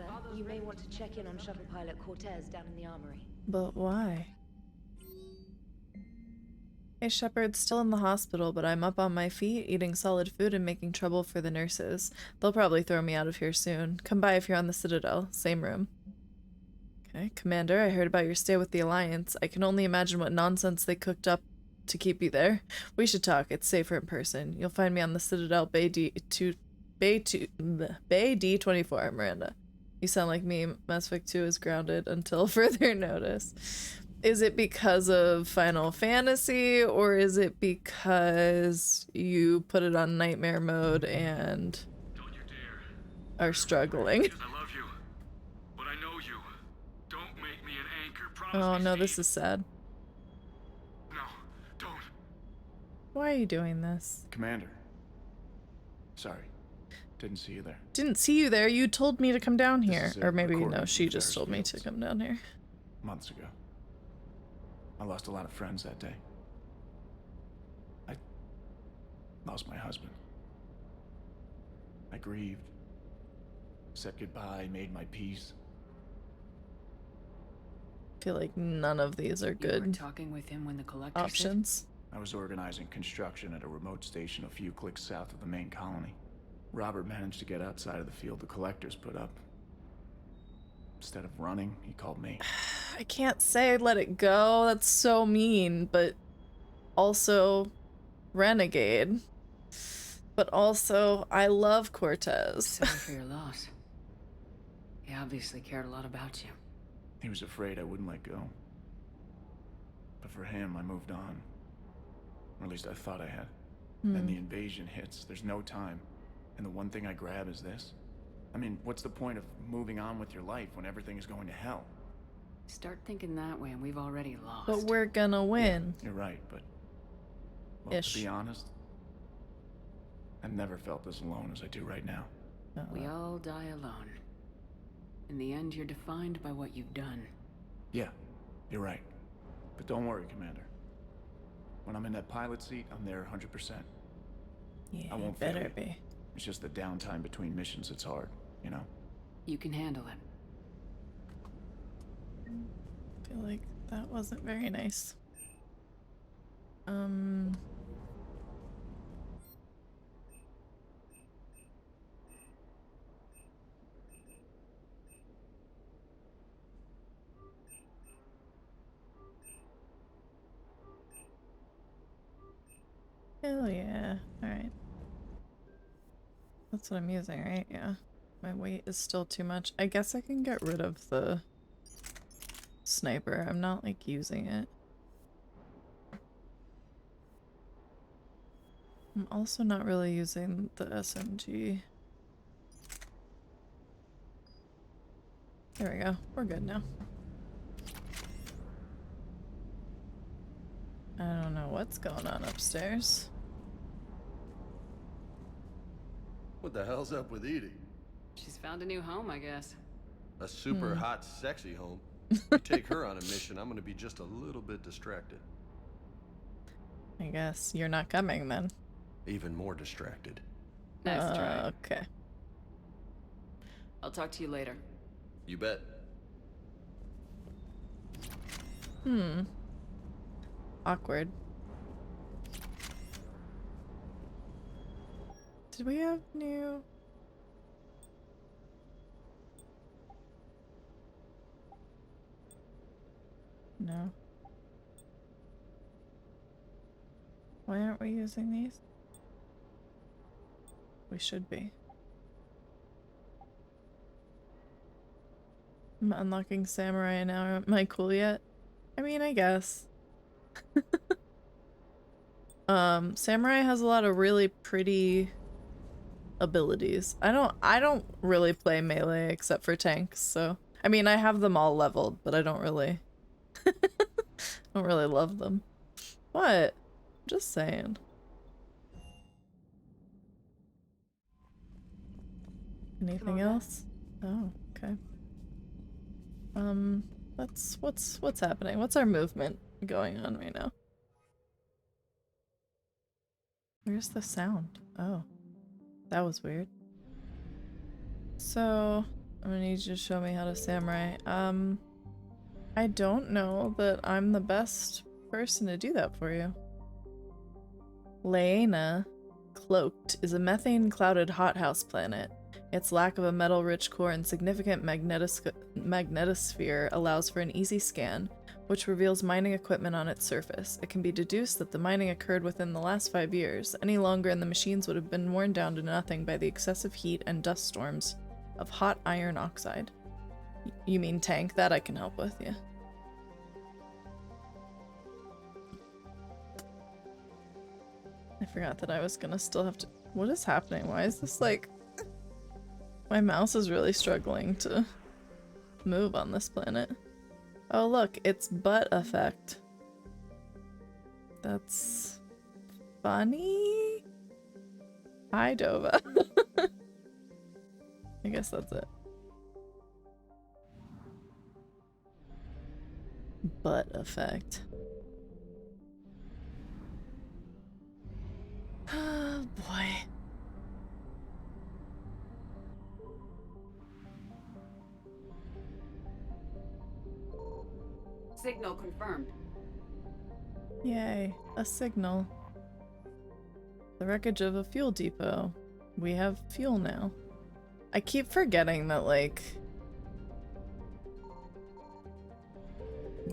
Commander, you may want to check in on shuttle pilot Cortez down in the armory. But why? Hey, Shepard's still in the hospital, but I'm up on my feet, eating solid food and making trouble for the nurses. They'll probably throw me out of here soon. Come by if you're on the Citadel. Same room. Okay, Commander, I heard about your stay with the Alliance. I can only imagine what nonsense they cooked up to keep you there. We should talk. It's safer in person. You'll find me on the Citadel Bay D24, Miranda. You sound like me. Mass Effect 2 is grounded until further notice. Is it because of Final Fantasy, or is it because you put it on nightmare mode and Don't you dare. are struggling? Because I love you. But I know you. Don't make me an anchor. Promise Oh me, no, Steve. this is sad. No, don't. Why are you doing this? Commander. Sorry. Didn't see you there. Didn't see you there. You told me to come down here. This is a Or maybe, recording no, she from just told me Ferris to Fields. come down here. Months ago. I lost a lot of friends that day. I lost my husband. I grieved. Said goodbye, made my peace. I feel like none of these are You were good talking with him when the collector options. I was organizing construction at a remote station a few clicks south of the main colony. Robert managed to get outside of the field the collectors put up. Instead of running, he called me. I can't say let it go. That's so mean, but also renegade. But also, I love Cortez. Sorry for your loss. He obviously cared a lot about you. He was afraid I wouldn't let go. But for him, I moved on. Or at least I thought I had. Then the invasion hits. There's no time. And the one thing I grab is this. I mean, what's the point of moving on with your life when everything is going to hell? Start thinking that way and we've already lost. But we're gonna win. You're right, but... Well, Ish. to be honest, I've never felt as alone as I do right now. We all die alone. In the end, you're defined by what you've done. Yeah, you're right. But don't worry, Commander. When I'm in that pilot seat, I'm there 100%. Yeah, I won't fail better you. be. It's just the downtime between missions that's hard, you know? You can handle it. I feel like that wasn't very nice. Hell yeah. Alright. That's what I'm using, right? Yeah. My weight is still too much. I guess I can get rid of the sniper. I'm not, like, using it. I'm also not really using the SMG. There we go. We're good now. I don't know what's going on upstairs. What the hell's up with Edie? She's found a new home, I guess. A super hot, sexy home. You take her on a mission, I'm gonna be just a little bit distracted. I guess you're not coming then. Even more distracted. Nice try. Okay. I'll talk to you later. You bet. Awkward. Did we have new... No. Why aren't we using these? We should be. I'm unlocking samurai now. Am I cool yet? I mean, I guess. Samurai has a lot of really pretty abilities. I don't really play melee except for tanks, so I mean I have them all leveled, but I don't really don't really love them. What? Just saying. Anything else? Oh, okay. What's happening? What's our movement going on right now? Where's the sound? Oh. That was weird. So, I'm gonna need you to show me how to samurai. I don't know that I'm the best person to do that for you. Laena, Cloaked, is a methane-clouded hothouse planet. Its lack of a metal-rich core and significant magnetosphere allows for an easy scan, which reveals mining equipment on its surface. It can be deduced that the mining occurred within the last 5 years. Any longer and the machines would have been worn down to nothing by the excessive heat and dust storms of hot iron oxide. You mean tank? That I can help with, yeah. I forgot that I was gonna still have to... What is happening? Why is this like... My mouse is really struggling to move on this planet. Oh look, it's butt effect. That's... funny? Hi, Dova. I guess that's it. Butt effect. Oh boy. Signal confirmed. Yay, a signal. The wreckage of a fuel depot. We have fuel now. I keep forgetting that, like,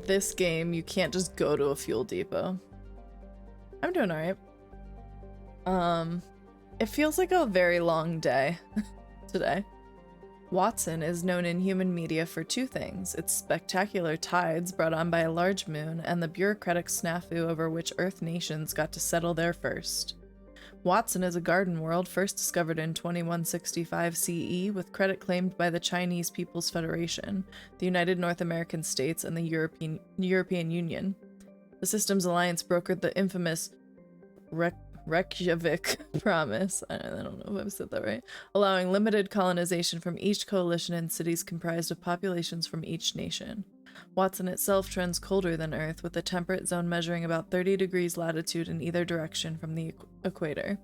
this game, you can't just go to a fuel depot. I'm doing alright. It feels like a very long day today. Watson is known in human media for two things: its spectacular tides brought on by a large moon, and the bureaucratic snafu over which Earth nations got to settle there first. Watson is a garden world first discovered in 2165 CE, with credit claimed by the Chinese People's Federation, the United North American States, and the European Union. The Systems Alliance brokered the infamous Reykjavik Promise, I don't know if I've said that right, allowing limited colonization from each coalition in cities comprised of populations from each nation. Watson itself trends colder than Earth, with the temperate zone measuring about 30 degrees latitude in either direction from the equator.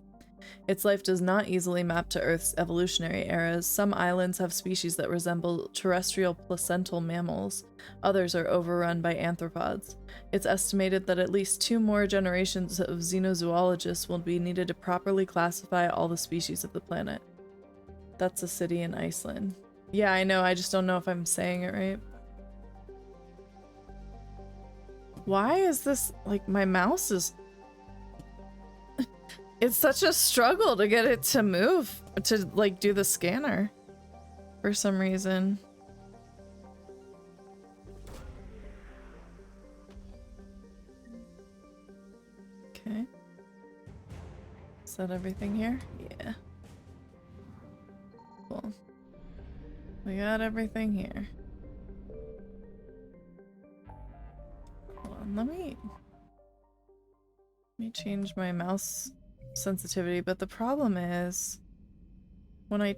Its life does not easily map to Earth's evolutionary eras. Some islands have species that resemble terrestrial placental mammals. Others are overrun by arthropods. It's estimated that at least 2 more generations of xenozoologists will be needed to properly classify all the species of the planet. That's a city in Iceland. Yeah, I know, I just don't know if I'm saying it right. Why is this, like, my mouse is... It's such a struggle to get it to move, to, like, do the scanner for some reason. Okay. Is that everything here? Yeah. Cool. We got everything here. Hold on, let me change my mouse sensitivity, but the problem is when I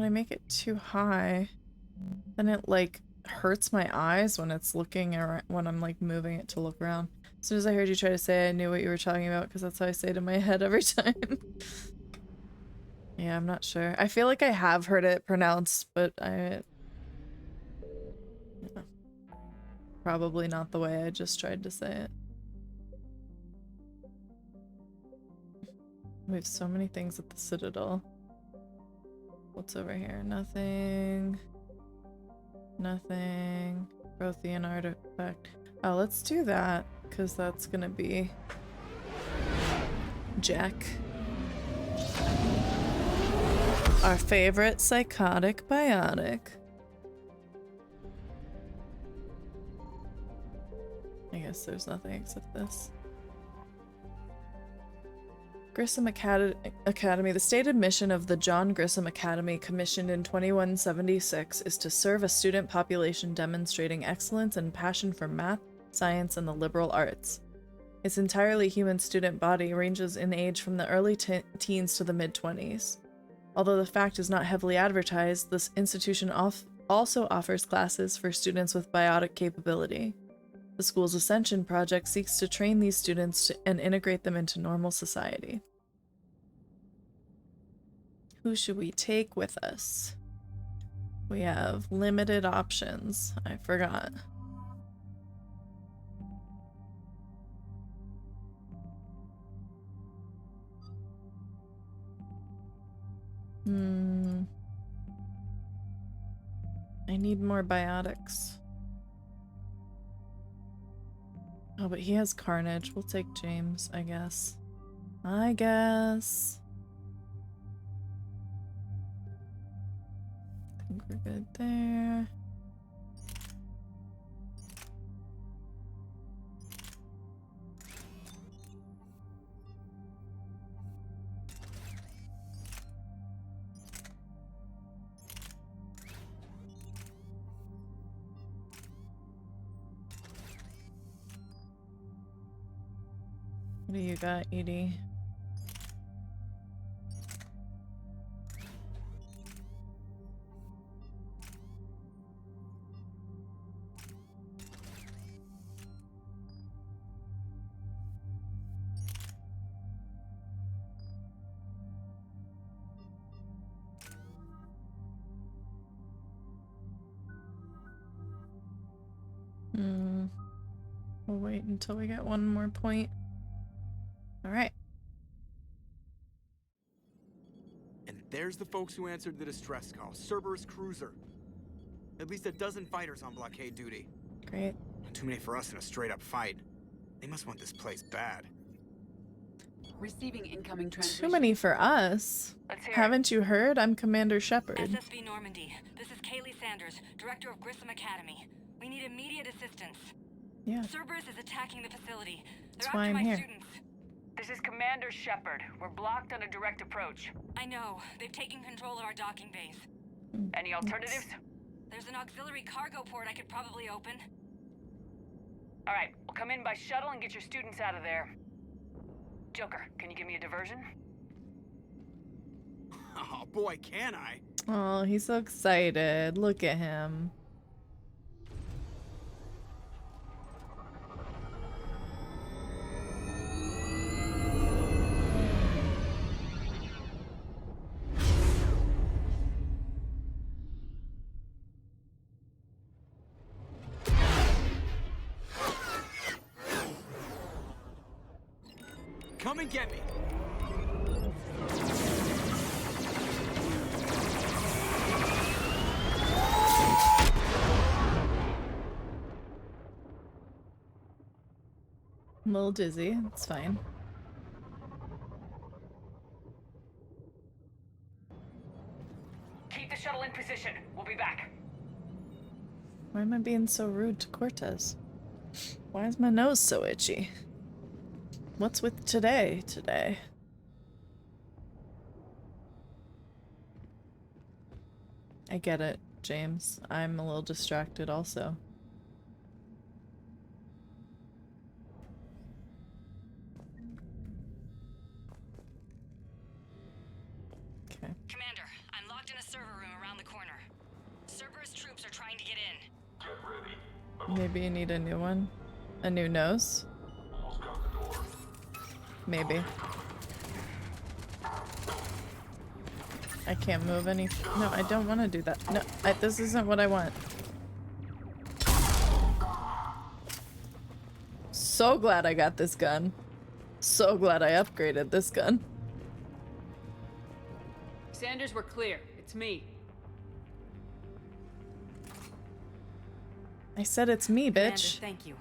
make it too high, then it like hurts my eyes when it's looking around, when I'm like moving it to look around. As soon as I heard you try to say, I knew what you were talking about, because that's how I say it in my head every time. Yeah, I'm not sure. I feel like I have heard it pronounced, but yeah. Probably not the way I just tried to say it. We have so many things at the Citadel. What's over here? Nothing. Nothing. Prothean artifact. Oh, let's do that, because that's gonna be Jack. Our favorite psychotic biotic. I guess there's nothing except this. Grissom Academy. The stated mission of the John Grissom Academy, commissioned in 2176, is to serve a student population demonstrating excellence and passion for math, science, and the liberal arts. Its entirely human student body ranges in age from the early teens to the mid-20s. Although the fact is not heavily advertised, this institution also offers classes for students with biotic capability. The school's Ascension project seeks to train these students and integrate them into normal society. Who should we take with us? We have limited options. I forgot. I need more biotics. Oh, but he has Carnage. We'll take James, I guess. I guess. I think we're good there. What do you got, Edie? We'll wait until we get one more point. Alright. And there's the folks who answered the distress call. Cerberus cruiser. At least a dozen fighters on blockade duty. Great. Too many for us in a straight-up fight. They must want this place bad. Receiving incoming transmission. Too many for us. Let's hear it. Haven't you heard? I'm Commander Shepard. SSV Normandy. This is Kaylee Sanders, Director of Grissom Academy. We need immediate assistance. Yeah. Cerberus is attacking the facility. They're That's why after I'm my here. students. This is Commander Shepard. We're blocked on a direct approach. I know. They've taken control of our docking base. Any alternatives? There's an auxiliary cargo port I could probably open. All right, we'll come in by shuttle and get your students out of there. Joker, can you give me a diversion? Oh boy, can I? Oh, he's so excited. Look at him. Come and get me. I'm a little dizzy. It's fine. Keep the shuttle in position. We'll be back. Why am I being so rude to Cortez? Why is my nose so itchy? What's with today? I get it, James. I'm a little distracted also. Okay. Commander, I'm locked in a server room around the corner. Cerberus troops are trying to get in. Maybe you need a new one? A new nose? Maybe. I can't move any. No, I don't want to do that. No, this isn't what I want. So glad I got this gun. So glad I upgraded this gun. Sanders, we're clear. It's me. I said it's me, Commander, bitch. thank you.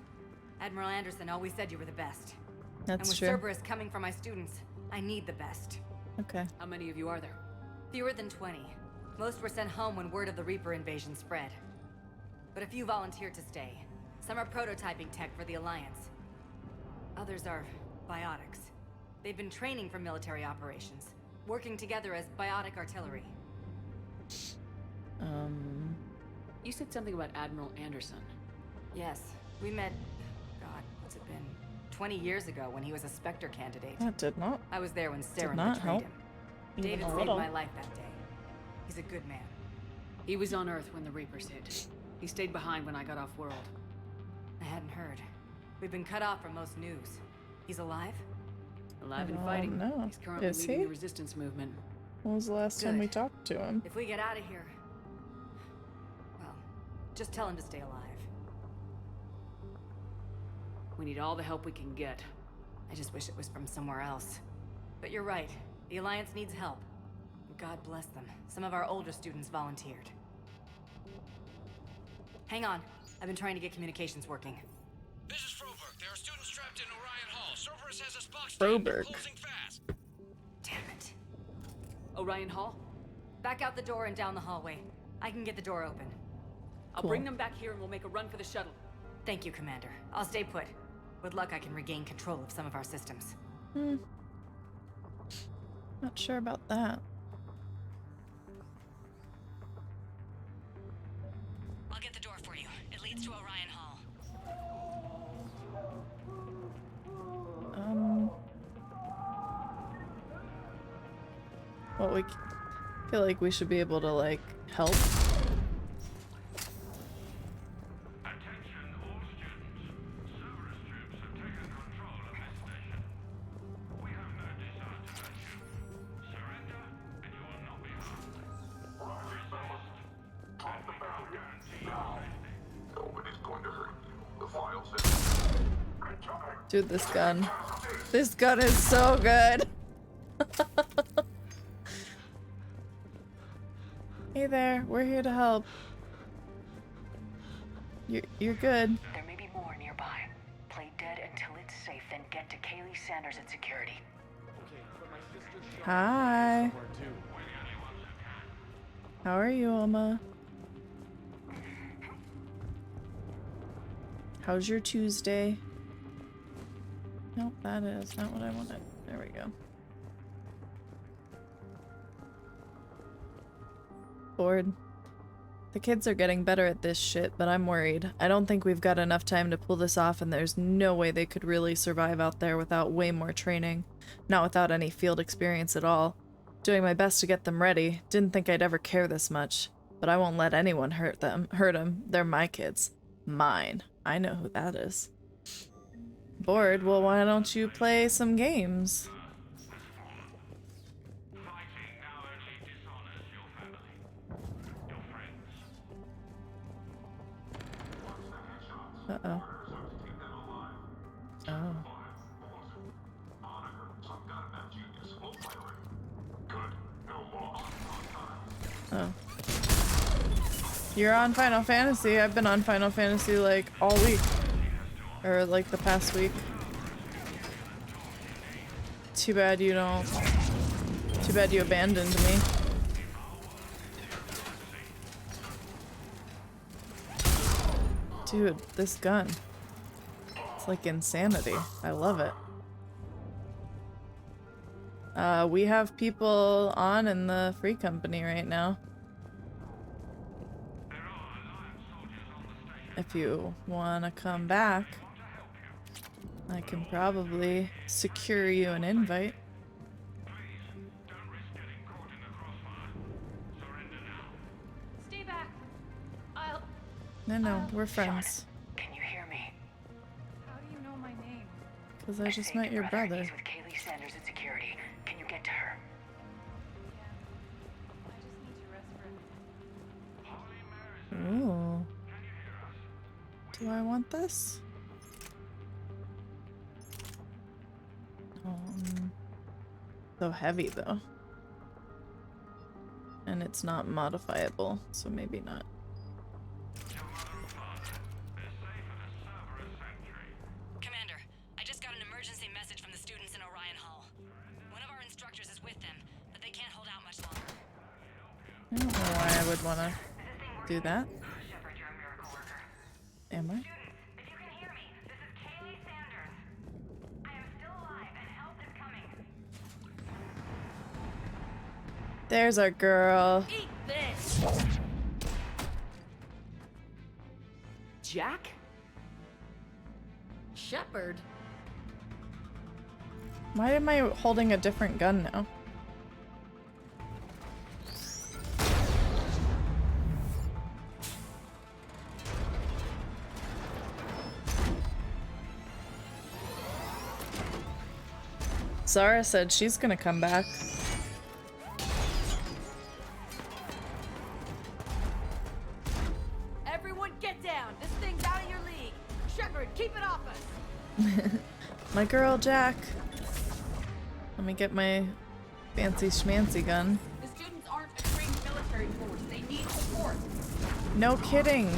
Admiral Anderson always said you were the best. And That's with true. Cerberus coming for my students, I need the best. Okay. How many of you are there? Fewer than 20. Most were sent home when word of the Reaper invasion spread. But a few volunteered to stay. Some are prototyping tech for the Alliance. Others are biotics. They've been training for military operations, working together as biotic artillery. You said something about Admiral Anderson. Yes, we met, God, what's it been? 20 years ago when he was a Spectre candidate. That did not. I was there when Saren not betrayed help. him. Even David a saved little. my life that day. He's a good man. He was on Earth when the Reapers hit. He stayed behind when I got off world. I hadn't heard. We've been cut off from most news. He's alive? Alive and Oh, fighting. no. He's currently Is leading he? the resistance movement. When was the last time we Good. talked to him? If we get out of here, Just tell him to stay alive. We need all the help we can get. I just wish it was from somewhere else. But you're right. The Alliance needs help. God bless them. Some of our older students volunteered. Hang on. I've been trying to get communications working. This is Froberg. There are students trapped in Orion Hall. Cerberus has us boxed Froberg. They're closing fast. Damn it. Orion Hall? Back out the door and down the hallway. I can get the door open. I'll bring them back here and we'll make a run for the shuttle. Thank you, Commander. I'll stay put. With luck, I can regain control of some of our systems. Not sure about that. I'll get the door for you. It leads to Orion Hall. Well, we feel like we should be able to, like, help. Attention all students. Cerberus troops have taken control of this station. We have no desire to hurt you. Surrender and you will not be harmed. Resist and we can't guarantee your safety. Nobody's going to hurt you. The file says. Dude, this gun. This gun is so good. Hey there, we're here to help. You're good. There may be more nearby. Play dead until it's safe, then get to Kaylee Sanders at security. Hi. How are you, Oma? How's your Tuesday? Nope, that is not what I wanted. There we go. Bored. The kids are getting better at this shit, but I'm worried. I don't think we've got enough time to pull this off, and there's no way they could really survive out there without way more training. Not without any field experience at all. Doing my best to get them ready. Didn't think I'd ever care this much. But I won't let anyone hurt them. They're my kids. Mine. I know who that is. Bored? Well, why don't you play some games? Fighting now only dishonors your family, your friends. Uh-oh. Oh. Oh. You're on Final Fantasy. I've been on Final Fantasy like all week. Or like the past week. Too bad you don't. Too bad you abandoned me. Dude, this gun. It's like insanity. I love it. We have people on in the free company right now. If you want to come back, I can probably secure you an invite. Stay back. No, we're friends. Can you hear me? How do you know my name? Because I just met your brother. He's with Kaylee Sanders at security. Can you get to her? I just need to rest for a minute. Ooh. Do I want this? So heavy though. And it's not modifiable, so maybe not. Commander, I just got an emergency message from the students in Orion Hall. One of our instructors is with them, but they can't hold out much longer. I don't know why I would want to do that. Am I? If you can hear me, this is Kaylee Sanders. I am still alive and help is coming. There's our girl. Eat this! Jack? Shepard? Why am I holding a different gun now? Zara said she's gonna come back. Everyone Everyone get down! This thing's out of your league! Shepard, keep it off us! My girl, Jack. Let me get my fancy schmancy gun. The students aren't a trained military force. They need support. No kidding.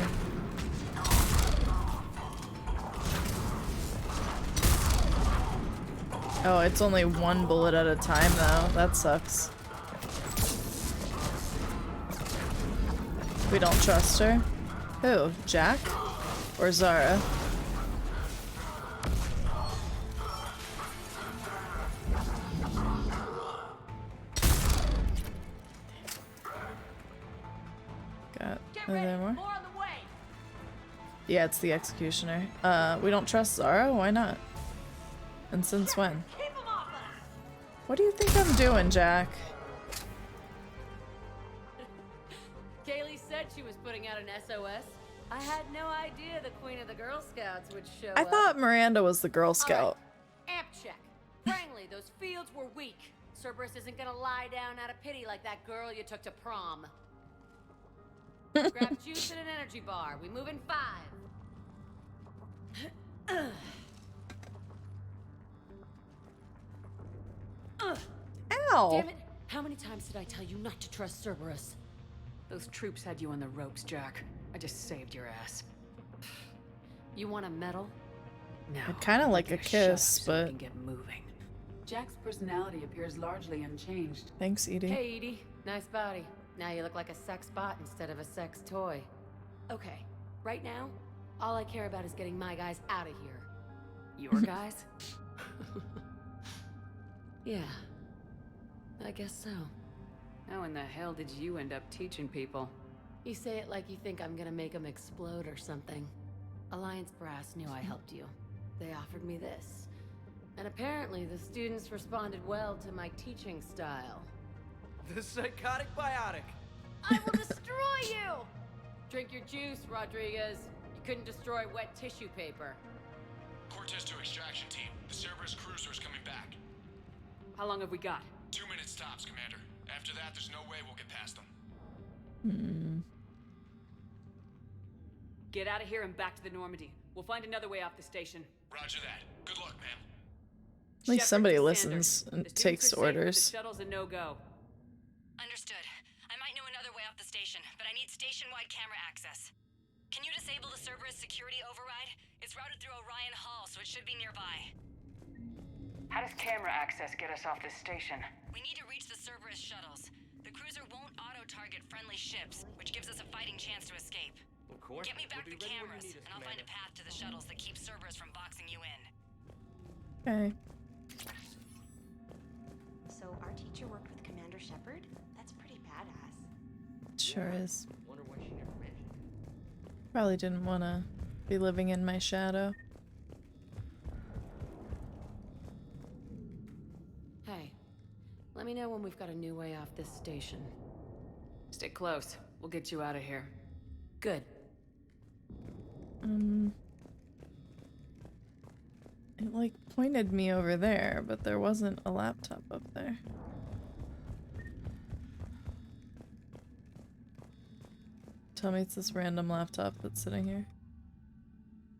Oh, it's only one bullet at a time, though. That sucks. We don't trust her. Who? Jack? Or Zara? Got... Are there more? More on the way! Yeah, it's the executioner. We don't trust Zara? Why not? And since when? Keep 'em off us! What do you think I'm doing, Jack? Kaylee said she was putting out an SOS. I had no idea the Queen of the Girl Scouts would show I up. thought Miranda was the Girl Scout. Amp check. Frankly, those fields were weak. Cerberus isn't gonna lie down out of pity like that girl you took to prom. Grab juice and an energy bar. We move in 5. Ow! Damn it! How many times did I tell you not to trust Cerberus? Those troops had you on the ropes, Jack. I just saved your ass. You want a medal? No. I'd kinda like a Get shut up kiss, so we but... can get moving. Jack's personality appears largely unchanged. Thanks, Edie. Hey, Edie. Nice body. Now you look like a sex bot instead of a sex toy. Okay, right now, all I care about is getting my guys out of here. Your guys? Yeah, I guess so. How in the hell did you end up teaching people? You say it like you think I'm gonna make them explode or something. Alliance Brass knew I helped you. They offered me this. And apparently the students responded well to my teaching style. The psychotic biotic. I will destroy you! Drink your juice, Rodriguez. You couldn't destroy wet tissue paper. Cortez to extraction team. The Cerberus cruiser is coming back. How long have we got? 2 minutes tops, Commander. After that, there's no way we'll get past them. Get out of here and back to the Normandy. We'll find another way off the station. Roger that. Good luck, ma'am. At least Shepard somebody to listens Sanders. and The students takes are safe, but orders. The shuttle's a no-go. Understood. I might know another way off the station, but I need station-wide camera access. Can you disable the Cerberus security override? It's routed through Orion Hall, so it should be nearby. How does camera access get us off this station? We need to reach the Cerberus shuttles. The cruiser won't auto-target friendly ships, which gives us a fighting chance to escape. Of course. Get me back We'll the be ready when cameras, you need us, and I'll find a Commander. path to the shuttles that keeps Cerberus from boxing you in. Okay. So our teacher worked with Commander Shepard? That's pretty badass. Sure is. Wonder why she never mentioned it. Probably didn't want to be living in my shadow. Hey, let me know when we've got a new way off this station. Stay close. We'll get you out of here. Good. It like pointed me over there, but there wasn't a laptop up there. Tell me it's this random laptop that's sitting here.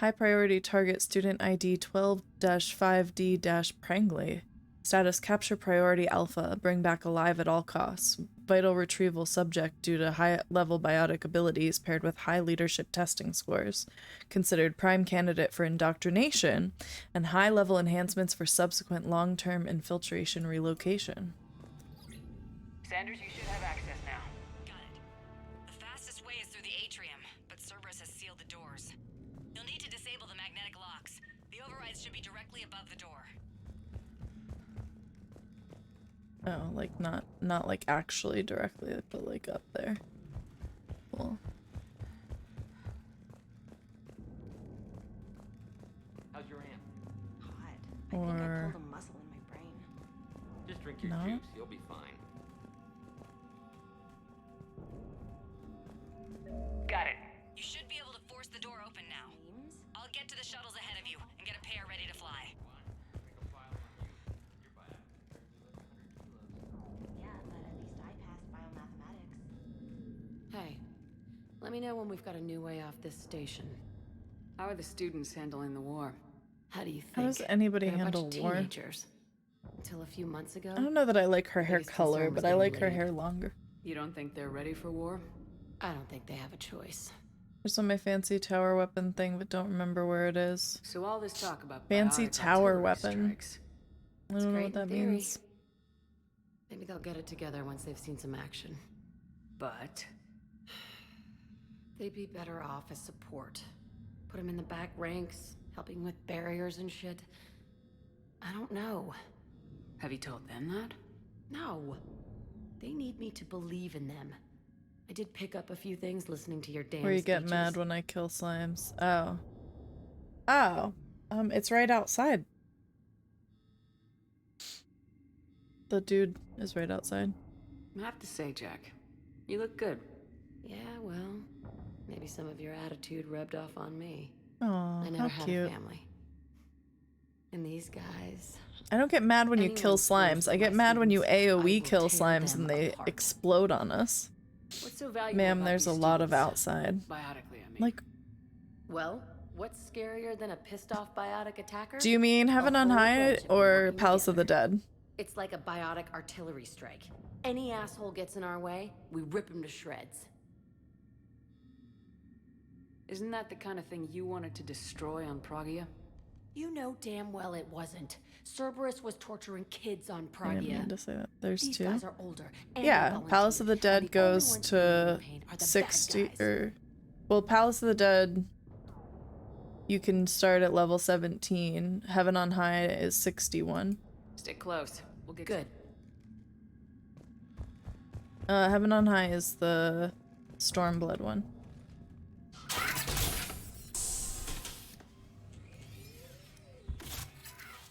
High priority target student ID 12-5D-Prangley. Status capture priority alpha. Bring back alive at all costs. Vital retrieval subject due to high level biotic abilities paired with high leadership testing scores. Considered prime candidate for indoctrination and high level enhancements for subsequent long-term infiltration relocation. Sanders, you should have access now. Got it. The fastest way is through the atrium, but Cerberus has sealed the doors. You'll need to disable the magnetic locks. The overrides should be directly above the door. Oh, like not like actually directly, but like up there. Cool. How's your aunt? Hot. I think I Or- pulled a muscle in my brain. Just drink your No? juice. You'll be fine. Got it. You should be able to force the door open now. Memes? I'll get to the shuttles ahead of you and get a pair ready to fly. Yeah, but at least I passed biomathematics. Hey, let me me know when we've got a new way off this station. How are the students handling the war? How do you think? How does anybody They're a bunch handle of war? teenagers. Until a few months ago. I don't know that I like her the hair biggest color, concern was but I getting like her laid. hair longer. You don't think they're ready for war? I don't think they have a choice. Just on my fancy tower weapon thing, but don't remember where it is. So all this talk about Fancy biotic tower artillery weapon. strikes. I don't know what that means. Maybe they'll get it together once they've seen some action. But They'd be better off as support. Put them in the back ranks, helping with barriers and shit. I don't know. have you told them that? No. They need me to believe in them. I did pick up a few things listening to your damn Where you get speeches. mad when I kill slimes. Oh. Oh. It's right outside. The dude is right outside. I have to say, Jack, you look good. Yeah, well, maybe some of your attitude rubbed off on me. Aw, I never how had cute. a family. And these guys... I don't get mad when you Anyone kill close slimes. to I my get mad when you students, I AoE will kill tear slimes them and they apart. explode on us. What's so valuable Ma'am, about there's a these lot of students? outside. Biotically, I mean. Like, Well, what's scarier than a pissed-off biotic attacker? do you mean Heaven A on whole High bunch of them or working Palace of the together. Dead? It's like a biotic artillery strike. Any asshole gets in our way, we rip him to shreds. Isn't that the kind of thing you wanted to destroy on Pragia? You know damn well it wasn't. Cerberus was torturing kids on I didn't Pragia. mean to say that. There's These two. guys are older. And Yeah, volunteered, Palace of the and Dead only goes ones to feeling pain are the bad 60 guys. or well, Palace of the Dead you can start at level 17. Heaven on High is 61. Stay close. We'll get Good. Heaven on High is the Stormblood one.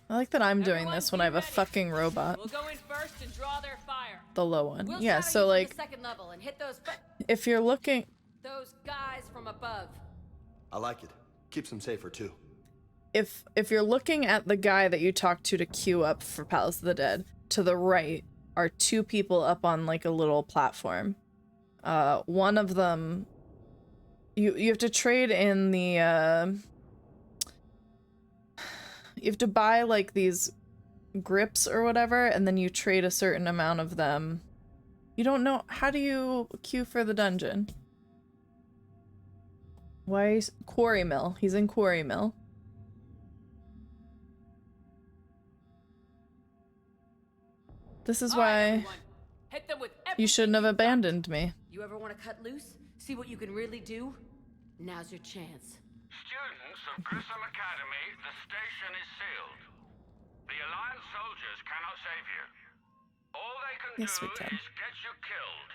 I like that I'm doing this when I have a fucking robot. We'll go in first and draw their fire. The low one. We'll Yeah, shadow so you from like the second level and hit those if you're looking those guys from above. I like it. Keeps them safer too. if you're looking at the guy that you talked to queue up for Palace of the Dead, to the right are two people up on like a little platform. One of them you have to trade in the you have to buy like these grips or whatever, and then you trade a certain amount of them. You don't know, how do you queue for the dungeon? Why is Quarry Mill? He's in Quarry Mill. This is why Hit them with you shouldn't have everything abandoned me. You ever want to cut loose? See what you can really do? Now's your chance. Students of Grissom Academy, the station is sealed. The Alliance soldiers cannot save you. All they can Yes, do we can. is get you killed.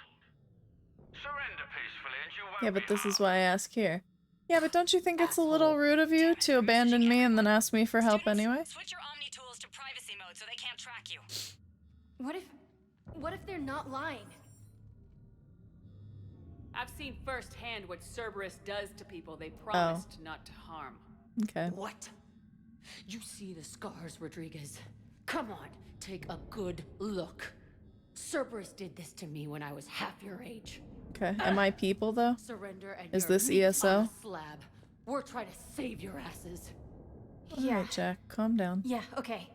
Surrender peacefully and you won't Yeah, but be this is harmed. why I ask here. Yeah, but don't you think it's a little rude of you to abandon me and then ask me for help Students, anyway? Switch your Omni tools to privacy mode so they can't track you. What if they're not lying? I've seen firsthand what Cerberus does to people they promised not to harm. Okay. What? You see the scars, Rodriguez? Come on, take a good look. Cerberus did this to me when I was half your age. Okay. Am I people though? Surrender and Is you're this meat ESO? on a slab. We're trying to save your asses. Alright, Jack, calm down. Yeah, okay.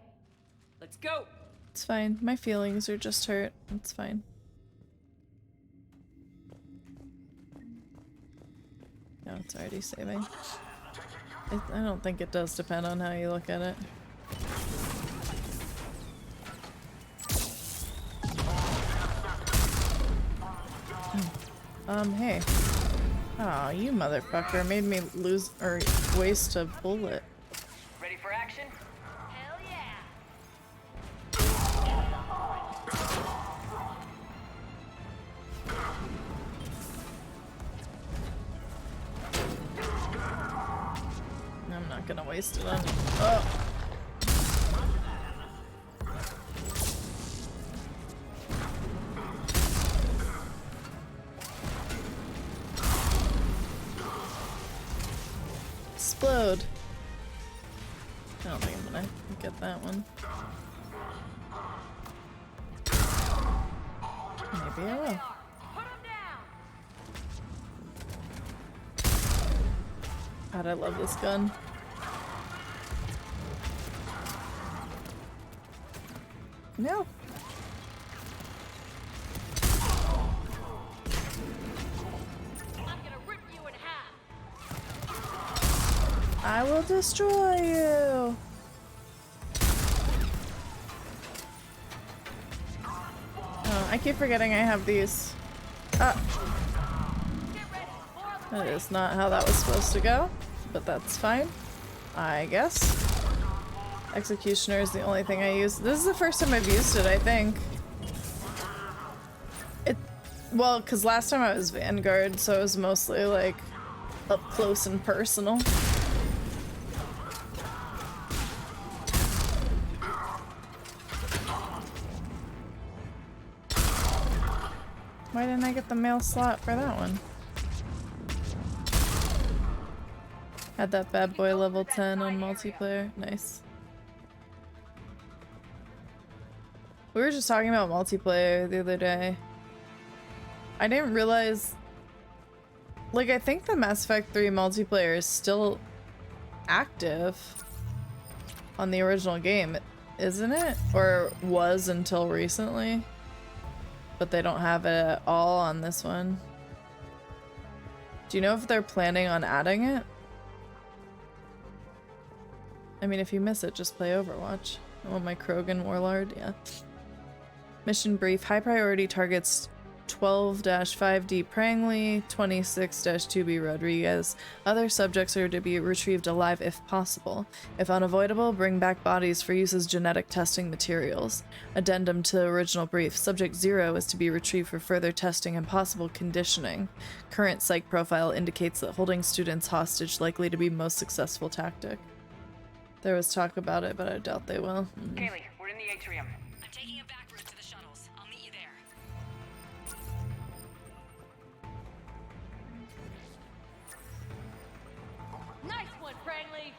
Let's go. It's fine. My feelings are just hurt. It's fine. No, it's already saving. I don't think it does depend on how you look at it. Hey. Aw, you motherfucker made me lose or waste a bullet. Ready for action? Hell yeah! I'm not gonna waste it on. Oh! Explode! I don't think I'm gonna get that one. Maybe I will. Put them down. God, I love this gun. No. I will destroy you. Oh, I keep forgetting I have these. Ah. That is not how that was supposed to go, but that's fine, I guess. Executioner is the only thing I use. This is the first time I've used it, I think. Well, because last time I was Vanguard, so it was mostly like up close and personal. Why didn't I get the mail slot for that one? Had that bad boy level 10 on multiplayer. Nice. We were just talking about multiplayer the other day. I didn't realize... Like, I think the Mass Effect 3 multiplayer is still active on the original game, isn't it? Or was until recently. But they don't have it at all on this one. Do you know if they're planning on adding it? I mean, if you miss it, just play Overwatch. Oh, my Krogan Warlord, yeah. Mission brief. High priority targets 12-5D Prangley, 26-2B Rodriguez. Other subjects are to be retrieved alive if possible. If unavoidable, bring back bodies for use as genetic testing materials. Addendum to original brief. Subject 0 is to be retrieved for further testing and possible conditioning. Current psych profile indicates that holding students hostage likely to be most successful tactic. There was talk about it, but I doubt they will. Kaylee, we're in the atrium. I'm taking a back route to the shuttles. I'll meet you there. Nice one, Prangley.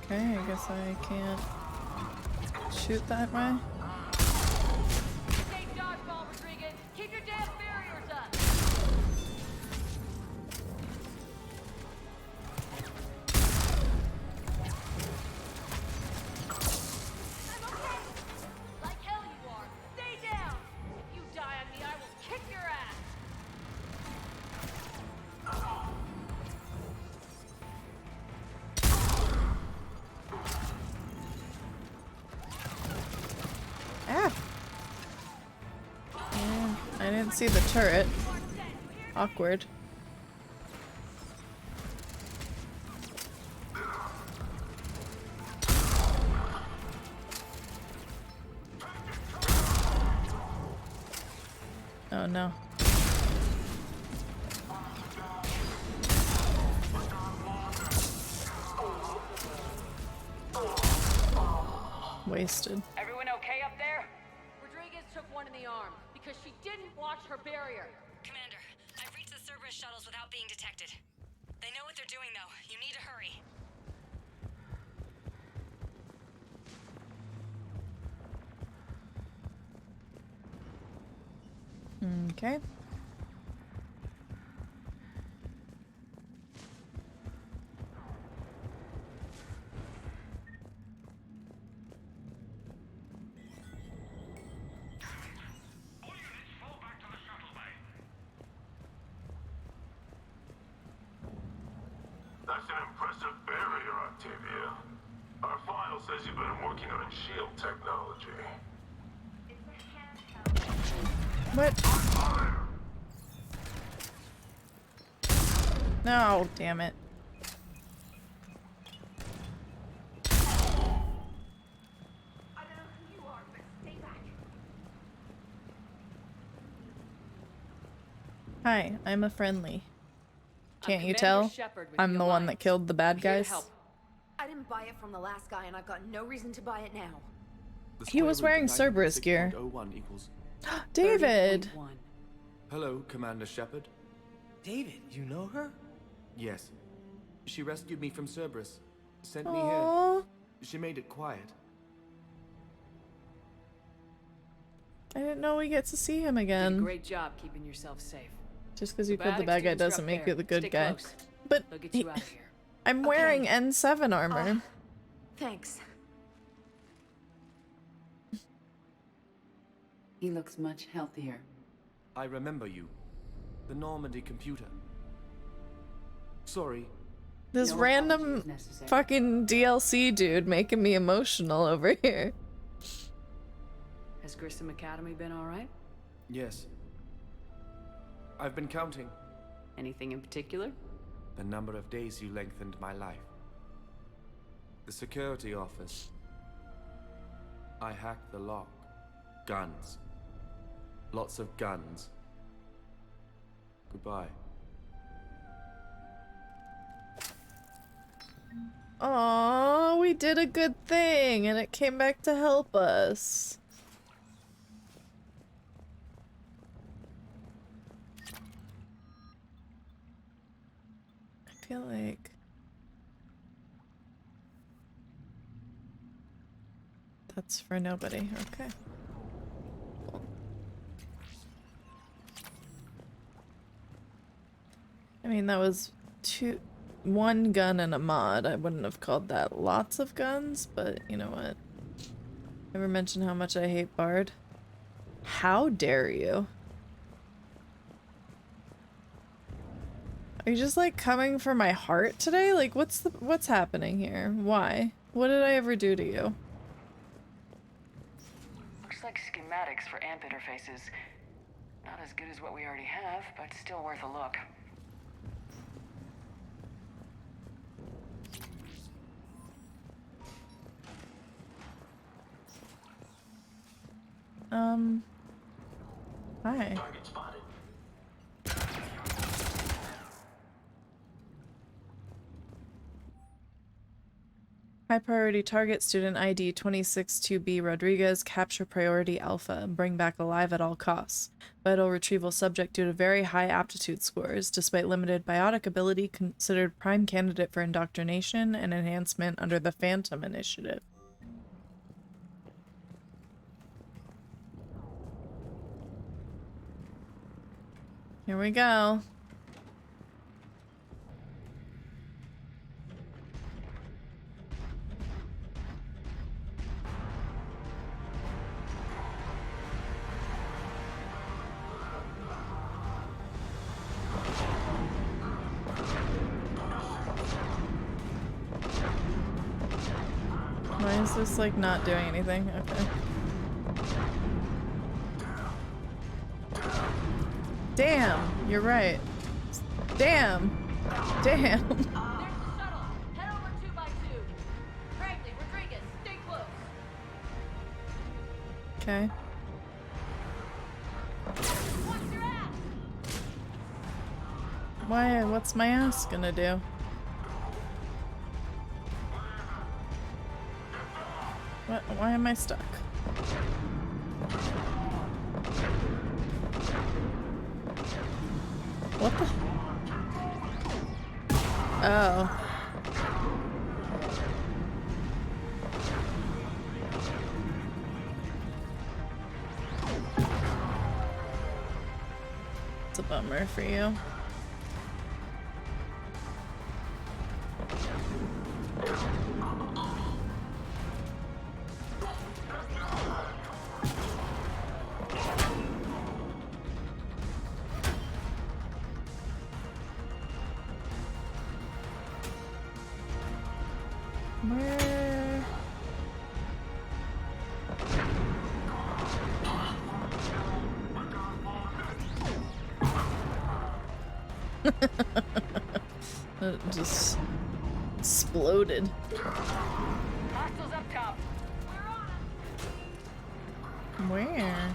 Okay, I guess I can't shoot that way. Stay dodgeball, Rodriguez. Keep your damn barriers up. I'm okay. Like hell you are. Stay down. If you die on me, I will kick your ass. Ah! Yeah, I didn't see the turret. Awkward. Oh no. Wasted. Everyone okay up there? Rodriguez took one in the arm because she didn't watch her barrier. Commander, I've reached the Cerberus shuttles without being detected. They know what they're doing, though. You need to hurry. Okay. All units fall back to the shuttle bay. That's an impressive barrier, Octavia. Our file says you've been working on shield technology. What? No, damn it. Hi, I'm a friendly. Can't you tell? I'm the one that killed the bad guys. I didn't buy it from the last guy, and I've got no reason to buy it now. He was wearing Cerberus gear. 906.01 equals David! Hello, Commander Shepard. David, you know her? Yes. She rescued me from Cerberus. Sent me Aww. here. She made it quiet. I didn't know we get to see him Did a again. great job keeping yourself safe. Just because you killed the bad guy doesn't make you the good Stay guy. close. But They'll get you out of here. I'm wearing N7 armor. Thanks. He looks much healthier. I remember you. The Normandy computer. Sorry. This No random apologies necessary. fucking DLC dude making me emotional over here. Has Grissom Academy been alright? Yes. I've been counting. Anything in particular? The number of days you lengthened my life. The security office. I hacked the lock. Guns. Lots of guns. Goodbye. Aww, we did a good thing and it came back to help us. I feel like that's for nobody. Okay. I mean, that was one gun and a mod. I wouldn't have called that lots of guns, but you know what? Ever mention how much I hate Bard? How dare you? Are you just like coming for my heart today? Like what's happening here? Why? What did I ever do to you? Looks like schematics for AMP interfaces. Not as good as what we already have, but still worth a look. Hi. Target spotted. High priority target, student ID 262B Rodriguez, capture priority alpha, bring back alive at all costs. Vital retrieval subject due to very high aptitude scores, despite limited biotic ability, considered prime candidate for indoctrination and enhancement under the Phantom Initiative. Here we go. Why is this like not doing anything? Okay. Damn, you're right. Damn. Damn. There's the shuttle. Head over 2x2. Bradley, Rodriguez, stay close. Okay. Watch your ass. Why? What's my ass gonna do? What? Why am I stuck? What the? Oh. It's a bummer for you. Where? It just exploded. Hostiles up top. Where?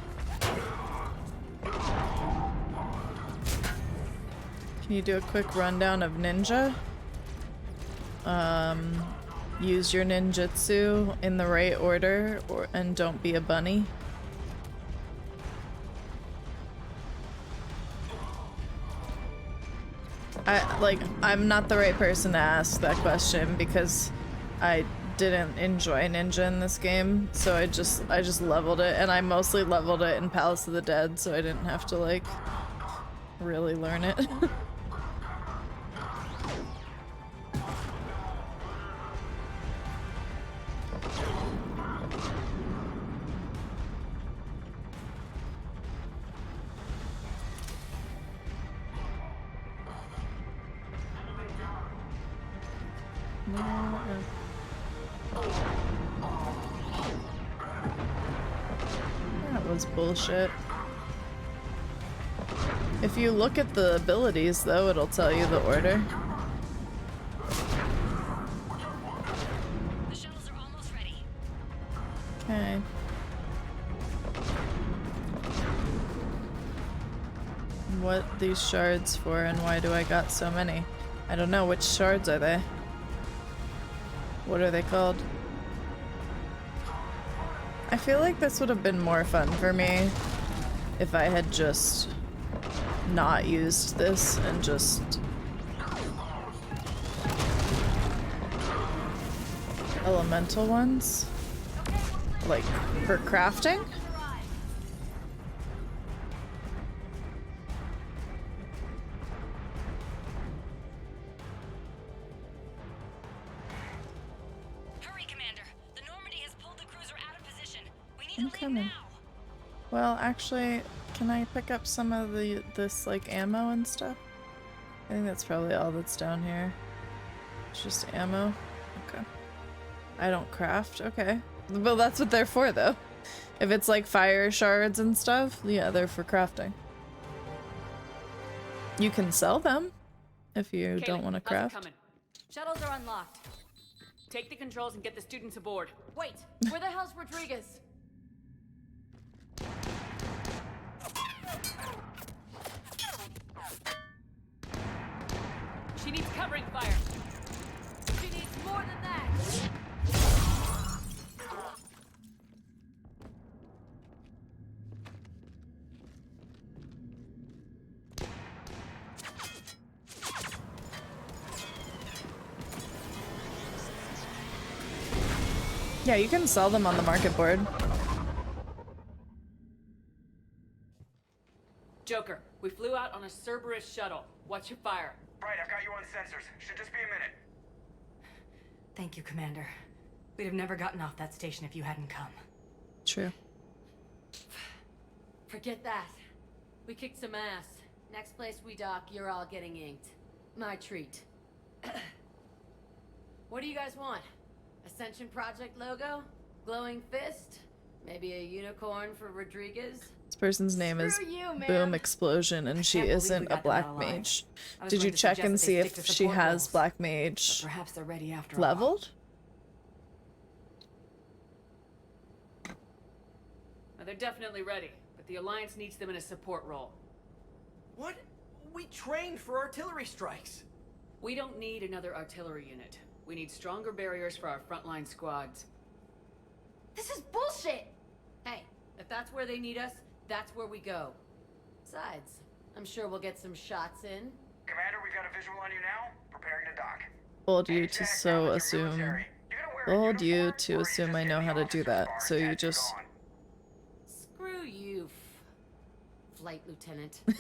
Can you do a quick rundown of ninja? Use your ninjutsu in the right order, and don't be a bunny. I'm not the right person to ask that question because I didn't enjoy ninja in this game, so I just leveled it, and I mostly leveled it in Palace of the Dead, so I didn't have to like really learn it. That was bullshit. If you look at the abilities, though, it'll tell you the order. The shuttles are almost ready. Okay. What these shards for and why do I got so many? I don't know. Which shards are they? What are they called? I feel like this would have been more fun for me if I had just not used this and just elemental ones, like for crafting. Hurry, Commander. The Normandy has pulled the cruiser out of position. We need I'm to leave coming. now. Well, actually, can I pick up some of this like ammo and stuff? I think that's probably all that's down here. It's just ammo. Okay. I don't craft. Okay. Well, that's what they're for, though. If it's like fire shards and stuff, yeah, they're for crafting. You can sell them if you Kaylee, don't want to how's it craft. coming? Shuttles are unlocked. Take the controls and get the students aboard. Wait, where the hell's Rodriguez? She needs covering fire. She needs more than that. Yeah, you can sell them on the market board. Joker, we flew out on a Cerberus shuttle. What's your fire? Right, I've got you on sensors. Should just be a minute. Thank you, Commander. We'd have never gotten off that station if you hadn't come. True. Forget that. We kicked some ass. Next place we dock, you're all getting inked. My treat. What do you guys want? Ascension Project logo? Glowing fist? Maybe a unicorn for Rodriguez? This person's name is Screw you, man. Boom Explosion, and she can't believe isn't we a got them black out alive. mage. I was Did going you to check suggest and that they see stick if to she support has roles. black mage Perhaps they're ready after all. leveled? Now, they're definitely ready, but the Alliance needs them in a support role. What? We trained for artillery strikes. We don't need another artillery unit. We need stronger barriers for our frontline squads. This is bullshit! Hey, if that's where they need us, that's where we go. Besides, I'm sure we'll get some shots in. Commander, we've got a visual on you now. Preparing to dock. Told you to so assume. Told you to assume I know how to do that. So you just. Screw you, Flight Lieutenant. What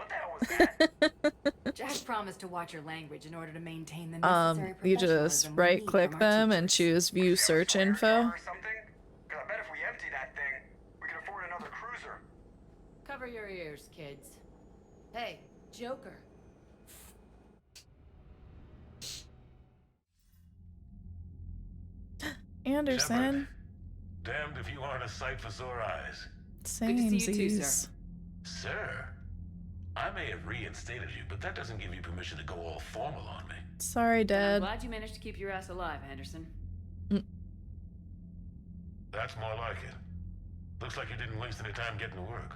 the hell was that? Jack promised to watch your language in order to maintain the necessary You just professionalism we right need click from our them and teachers. choose view search info. Or something? 'Cause I bet if we empty that thing, we can afford another cruiser. Cover your ears, kids. Hey, Joker. Anderson. Damned if you aren't a sight for sore eyes. Same. Good to see you too, sir. Sir, I may have reinstated you, but that doesn't give you permission to go all formal on me. Sorry, And I'm Dad. glad you managed to keep your ass alive, Anderson. That's more like it. Looks like you didn't waste any time getting to work.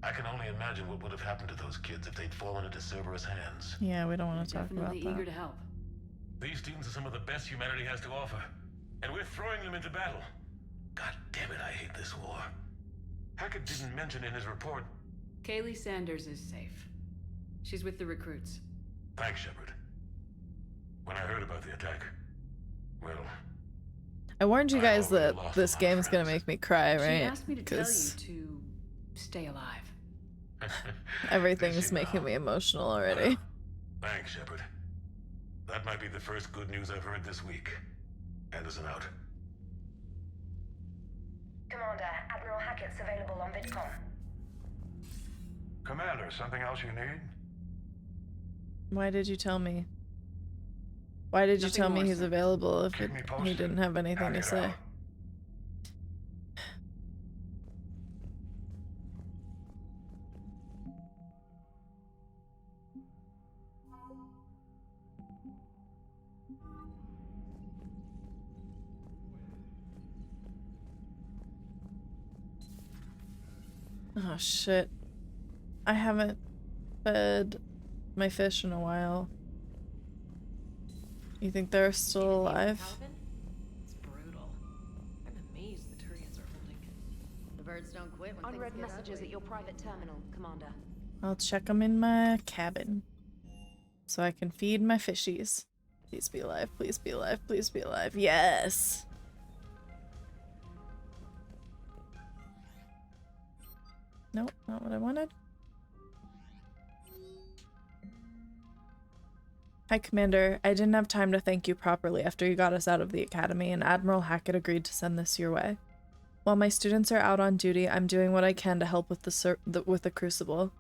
I can only imagine what would have happened to those kids if they'd fallen into Cerberus' hands. Yeah, we don't want to talk about Definitely eager that. to help. These students are some of the best humanity has to offer, and we're throwing them into battle. God damn it, I hate this war. Hackett didn't mention in his report. Kaylee Sanders is safe. She's with the recruits. Thanks, Shepard. When I heard about the attack, well, I warned you I guys already that lost this a lot of game's gonna friends. make me cry, She right? asked me to tell you 'Cause to stay alive. Everything's making me emotional already. Thanks, Shepard. That might be the first good news I've heard this week. Anderson out. Commander, Admiral Hackett's available on VidCom. Commander, something else you need? Why did you tell me? Why did you tell me he's available if he didn't have anything to say? Oh shit. I haven't fed my fish in a while. You think they're still alive? It's brutal. I'm amazed the Turians are holding. The birds don't quit when unread messages at your private terminal, Commander. I'll check them in my cabin so I can feed my fishies. Please be alive, please be alive, please be alive. Yes! Nope, not what I wanted. Hi, Commander. I didn't have time to thank you properly after you got us out of the academy, and Admiral Hackett agreed to send this your way. While my students are out on duty, I'm doing what I can to help with the Crucible.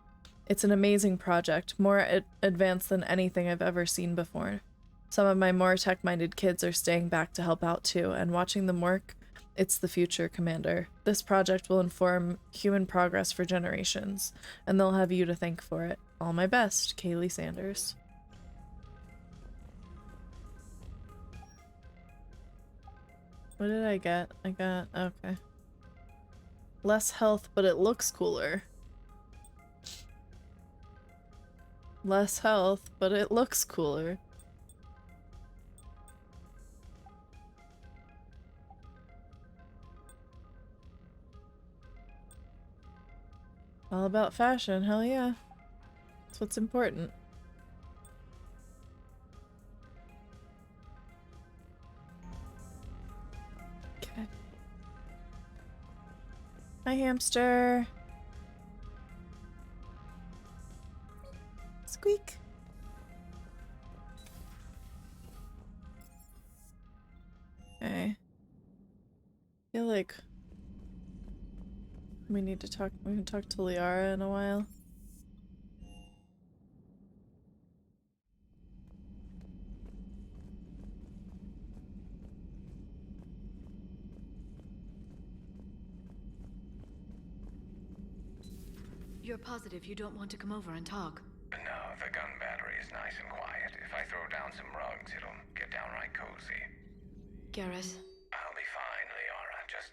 It's an amazing project, more advanced than anything I've ever seen before. Some of my more tech-minded kids are staying back to help out too, and watching them work, it's the future, Commander. This project will inform human progress for generations, and they'll have you to thank for it. All my best, Kaylee Sanders. What did I get? I got... okay. Less health, but it looks cooler. Less health, but it looks cooler. All about fashion, hell yeah. That's what's important. Okay. Hi, hamster. Squeak. Okay. I feel like we need to talk. We haven't talked to Liara in a while. You're positive you don't want to come over and talk? No, the gun battery is nice and quiet. If I throw down some rugs, it'll get downright cozy. Garrus? I'll be fine, Liara. Just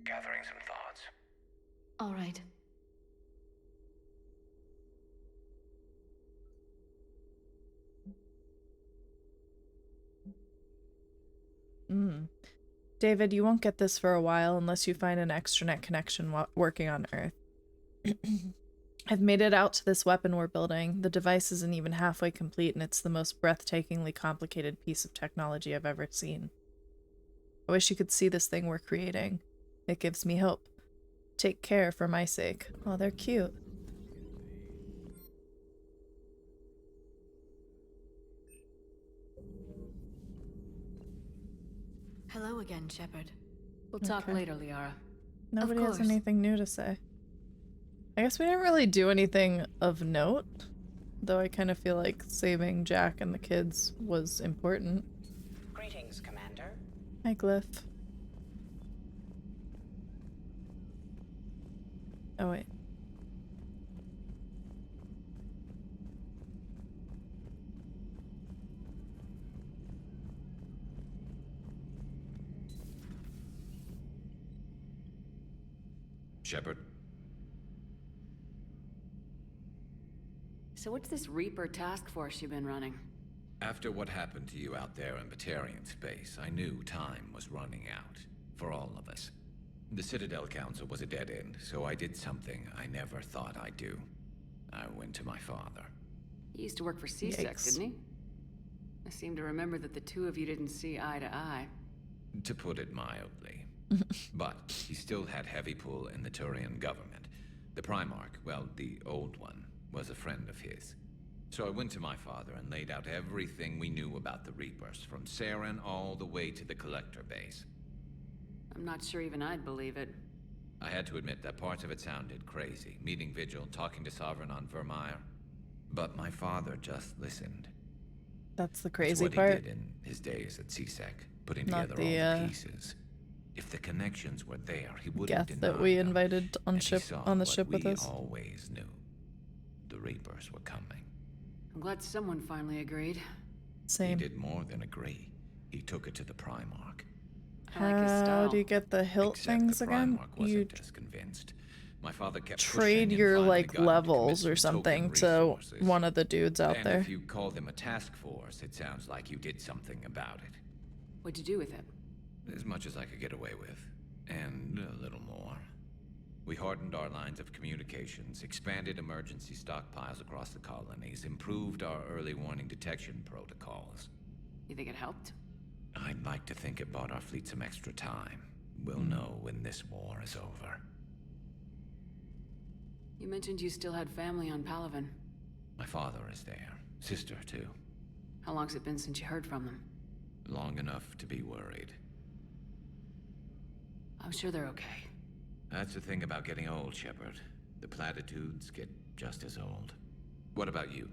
gathering some thoughts. All right. David, you won't get this for a while unless you find an extranet connection working on Earth. I've made it out to this weapon we're building. The device isn't even halfway complete, and it's the most breathtakingly complicated piece of technology I've ever seen. I wish you could see this thing we're creating. It gives me hope. Take care for my sake. Oh, they're cute. Hello again, Shepard. We'll talk later, Liara. Nobody has anything new to say. I guess we didn't really do anything of note, though I kind of feel like saving Jack and the kids was important. Greetings, Commander. Hi, Glyph. Oh, wait. Shepard. So what's this Reaper task force you've been running? After what happened to you out there in Batarian space, I knew time was running out. For all of us. The Citadel Council was a dead end, so I did something I never thought I'd do. I went to my father. He used to work for C-Sec, didn't he? I seem to remember that the two of you didn't see eye to eye. To put it mildly. But he still had heavy pull in the Turian government. The Primarch, well, the old one, was a friend of his. So I went to my father and laid out everything we knew about the Reapers, from Saren all the way to the Collector base. I'm not sure even I'd believe it. I had to admit that parts of it sounded crazy, meeting Vigil, talking to Sovereign on Vermeer. But my father just listened. That's the That's crazy what part. he did in his days at CSEC, putting Not together all the pieces. If the connections were there, he wouldn't Geth deny that we them. invited on And he ship saw on the what ship with we us. always knew. The Reapers were coming. I'm glad someone finally agreed. Same. He did more than agree. He took it to the Primarch. I like his style. How do you get the hilt Except things the again? Primarch wasn't You as convinced. My father kept trade pushing and your finally like got him to levels commit or some something token to resources. one of the dudes out And there. if you call them a task force, it sounds like you did something about it. What'd you do with it? As much as I could get away with. And a little more. We hardened our lines of communications, expanded emergency stockpiles across the colonies, improved our early warning detection protocols. You think it helped? I'd like to think it bought our fleet some extra time. We'll know when this war is over. You mentioned you still had family on Palaven. My father is there. Sister, too. How long's it been since you heard from them? Long enough to be worried. I'm sure they're okay. That's the thing about getting old, Shepard. The platitudes get just as old. What about you?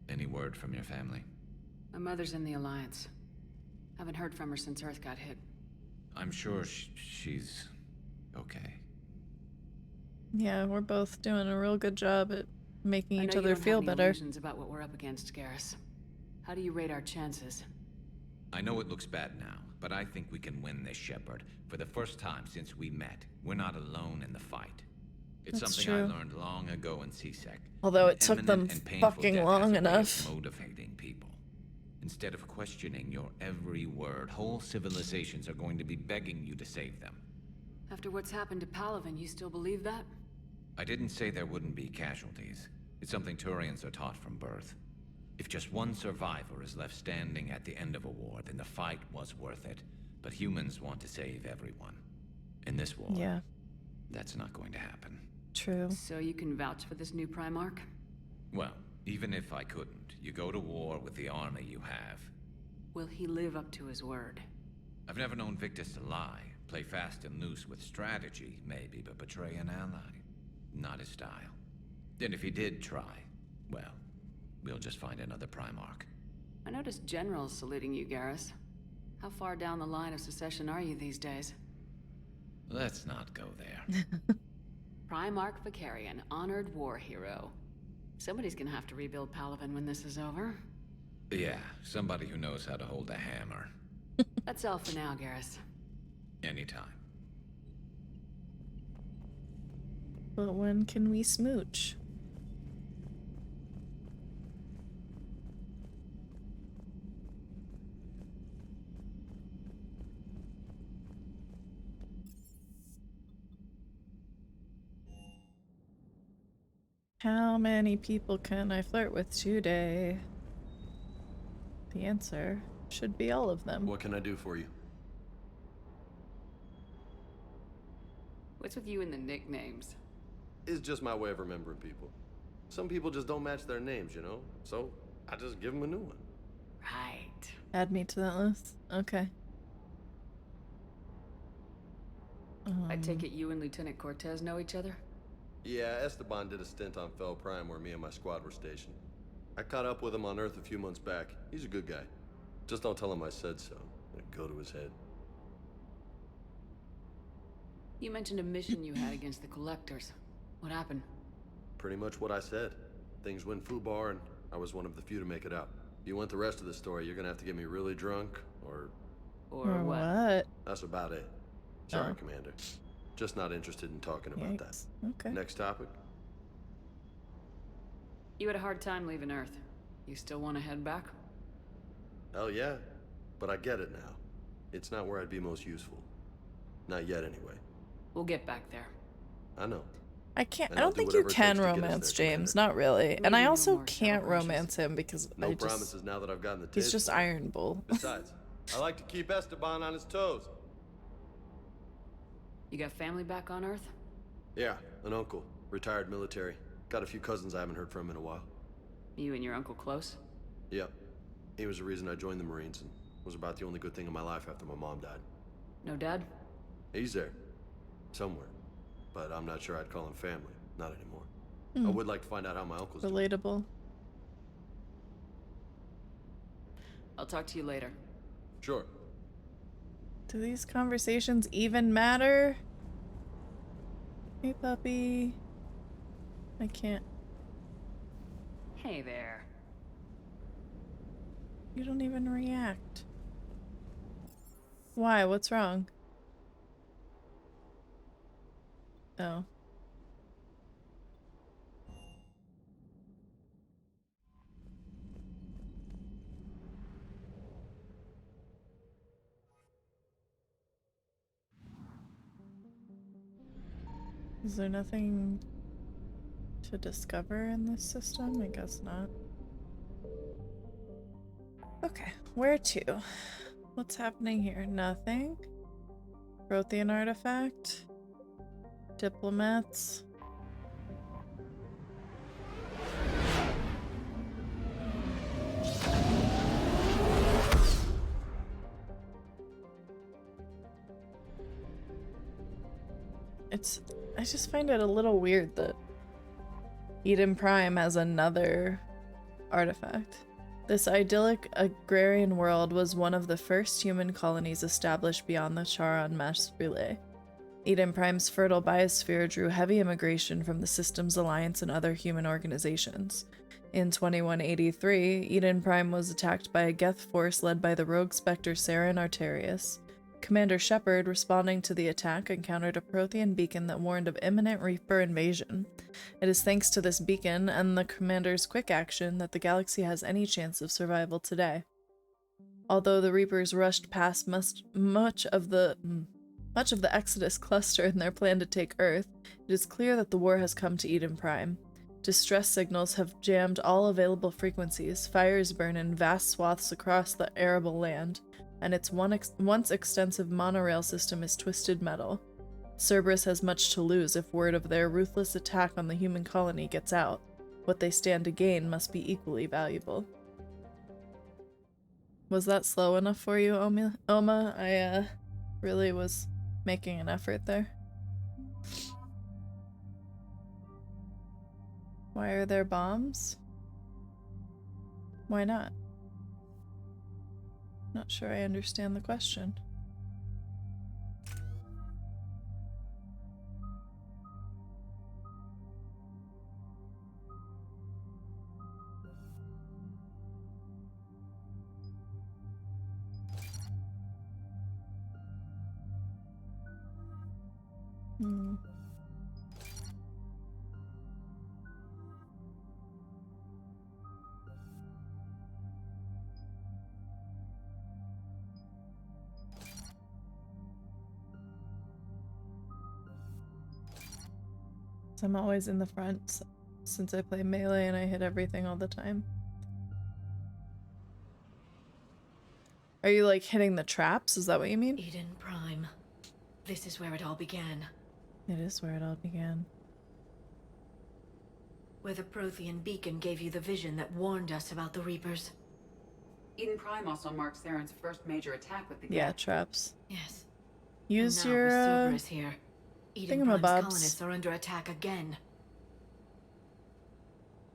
Any word from your family? My mother's in the Alliance. Haven't heard from her since Earth got hit. I'm sure she's okay. Yeah, we're both doing a real good job at making each other feel better. Illusions about what we're up against, Garrus. How do you rate our chances? I know it looks bad now, but I think we can win this, Shepard. For the first time since we met, we're not alone in the fight. It's That's something true. I learned long ago in CSEC. Although An it took them imminent and painful fucking death long has a way enough. of motivating people. Instead of questioning your every word, whole civilizations are going to be begging you to save them. After what's happened to Palaven, you still believe that? I didn't say there wouldn't be casualties. It's something Turians are taught from birth. If just one survivor is left standing at the end of a war, then the fight was worth it. But humans want to save everyone. In this war, Yeah, that's not going to happen. true. So you can vouch for this new Primarch? Well, even if I couldn't, you go to war with the army you have. Will he live up to his word? I've never known Victus to lie. Play fast and loose with strategy, maybe, but betray an ally. Not his style. And if he did try, well, we'll just find another Primarch. I noticed generals saluting you, Garrus. How far down the line of secession are you these days? Let's not go there. Primarch Vicarian, honored war hero. Somebody's gonna have to rebuild Palaven when this is over. Yeah, somebody who knows how to hold a hammer. That's all for now, Garrus. Anytime. But when can we smooch? How many people can I flirt with today? The answer should be all of them. What can I do for you? What's with you and the nicknames? It's just my way of remembering people. Some people just don't match their names, you know? So I just give them a new one. Right. Add me to that list. Okay. I take it you and Lieutenant Cortez know each other? Yeah, Esteban did a stint on Fel Prime where me and my squad were stationed. I caught up with him on Earth a few months back. He's a good guy. Just don't tell him I said so. It'd go to his head. You mentioned a mission you had against the Collectors. What happened? Pretty much what I said. Things went foobar and I was one of the few to make it out. If you want the rest of the story, you're gonna have to get me really drunk, or... Or what? That's about it. Sorry, Oh. Commander. Just not interested in talking about that. Yikes. Okay. Next topic? You had a hard time leaving Earth. You still want to head back? Hell yeah. But I get it now. It's not where I'd be most useful. Not yet, anyway. We'll get back there. I know. I can't. And I I'll don't do think you whatever it can takes to get us romance there, James. Not really. And I Maybe no also more can't celebrations. romance him because No I just. promises now that I've gotten the He's taste just for it. Iron Bull. Besides, I like to keep Esteban on his toes. You got family back on Earth? Yeah, an uncle. Retired military. Got a few cousins I haven't heard from in a while. You and your uncle close? Yep. He was the reason I joined the Marines and was about the only good thing in my life after my mom died. No dad? He's there. Somewhere. But I'm not sure I'd call him family. Not anymore. Hmm. I would like to find out how my uncle's doing. Relatable. I'll talk to you later. Sure. Do these conversations even matter? Hey, puppy. I can't. Hey there. You don't even react. Why? What's wrong? Oh. Is there nothing to discover in this system? I guess not. Okay, where to? What's happening here? Nothing. Prothean artifact. Diplomats. I just find it a little weird that Eden Prime has another artifact. This idyllic agrarian world was one of the first human colonies established beyond the Charon mass relay. Eden Prime's fertile biosphere drew heavy immigration from the Systems Alliance and other human organizations. In 2183, Eden Prime was attacked by a Geth force led by the rogue Spectre Saren Arterius. Commander Shepard, responding to the attack, encountered a Prothean beacon that warned of imminent Reaper invasion. It is thanks to this beacon and the Commander's quick action that the galaxy has any chance of survival today. Although the Reapers rushed past much of the Exodus cluster in their plan to take Earth, it is clear that the war has come to Eden Prime. Distress signals have jammed all available frequencies, fires burn in vast swaths across the arable land, and its once extensive monorail system is twisted metal. Cerberus has much to lose if word of their ruthless attack on the human colony gets out. What they stand to gain must be equally valuable. Was that slow enough for you, Oma? I really was making an effort there. Why are there bombs? Why not? Not sure I understand the question. I'm always in the front since I play melee and I hit everything all the time. Are you like hitting the traps? Is that what you mean? Eden Prime. This is where it all began. It is where it all began. Where the Prothean beacon gave you the vision that warned us about the Reapers. Eden Prime also marks Saren's first major attack with the Yeah, traps. Yes. Use And now your Cerberus here. Eden Prime's thingamabobs. colonists are under attack again.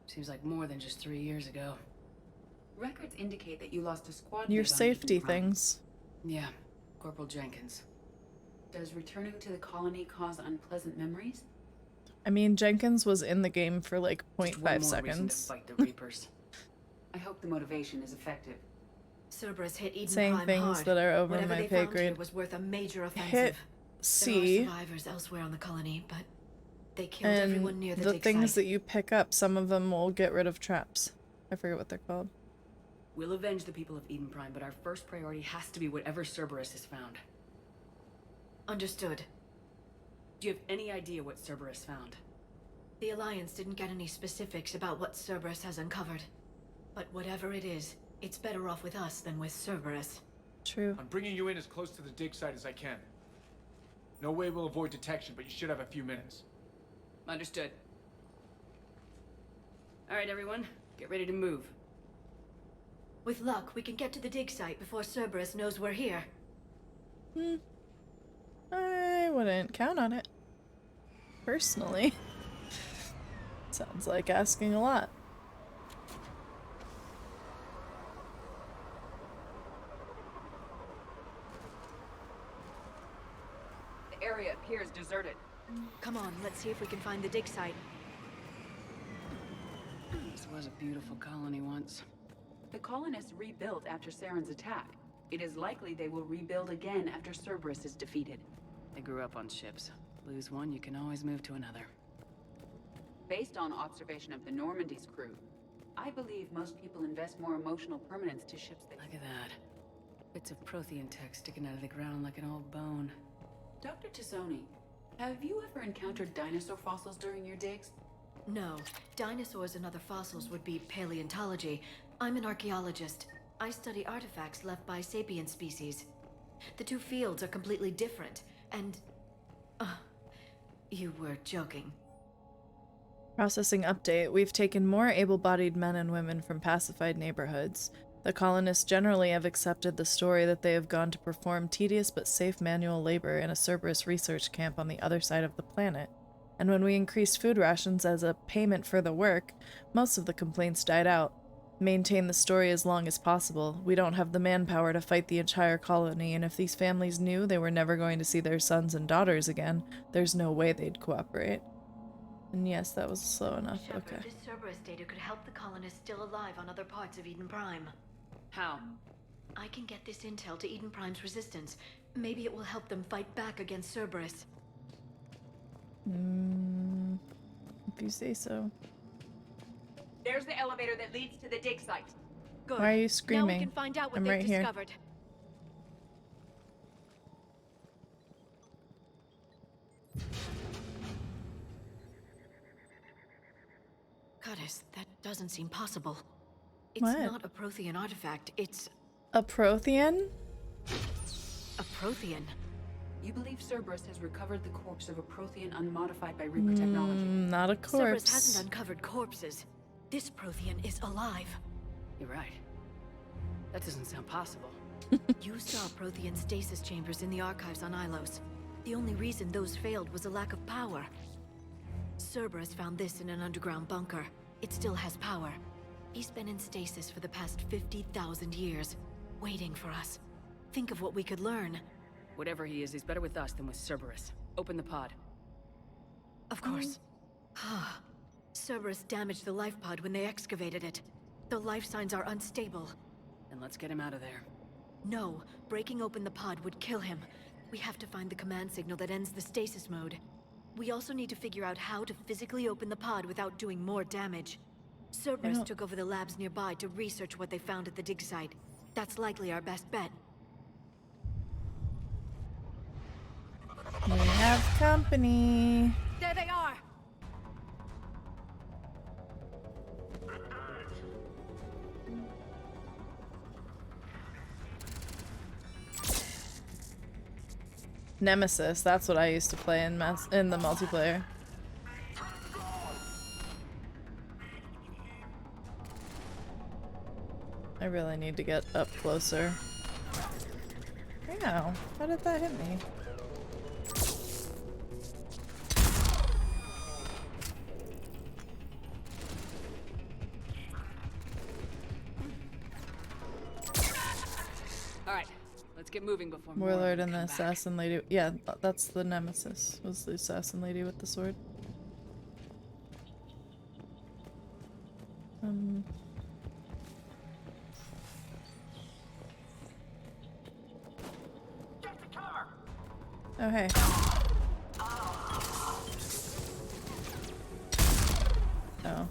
Seems like more than just 3 years ago. Records indicate that you lost a squad. Your mate on safety Eden Prime. things. Yeah, Corporal Jenkins. Does returning to the colony cause unpleasant memories? I mean, Jenkins was in the game for like Just 0.5 one more reason to seconds. fight the Reapers. I hope the motivation is effective. Cerberus hit Eden Saying Prime things hard. that are over Whatever my they pay found here grade. was worth a major offensive. Hit There C, are survivors elsewhere on the colony, but they killed everyone and near the the dig things site. that you pick up, some of them will get rid of traps. I forget what they're called. We'll avenge the people of Eden Prime, but our first priority has to be whatever Cerberus has found. Understood. Do you have any idea what Cerberus found? The Alliance didn't get any specifics about what Cerberus has uncovered. But whatever it is, it's better off with us than with Cerberus. True. I'm bringing you in as close to the dig site as I can. No way we'll avoid detection, but you should have a few minutes. Understood. Alright, everyone. Get ready to move. With luck, we can get to the dig site before Cerberus knows we're here. I wouldn't count on it. Personally. Sounds like asking a lot. The area appears deserted. Come on, let's see if we can find the dig site. This was a beautiful colony once. The colonists rebuilt after Saren's attack. It is likely they will rebuild again after Cerberus is defeated. They grew up on ships. Lose one, you can always move to another. Based on observation of the Normandy's crew, I believe most people invest more emotional permanence to ships they... Look at that. Bits of Prothean tech sticking out of the ground like an old bone. Dr. Tassoni, have you ever encountered dinosaur fossils during your digs? No. Dinosaurs and other fossils would be paleontology. I'm an archaeologist. I study artifacts left by sapient species. The two fields are completely different, and... you were joking. Processing update. We've taken more able-bodied men and women from pacified neighborhoods. The colonists generally have accepted the story that they have gone to perform tedious but safe manual labor in a Cerberus research camp on the other side of the planet. And when we increased food rations as a payment for the work, most of the complaints died out. Maintain the story as long as possible. We don't have the manpower to fight the entire colony, and if these families knew they were never going to see their sons and daughters again, there's no way they'd cooperate. And yes, that was slow enough. Shepard, Okay. this Cerberus data could help the colonists still alive on other parts of Eden Prime. How? I can get this intel to Eden Prime's resistance. Maybe it will help them fight back against Cerberus. If you say so. There's the elevator that leads to the dig site. Good. Why are you Now screaming? we can find out what I'm they've right here. discovered. Goddess, that doesn't seem possible. It's What? not a Prothean artifact, it's A Prothean? a Prothean. You believe Cerberus has recovered the corpse of a Prothean unmodified by Reaper technology? Not a Cerberus corpse. hasn't uncovered corpses. This Prothean is alive. You're right. That doesn't sound possible. You saw Prothean stasis chambers in the archives on Ilos. The only reason those failed was a lack of power. Cerberus found this in an underground bunker. It still has power. He's been in stasis for the past 50,000 years, waiting for us. Think of what we could learn. Whatever he is, he's better with us than with Cerberus. Open the pod. Of course. Cerberus damaged the life pod when they excavated it. The life signs are unstable. Then let's get him out of there. No, breaking open the pod would kill him. We have to find the command signal that ends the stasis mode. We also need to figure out how to physically open the pod without doing more damage. Cerberus took over the labs nearby to research what they found at the dig site. That's likely our best bet. We have company. There they are! Nemesis, that's what I used to play in the multiplayer. I really need to get up closer. Ow, how did that hit me? Alright, let's get moving before Warlord and the assassin lady. Yeah, that's the Nemesis. Was the assassin lady with the sword. Oh, hey. Oh.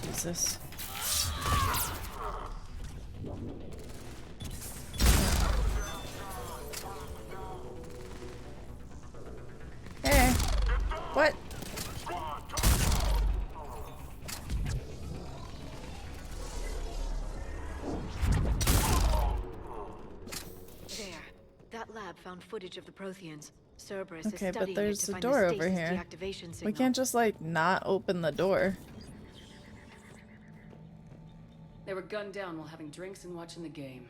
Jesus. Hey. What? lab found footage of the Protheans. Cerberus Okay, is but studying it there's to a find door the over stasis here. deactivation signal. We can't just, like, not open the door. They were gunned down while having drinks and watching the game.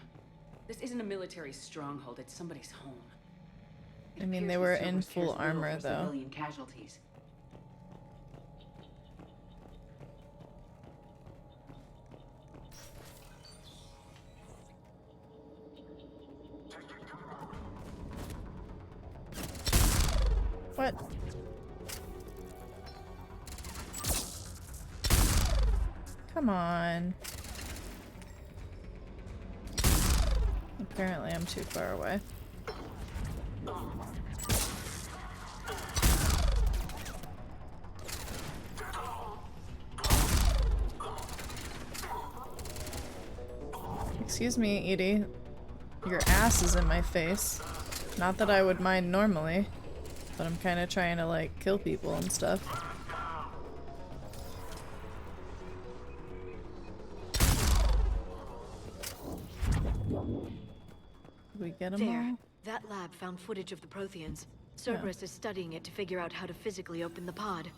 This isn't a military stronghold, it's somebody's home. I mean, they Appears were the in Cerberus cares full little armor, for though. civilian casualties. What? Come on. Apparently I'm too far away. Excuse me, Edie. Your ass is in my face. Not that I would mind normally, but I'm kind of trying to, like, kill people and stuff. Did we get them There. all? That lab found footage of the Protheans. Cerberus is studying it to figure out how to physically open the pod.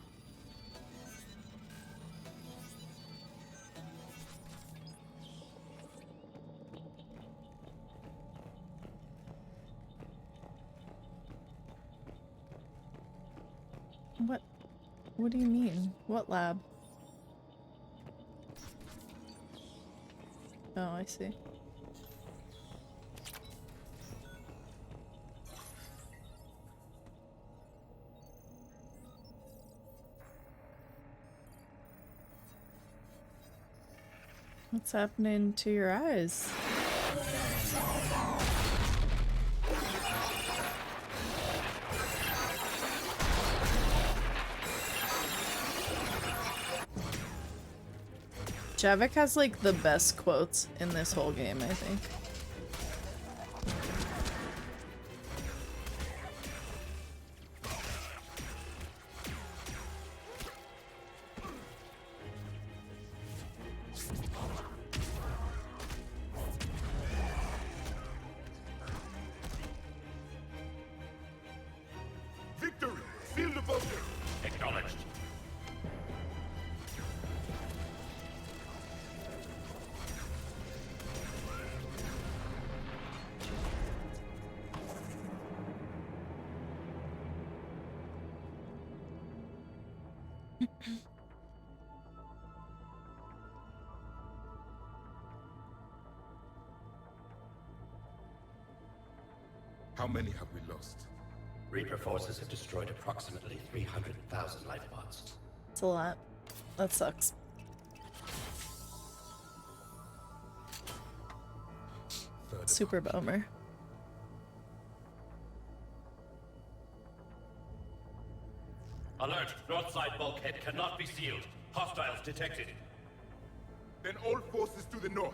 What? What do you mean? What lab? Oh, I see. What's happening to your eyes? Javik has like the best quotes in this whole game, I think. Victory! Seal the bunker! Acknowledged. How many have we lost? Reaper forces have destroyed approximately 300,000 life pods. It's a lot. That sucks. Super bummer. Alert! North side bulkhead cannot be sealed. Hostiles detected. Then all forces to the north.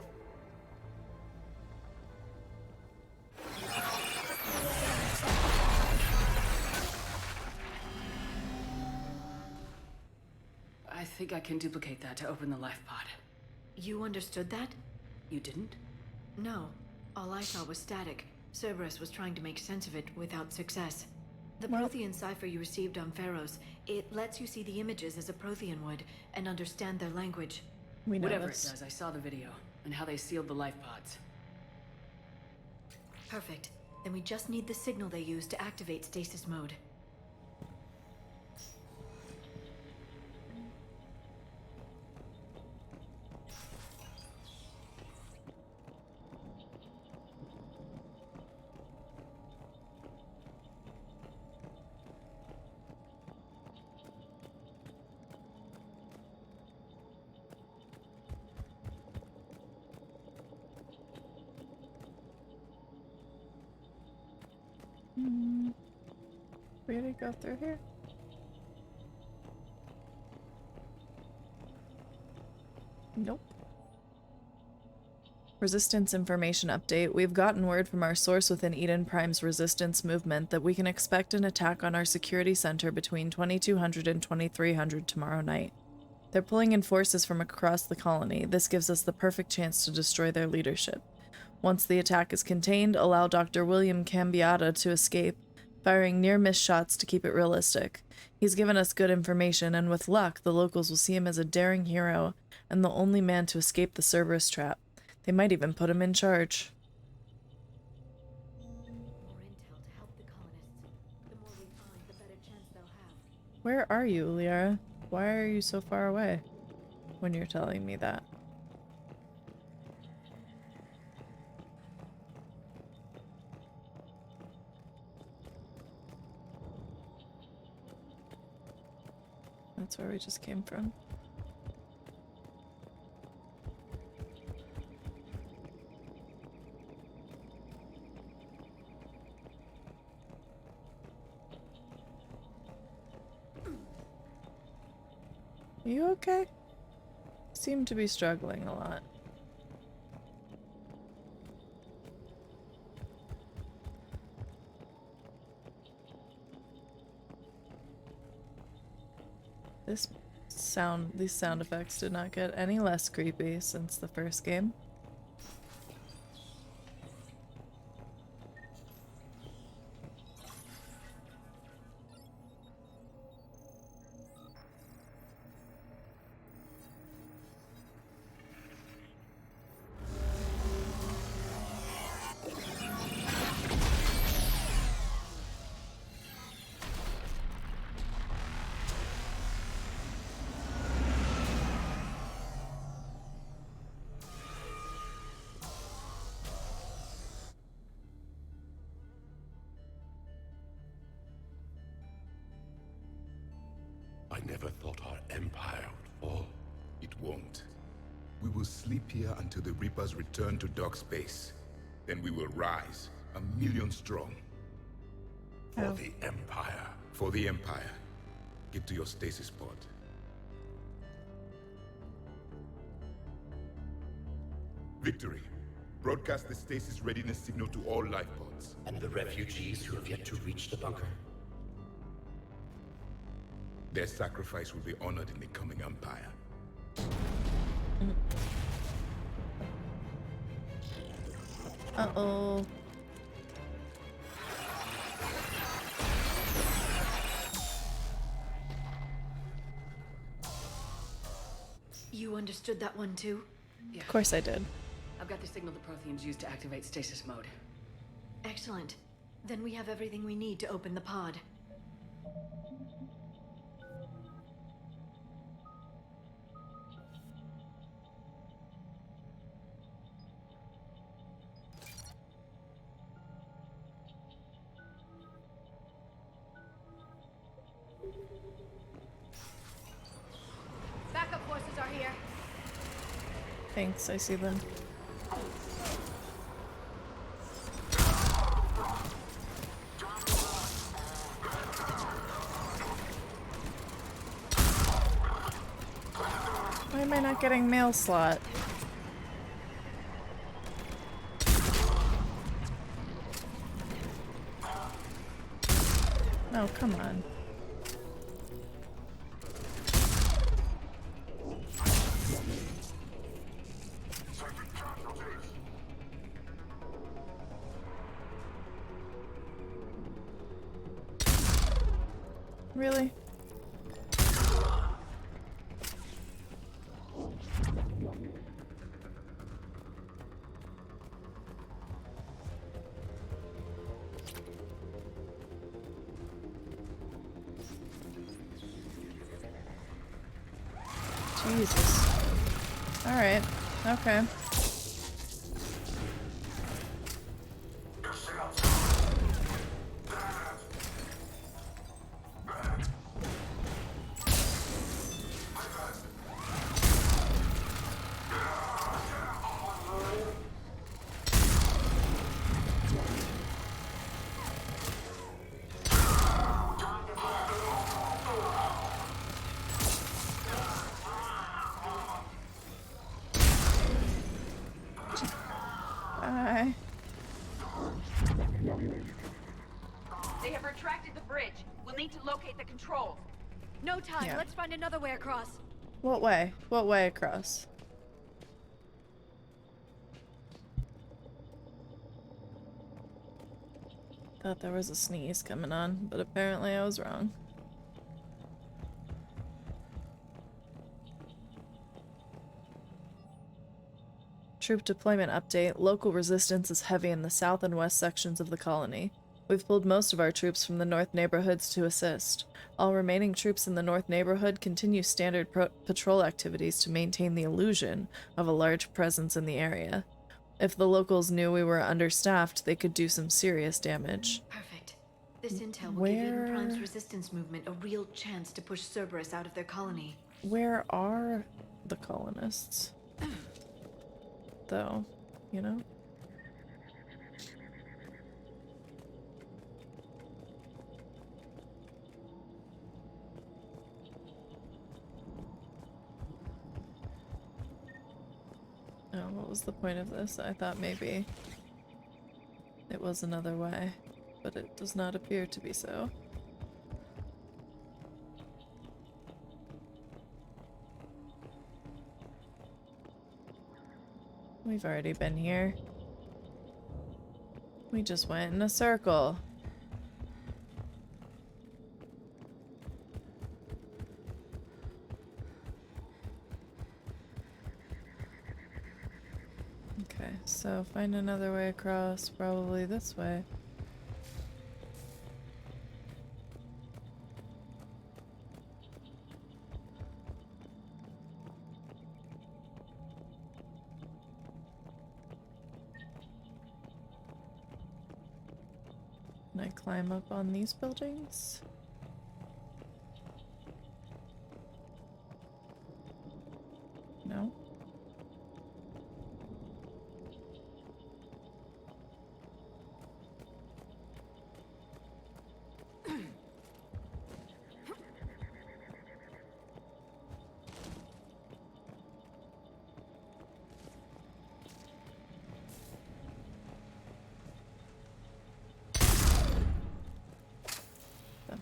I think I can duplicate that to open the life pod. You understood that? You didn't? No. All I saw was static. Cerberus was trying to make sense of it without success. The Prothean cipher you received on Pharaohs, it lets you see the images as a Prothean would and understand their language. Whatever it does, I saw the video and how they sealed the life pods. Perfect. Then we just need the signal they use to activate stasis mode. We gotta go through here. Nope. Resistance information update. We've gotten word from our source within Eden Prime's resistance movement that we can expect an attack on our security center between 2200 and 2300 tomorrow night. They're pulling in forces from across the colony. This gives us the perfect chance to destroy their leadership. Once the attack is contained, allow Dr. William Cambiata to escape, firing near-miss shots to keep it realistic. He's given us good information, and with luck, the locals will see him as a daring hero and the only man to escape the Cerberus trap. They might even put him in charge. Where are you, Liara? Why are you so far away when you're telling me that? That's where we just came from. Are you okay? Seem to be struggling a lot. These sound effects did not get any less creepy since the first game. I never thought our empire would fall. It won't. We will sleep here until the Reapers return to dark space. Then we will rise, 1,000,000 strong. For the Empire. For the Empire. Get to your stasis pod. Victory. Broadcast the stasis readiness signal to all life pods. And the refugees who have yet to reach the bunker? Their sacrifice will be honored in the coming Empire. Uh-oh. You understood that one too? Yeah. Of course I did. I've got the signal the Protheans use to activate stasis mode. Excellent. Then we have everything we need to open the pod. Backup forces are here. Thanks, I see them. Why am I not getting mail slot? No, come on. Really? Jesus. Alright. Okay. Bye. They have retracted the bridge. We'll need to locate the controls. No time. Yeah. Let's find another way across. What way? What way across? Thought there was a sneeze coming on, but apparently I was wrong. Troop deployment update. Local resistance is heavy in the south and west sections of the colony. We've pulled most of our troops from the north neighborhoods to assist. All remaining troops in the north neighborhood continue standard patrol activities to maintain the illusion of a large presence in the area. If the locals knew we were understaffed, they could do some serious damage. Perfect. This intel will give Eden Prime's resistance movement a real chance to push Cerberus out of their colony. Where are the colonists? Though, you know? Oh, what was the point of this? I thought maybe it was another way, but it does not appear to be so. We've already been here. We just went in a circle. Okay, so find another way across, probably this way. Can I climb up on these buildings? No?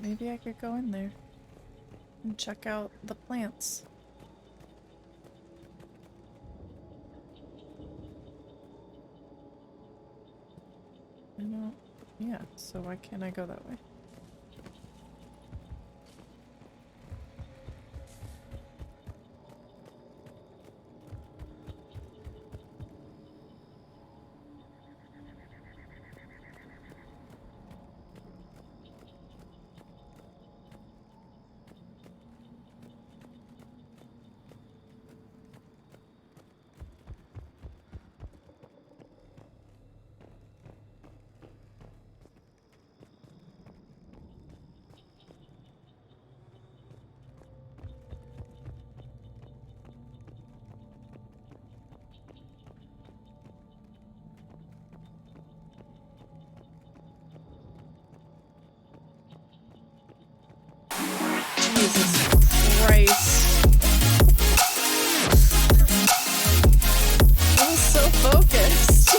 Maybe I could go in there and check out the plants. I don't... Yeah, so why can't I go that way? Jesus Christ. I was so focused.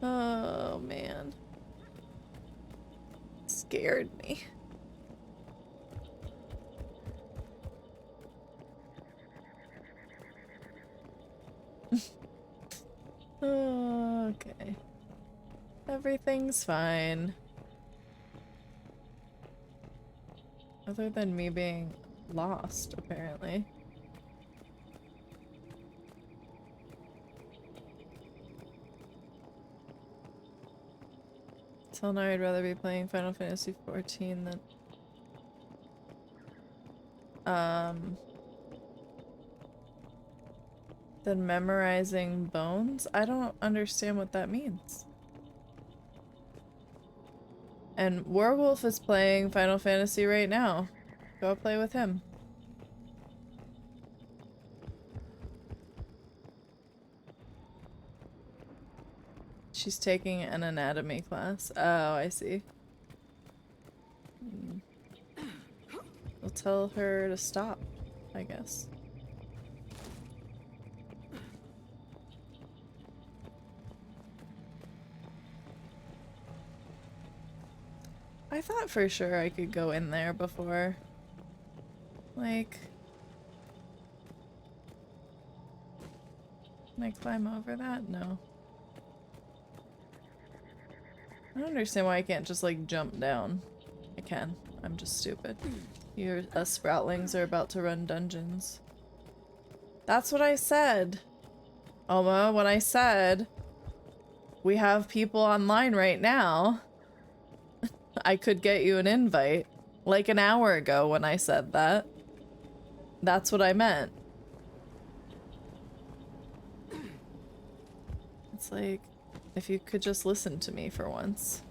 Oh man. Scared me. Okay. Everything's fine. Other than me being lost, apparently. Till now I'd rather be playing Final Fantasy XIV than memorizing bones? I don't understand what that means. And Werewolf is playing Final Fantasy right now. Go play with him. She's taking an anatomy class. Oh, I see. We'll tell her to stop, I guess. I thought for sure I could go in there before. Like... Can I climb over that? No. I don't understand why I can't just like jump down. I can. I'm just stupid. Us Sproutlings are about to run dungeons. That's what I said. Oma, when I said we have people online right now, I could get you an invite. Like an hour ago when I said that. That's what I meant. It's like, if you could just listen to me for once.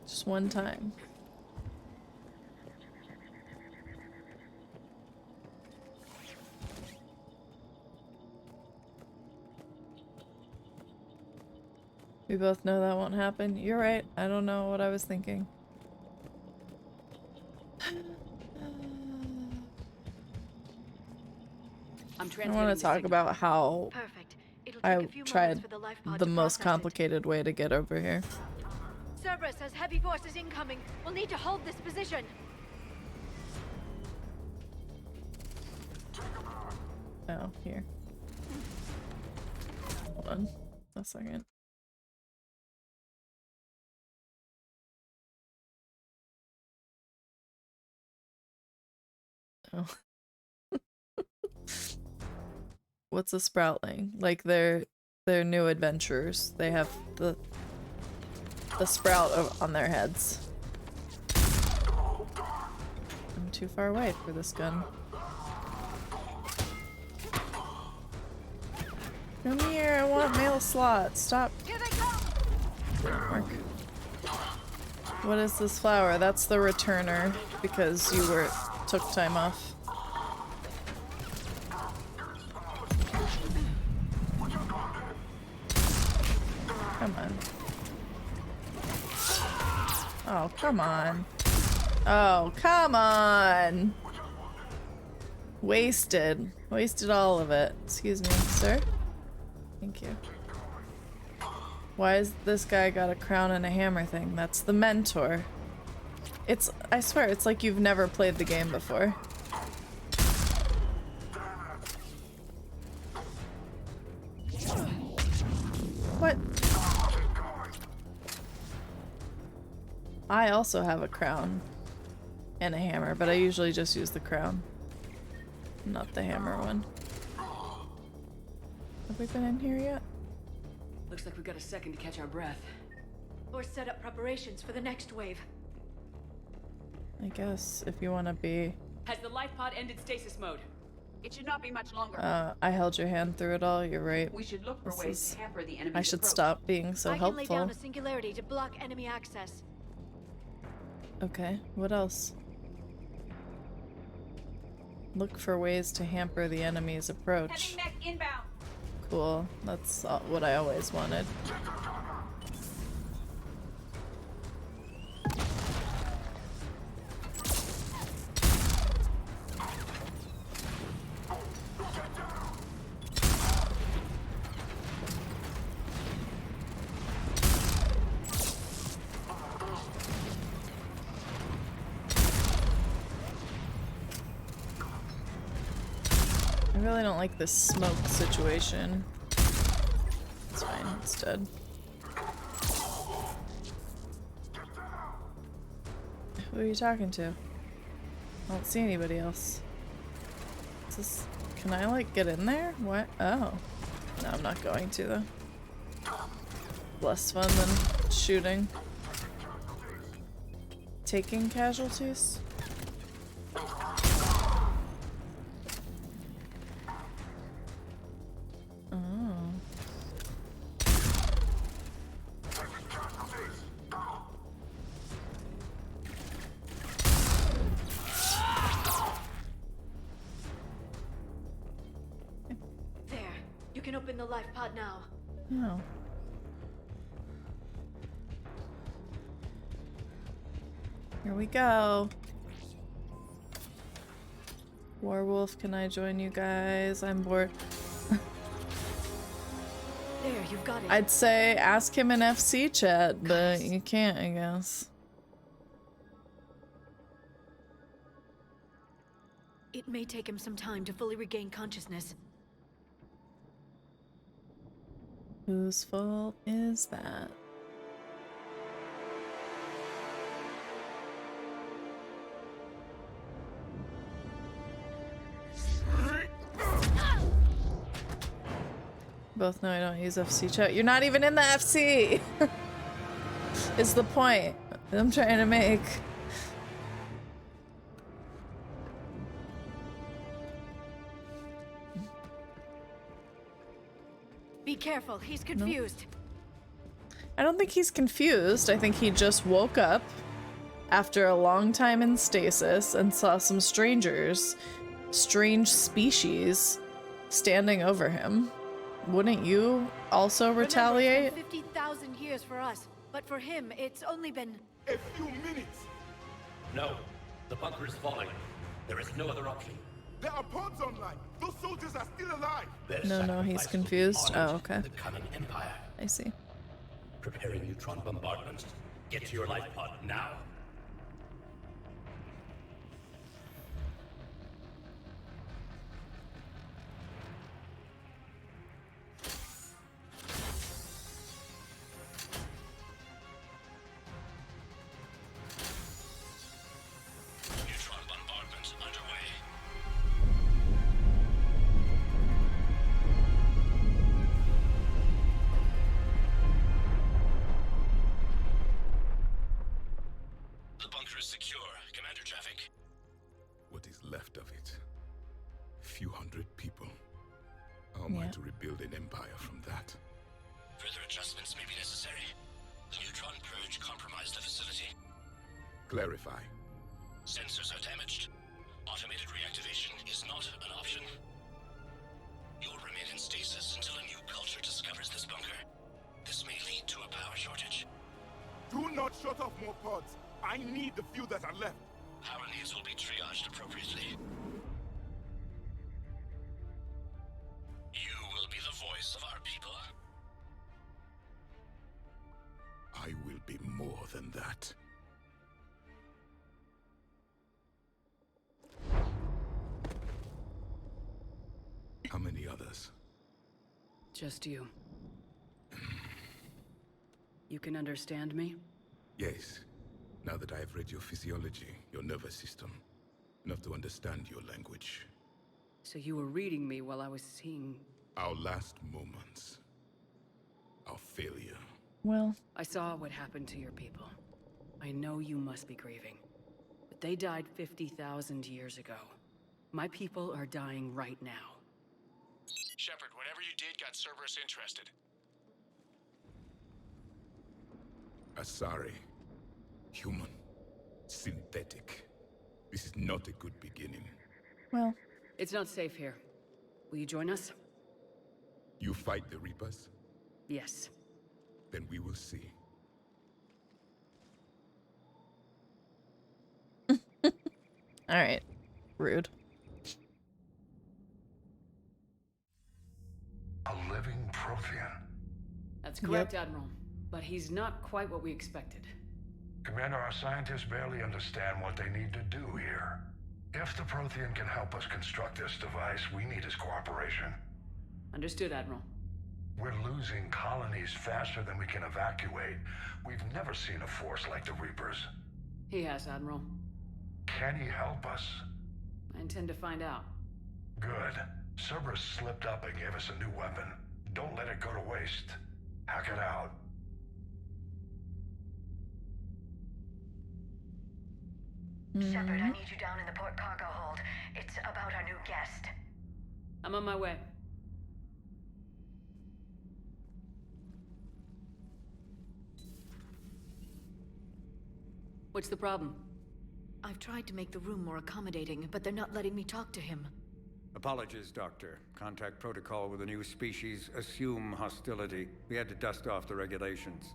Just one time. We both know that won't happen. You're right. I don't know what I was thinking. I want to talk about how I tried the most complicated way to get over here. Cerberus has heavy forces incoming. We'll need to hold this position. Oh, here. Hold on a second. Oh. What's a Sproutling? Like they're new adventurers. They have the sprout on their heads. I'm too far away for this gun. Come here, I want mail slot. Stop. Didn't work. What is this flower? That's the returner because you took time off. Come on. Oh, come on. Oh, come on. Wasted. Wasted all of it. Excuse me, sir. Thank you. Why is this guy got a crown and a hammer thing? That's the mentor. I swear, it's like you've never played the game before. What? I also have a crown and a hammer, but I usually just use the crown, not the hammer one. Have we been in here yet? Looks like we've got a second to catch our breath. Or set up preparations for the next wave. I guess, if you want to be... Has the life pod ended stasis mode? It should not be much longer. I held your hand through it all, you're right. We should look for ways to hamper the enemy's I should approach. stop being so helpful. I can lay down a singularity to block enemy access. Okay, what else? Look for ways to hamper the enemy's approach. Heavy mech inbound. Cool, that's what I always wanted. I really don't like this smoke situation. It's fine, it's dead. Who are you talking to? I don't see anybody else. Is this... Can I like get in there? What? Oh. No, I'm not going to though. Less fun than shooting. Taking casualties? Open the life pod now. No. Here we go. Werewolf, can I join you guys? I'm bored. There, you've got it. I'd say ask him in FC chat, but you can't, I guess. It may take him some time to fully regain consciousness. Whose fault is that? Both know I don't use FC chat. You're not even in the FC! Is the point I'm trying to make. Be careful, he's confused. I don't think he's confused. I think he just woke up after a long time in stasis and saw some strange species standing over him. Wouldn't you also retaliate? Remember, it's been 50,000 years for us, but for him, it's only been a few minutes. No, the bunker is falling. There is no other option. There are pods online. Those soldiers are still alive. No, he's confused. Oh, okay. The coming empire. I see. Preparing neutron bombardment. Get to your life pod now. Neutron bombardment underway. The bunker is secure. Commander traffic. What is left of it? Few hundred people. How am I to rebuild an empire from that? Further adjustments may be necessary. The neutron purge compromised the facility. Clarify. Sensors are damaged. Automated reactivation is not an option. You'll remain in stasis until a new culture discovers this bunker. This may lead to a power shortage. Do not shut off more pods. I need the few that are left. Power needs will be triaged appropriately. You will be the voice of our people. I will be more than that. How many others? Just you. You can understand me? Yes. Now that I have read your physiology, your nervous system, enough to understand your language. So you were reading me while I was seeing... Our last moments. Our failure. Well... I saw what happened to your people. I know you must be grieving. But they died 50,000 years ago. My people are dying right now. Shepard, whatever you did got Cerberus interested. Asari. Human. Synthetic. This is not a good beginning. Well... It's not safe here. Will you join us? You fight the Reapers? Yes. Then we will see. Alright. Rude. A living Prothean. That's correct, Admiral. But he's not quite what we expected. Commander, our scientists barely understand what they need to do here. If the Prothean can help us construct this device, we need his cooperation. Understood, Admiral. We're losing colonies faster than we can evacuate. We've never seen a force like the Reapers. He has, Admiral. Can he help us? I intend to find out. Good. Cerberus slipped up and gave us a new weapon. Don't let it go to waste. Hack it out. Shepard, I need you down in the port cargo hold. It's about our new guest. I'm on my way. What's the problem? I've tried to make the room more accommodating, but they're not letting me talk to him. Apologies, Doctor. Contact protocol with a new species. Assume hostility. We had to dust off the regulations.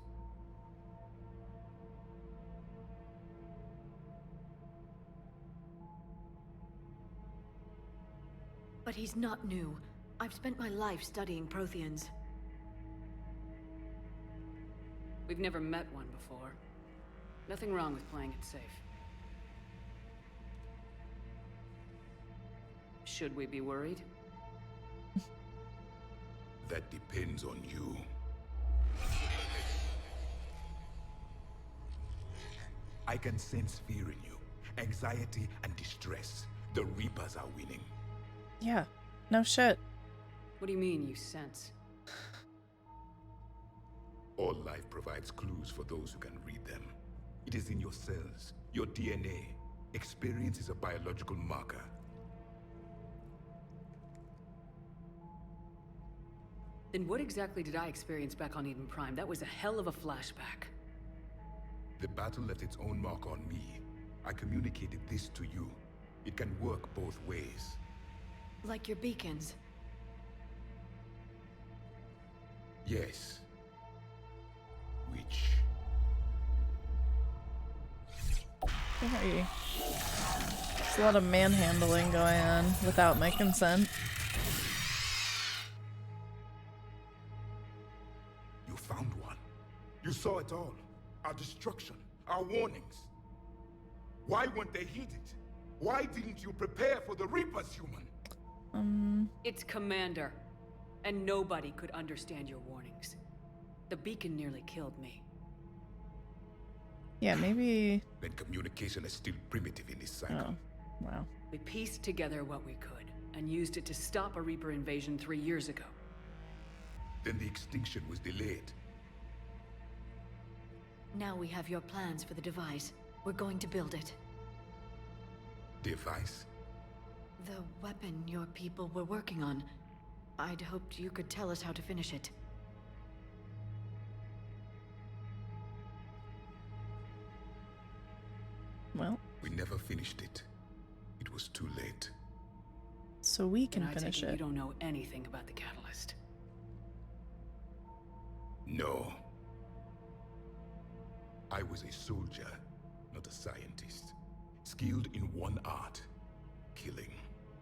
But he's not new. I've spent my life studying Protheans. We've never met one before. Nothing wrong with playing it safe. Should we be worried? That depends on you. I can sense fear in you, anxiety and distress. The Reapers are winning. Yeah, no shit. What do you mean, you sense? All life provides clues for those who can read them. It is in your cells, your DNA. Experience is a biological marker. Then what exactly did I experience back on Eden Prime? That was a hell of a flashback. The battle left its own mark on me. I communicated this to you. It can work both ways. Like your beacons. Yes. Which? Sorry. There's a lot of manhandling going on without my consent. You found one. You saw it all. Our destruction, our warnings. Why weren't they heeded? Why didn't you prepare for the Reapers, human? It's Commander. And nobody could understand your warnings. The beacon nearly killed me. Yeah, maybe... Then communication is still primitive in this cycle. Oh, wow. We pieced together what we could, and used it to stop a Reaper invasion 3 years ago. Then the extinction was delayed. Now we have your plans for the device. We're going to build it. Device? The weapon your people were working on. I'd hoped you could tell us how to finish it. Well, we never finished it. It was too late. So we can And I finish take it. it. You don't know anything about the catalyst. No. I was a soldier, not a scientist. Skilled in one art, killing.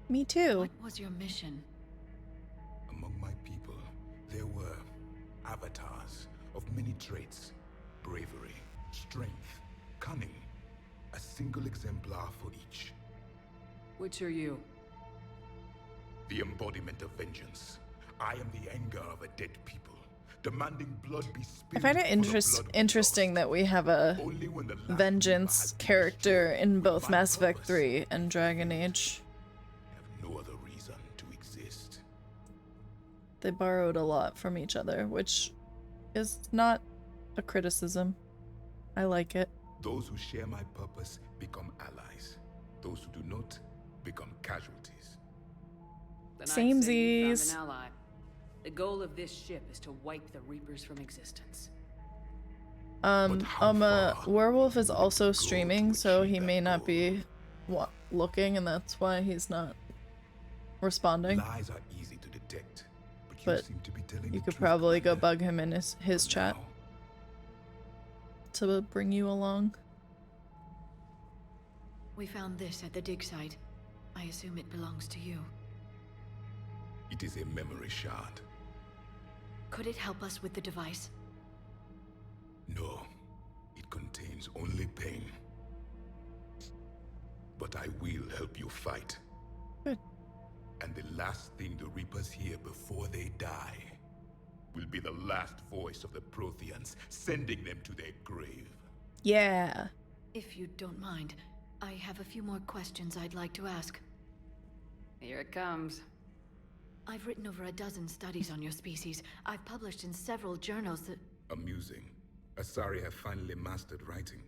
Me too. What was your mission? Among my people, there were avatars of many traits. Bravery, strength, cunning. A single exemplar for each. Which are you? The embodiment of vengeance. I am the anger of a dead people, demanding blood be spilled. I find it interesting that we have a vengeance character in both Mass Effect 3 and Dragon Age. Have no other reason to exist. They borrowed a lot from each other, which is not a criticism. I like it. Those who share my purpose become allies. Those who do not become casualties. Then I'd say you Samesies. found an ally. The goal of this ship is to wipe the Reapers from existence. Werewolf is also streaming, so he may not be looking, and that's why he's not responding. Lies are easy to detect, but seem to be telling you the could truth, probably go Commander. bug him in his chat to bring you along. We found this at the dig site. I assume it belongs to you. It is a memory shard. Could it help us with the device? No, it contains only pain. But I will help you fight. Good. And the last thing the Reapers hear before they die will be the last voice of the Protheans, sending them to their grave. Yeah. If you don't mind, I have a few more questions I'd like to ask. Here it comes. I've written over a dozen studies on your species. I've published in several journals that... Amusing. Asari have finally mastered writing.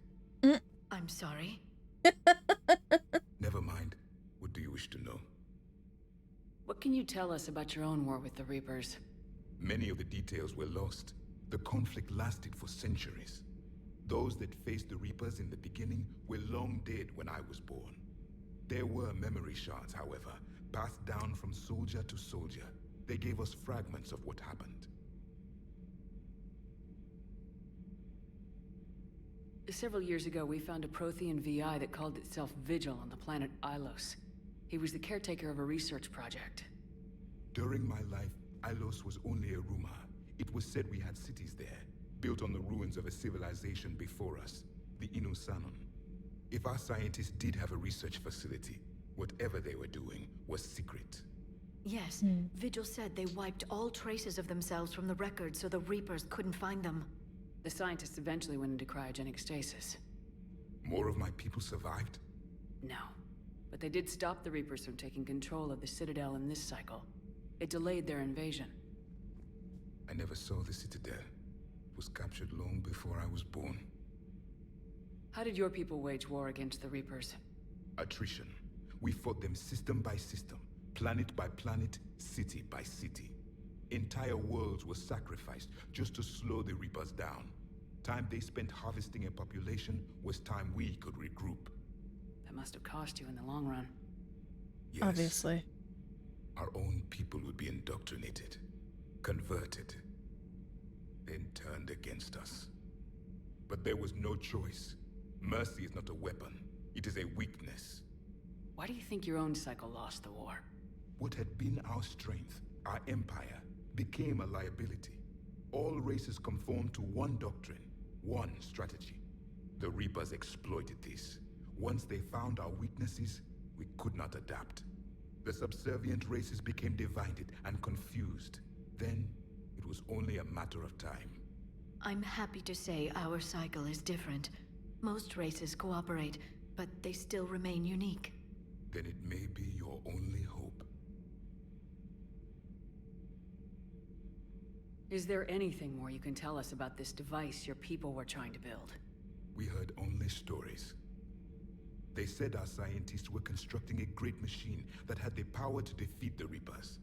I'm sorry. Never mind. What do you wish to know? What can you tell us about your own war with the Reapers? Many of the details were lost. The conflict lasted for centuries. Those that faced the Reapers in the beginning were long dead when I was born. There were memory shards, however, passed down from soldier to soldier. They gave us fragments of what happened. Several years ago, we found a Prothean VI that called itself Vigil on the planet Ilos. He was the caretaker of a research project. During my life, Ilos was only a rumor. It was said we had cities there, built on the ruins of a civilization before us, the Inusanon. If our scientists did have a research facility, Whatever they were doing was secret. Yes, Vigil said they wiped all traces of themselves from the record so the Reapers couldn't find them. The scientists eventually went into cryogenic stasis. More of my people survived? No. But they did stop the Reapers from taking control of the Citadel in this cycle. It delayed their invasion. I never saw the Citadel. It was captured long before I was born. How did your people wage war against the Reapers? Attrition. We fought them system by system, planet by planet, city by city. Entire worlds were sacrificed just to slow the Reapers down. Time they spent harvesting a population was time we could regroup. That must have cost you in the long run. Yes. Obviously. Our own people would be indoctrinated, converted, then turned against us. But there was no choice. Mercy is not a weapon. It is a weakness. Why do you think your own cycle lost the war? What had been our strength, our empire, became a liability. All races conformed to one doctrine, one strategy. The Reapers exploited this. Once they found our weaknesses, we could not adapt. The subservient races became divided and confused. Then, it was only a matter of time. I'm happy to say our cycle is different. Most races cooperate, but they still remain unique. Then it may be your only hope. Is there anything more you can tell us about this device your people were trying to build? We heard only stories. They said our scientists were constructing a great machine that had the power to defeat the Reapers.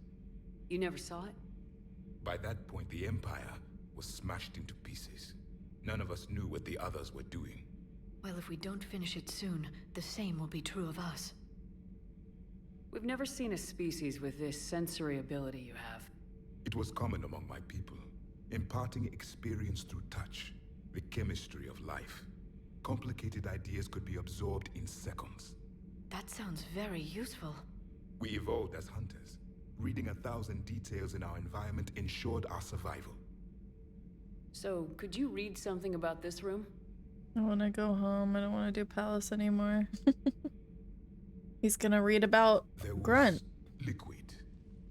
You never saw it? By that point, the Empire was smashed into pieces. None of us knew what the others were doing. Well, if we don't finish it soon, the same will be true of us. We've never seen a species with this sensory ability you have. It was common among my people, imparting experience through touch, the chemistry of life. Complicated ideas could be absorbed in seconds. That sounds very useful. We evolved as hunters. Reading 1,000 details in our environment ensured our survival. So, could you read something about this room? I want to go home. I don't want to do Palace anymore. He's gonna read about Grunt. Liquid,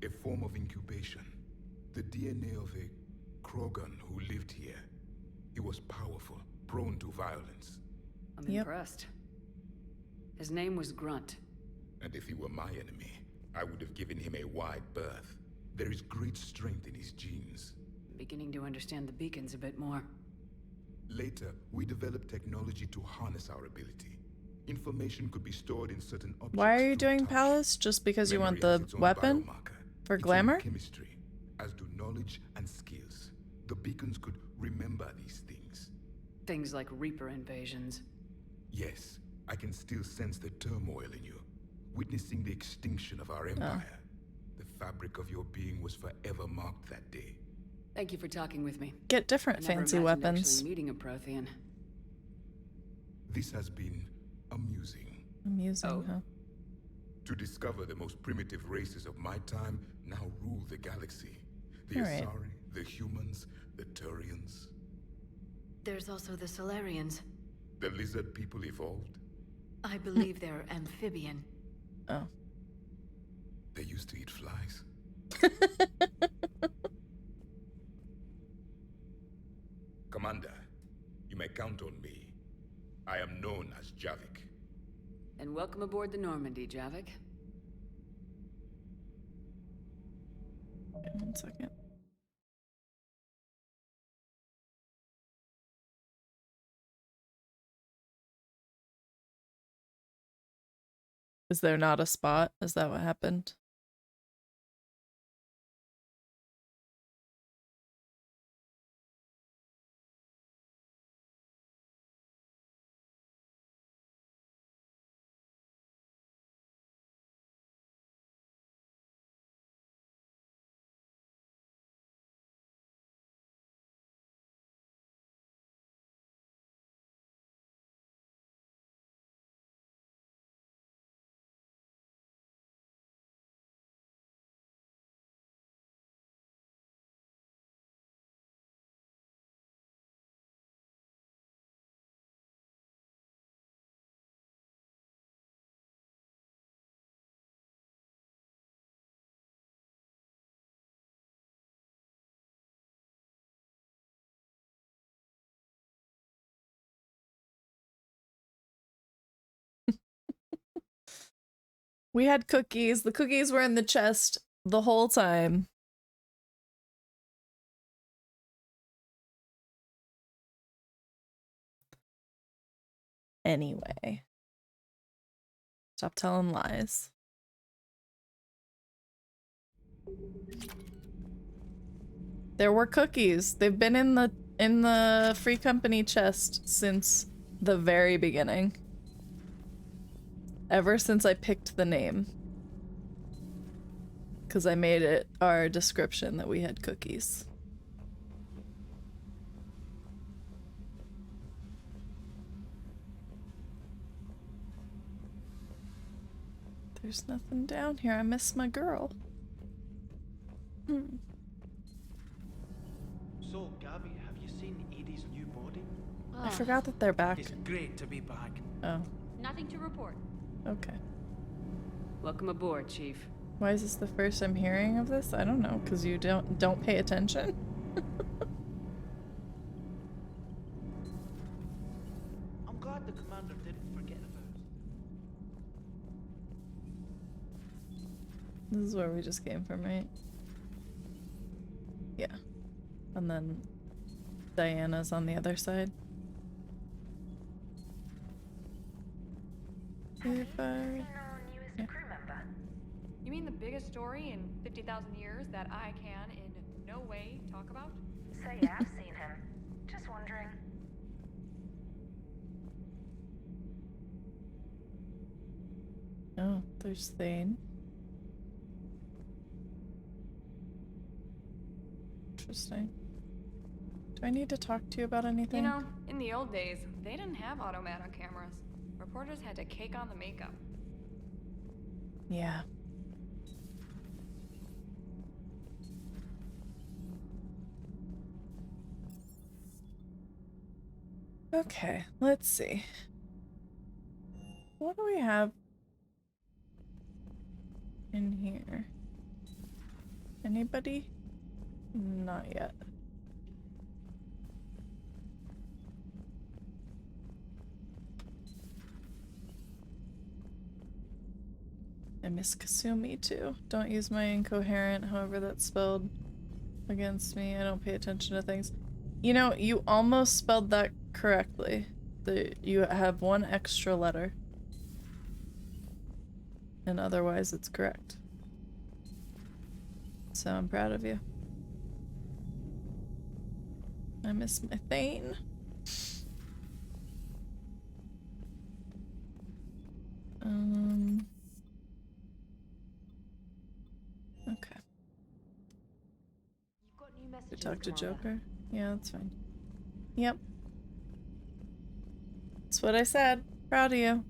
a form of incubation. The DNA of a Krogan who lived here. He was powerful, prone to violence. I'm impressed. His name was Grunt. And if he were my enemy, I would have given him a wide berth. There is great strength in his genes. I'm beginning to understand the beacons a bit more. Later, we developed technology to harness our ability. Information could be stored in certain objects. Why are you doing Palace? Just because you want the weapon? For glamour? Chemistry, as do knowledge and skills. The beacons could remember these things. Things like Reaper invasions. Yes, I can still sense the turmoil in you, witnessing the extinction of our empire. The fabric of your being was forever marked that day. Thank you for talking with me. Get different fancy weapons. Meeting a Prothean. This has been amusing. Amusing, huh? To discover the most primitive races of my time now rule the galaxy. The Asari, the humans, the Turians. There's also the Solarians. The lizard people evolved? I believe they're amphibian. Oh. They used to eat flies. Commander, you may count on me. I am known as Javik. And welcome aboard the Normandy, Javik. 1 second. Is there not a spot? Is that what happened? We had cookies. The cookies were in the chest the whole time. Anyway. Stop telling lies. There were cookies. They've been in the free company chest since the very beginning. Ever since I picked the name. Because I made it our description that we had cookies. There's nothing down here. I miss my girl. So, Gabby, have you seen Edie's new body? I forgot that they're back. It's great to be back. Oh, Nothing to report. okay. Welcome aboard, Chief. Why is this the first I'm hearing of this? I don't know, because you don't pay attention. I'm glad the commander didn't forget about us. This is where we just came from, right? Yeah. And then Diana's on the other side. If I... Yeah. Crew member. You mean the biggest story in 50,000 years that I can in no way talk about? So yeah, I've seen him. Just wondering. Oh, there's Thane. Interesting. Do I need to talk to you about anything? You know, in the old days, they didn't have automatic cameras. Reporters had to cake on the makeup. Yeah. Okay, let's see. What do we have in here? Anybody? Not yet. I miss Kasumi too. Don't use my incoherent, however that's spelled, against me. I don't pay attention to things. You know, you almost spelled that correctly. You have one extra letter. And otherwise it's correct. So I'm proud of you. I miss my Thane. Okay. You've got new messages. To talk to Commander. Joker? Yeah, that's fine. Yep. That's what I said. Proud of you.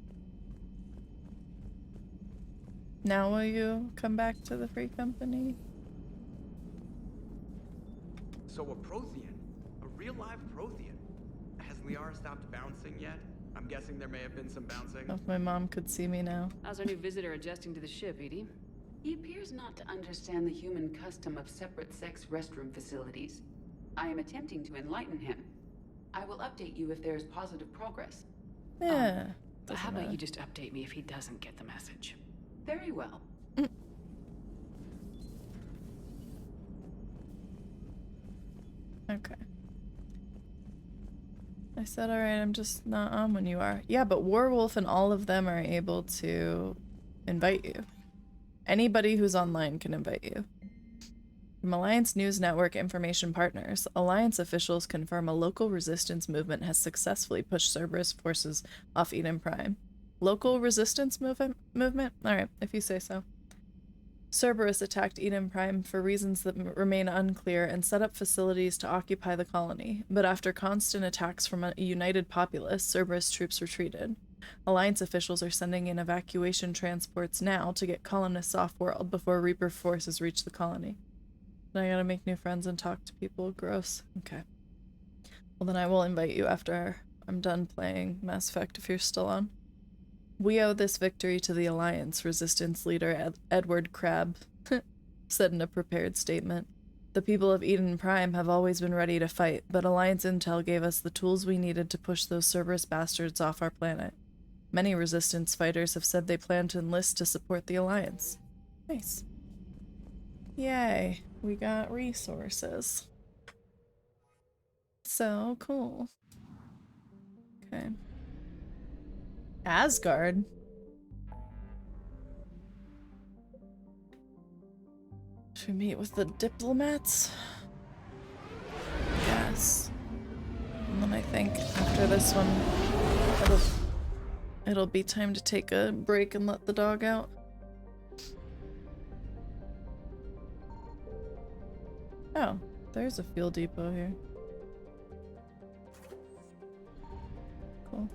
Now will you come back to the free company? So a Prothean? A real live Prothean? Has Liara stopped bouncing yet? I'm guessing there may have been some bouncing. If my mom could see me now. How's our new visitor adjusting to the ship, Edie? He appears not to understand the human custom of separate sex restroom facilities. I am attempting to enlighten him. I will update you if there is positive progress. Yeah. How about you just update me if he doesn't get the message? Very well. Okay. I said, alright, I'm just not on when you are. Yeah, but Warwolf and all of them are able to invite you. Anybody who's online can invite you. From Alliance News Network information partners, Alliance officials confirm a local resistance movement has successfully pushed Cerberus forces off Eden Prime. Local resistance movement? Alright, if you say so. Cerberus attacked Eden Prime for reasons that remain unclear and set up facilities to occupy the colony, but after constant attacks from a united populace, Cerberus troops retreated. Alliance officials are sending in evacuation transports now to get colonists off-world before Reaper forces reach the colony. I gotta make new friends and talk to people. Gross. Okay. Well, then I will invite you after I'm done playing Mass Effect if you're still on. We owe this victory to the Alliance, Resistance leader Edward Crabb said in a prepared statement. The people of Eden Prime have always been ready to fight, but Alliance intel gave us the tools we needed to push those Cerberus bastards off our planet. Many Resistance fighters have said they plan to enlist to support the Alliance. Nice. Yay, we got resources. So cool. Okay. Asgard. Should we meet with the diplomats? Yes. And then I think after this one, it'll be time to take a break and let the dog out. Oh, there's a fuel depot here. Cool.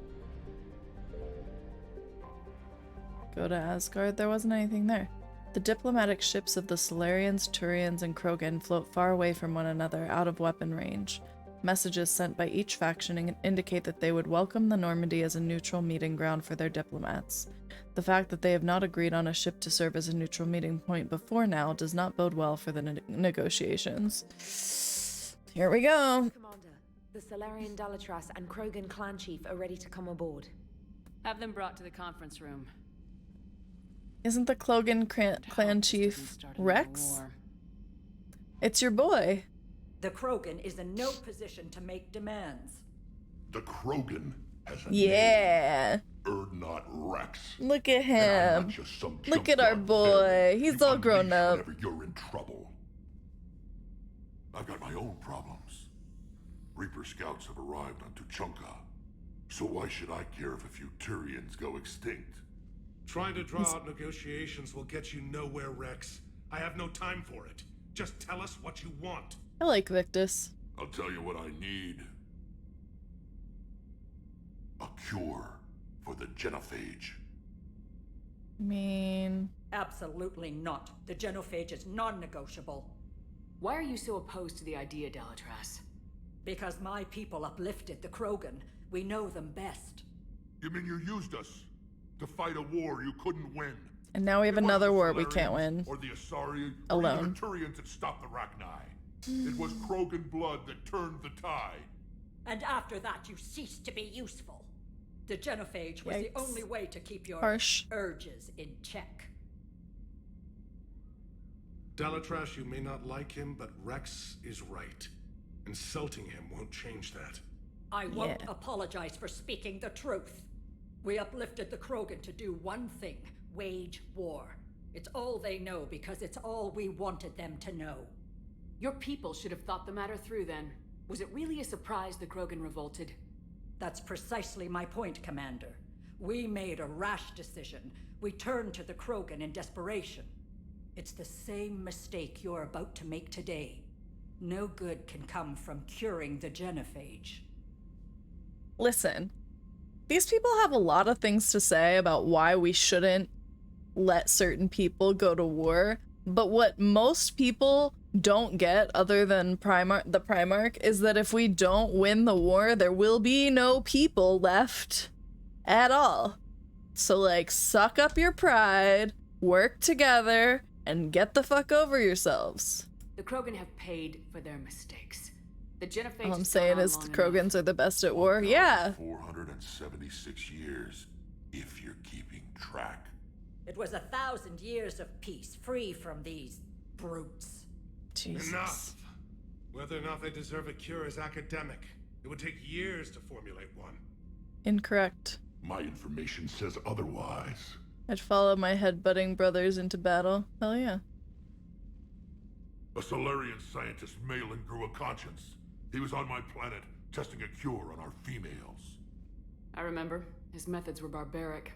Go to Asgard. There wasn't anything there. The diplomatic ships of the Solarians, Turians, and Krogan float far away from one another, out of weapon range. Messages sent by each faction indicate that they would welcome the Normandy as a neutral meeting ground for their diplomats. The fact that they have not agreed on a ship to serve as a neutral meeting point before now does not bode well for the negotiations. Here we go. Commander, the Solarian Dalatras and Krogan clan chief are ready to come aboard. Have them brought to the conference room. Isn't the Krogan clan chief Rex? It's your boy. The Krogan is in no position to make demands. The Krogan has a name. Erdnot Rex. Look at him. Look at our boy. He's all grown up. Whenever you're in trouble. I've got my own problems. Reaper scouts have arrived on Tuchanka. So why should I care if a few Turians go extinct? Trying to draw out negotiations will get you nowhere, Rex. I have no time for it. Just tell us what you want. I like Victus. I'll tell you what I need. A cure for the genophage. I mean... Absolutely not. The genophage is non-negotiable. Why are you so opposed to the idea, Dalatras? Because my people uplifted the Krogan. We know them best. You mean you used us to fight a war you couldn't win? And now we have another war we can't win. Or the Asari, alone. Or even the Turians that stopped the Rachni. It was Krogan blood that turned the tide. And after that, you ceased to be useful. The genophage was the only way to keep your urges in check. Dalatras, you may not like him, but Rex is right. Insulting him won't change that. I won't apologize for speaking the truth. We uplifted the Krogan to do one thing: wage war. It's all they know because it's all we wanted them to know. Your people should have thought the matter through then. Was it really a surprise the Krogan revolted? That's precisely my point, Commander. We made a rash decision. We turned to the Krogan in desperation. It's the same mistake you're about to make today. No good can come from curing the genophage. Listen, these people have a lot of things to say about why we shouldn't let certain people go to war, but what most people don't get, other than the Primarch, is that if we don't win the war, there will be no people left at all. So, like, suck up your pride, work together, and get the fuck over yourselves. The Krogan have paid for their mistakes. The genophage. All I'm saying is the Krogans are the best at war. Yeah. 476 years, if you're keeping track. It was 1,000 years of peace, free from these brutes. Jesus. Enough! Whether or not they deserve a cure is academic. It would take years to formulate one. Incorrect. My information says otherwise. I'd follow my headbutting brothers into battle. Hell yeah. A Solarian scientist, Malin, grew a conscience. He was on my planet, testing a cure on our females. I remember. His methods were barbaric.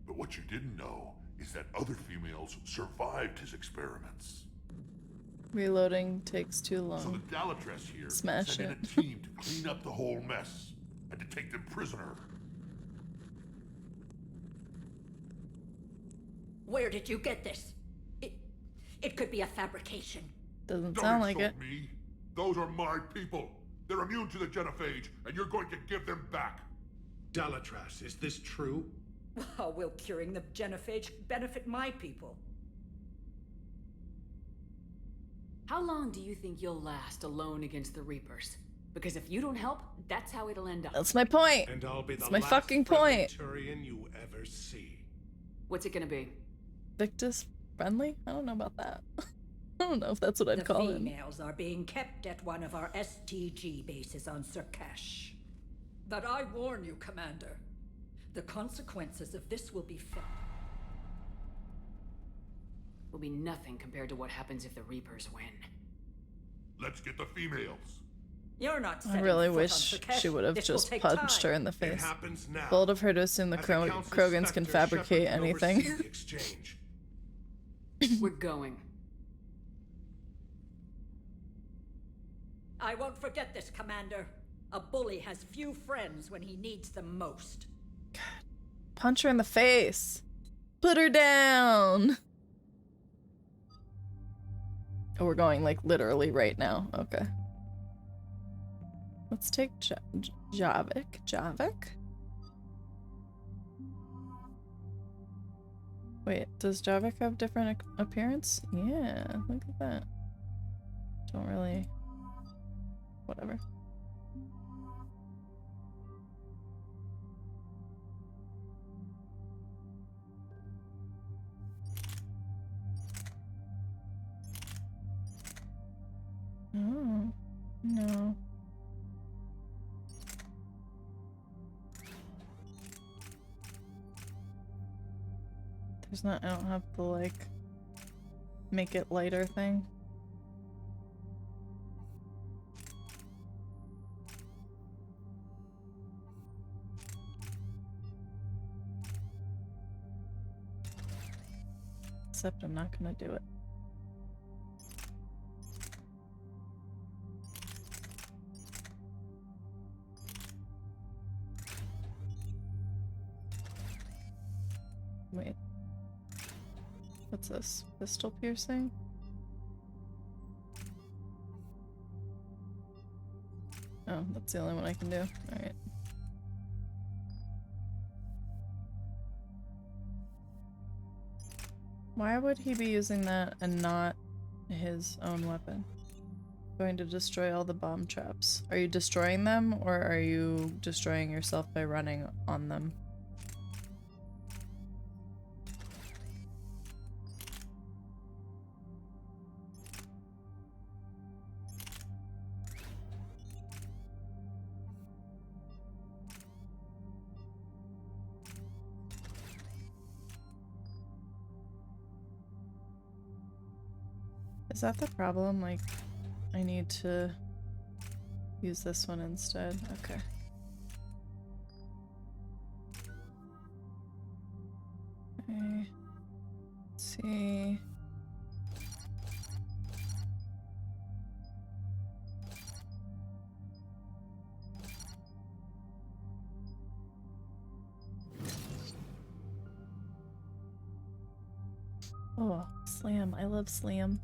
But what you didn't know is that other females survived his experiments. Reloading takes too long. So the Dalatras here Smash sent in a team to clean up the whole mess and to take them prisoner. Where did you get this? It could be a fabrication. Doesn't Don't sound like it. insult me. Those are my people. They're immune to the genophage, and you're going to give them back. Dalatras, is this true? How will curing the genophage benefit my people? How long do you think you'll last alone against the Reapers? Because if you don't help, that's how it'll end up. That's my point. And I'll be That's the my last fucking point. Turian you ever see. What's it gonna be? Victus friendly? I don't know about that. I don't know if that's what I'd call him. The females are being kept at one of our STG bases on Surkash. But I warn you, Commander, the consequences of this will be felt. Will be nothing compared to what happens if the Reapers win. Let's get the females. You're not I really wish she would have just punched her in the face. Bold of her to assume the Krogans can fabricate anything. We're going. I won't forget this, Commander. A bully has few friends when he needs them most. God. Punch her in the face. Put her down. Oh, we're going like literally right now. Okay. Let's take Javik. Javik? Wait, does Javik have different appearance? Yeah, look at that. Don't really... Whatever. Oh, no. There's not, I don't have the, like, make it lighter thing. Except I'm not gonna do it. Wait. What's this? Pistol piercing? Oh, that's the only one I can do. Alright. Why would he be using that and not his own weapon? Going to destroy all the bomb traps. Are you destroying them, or are you destroying yourself by running on them? Is that the problem? Like, I need to use this one instead. Okay. Okay. Let's see. Oh, slam. I love slam.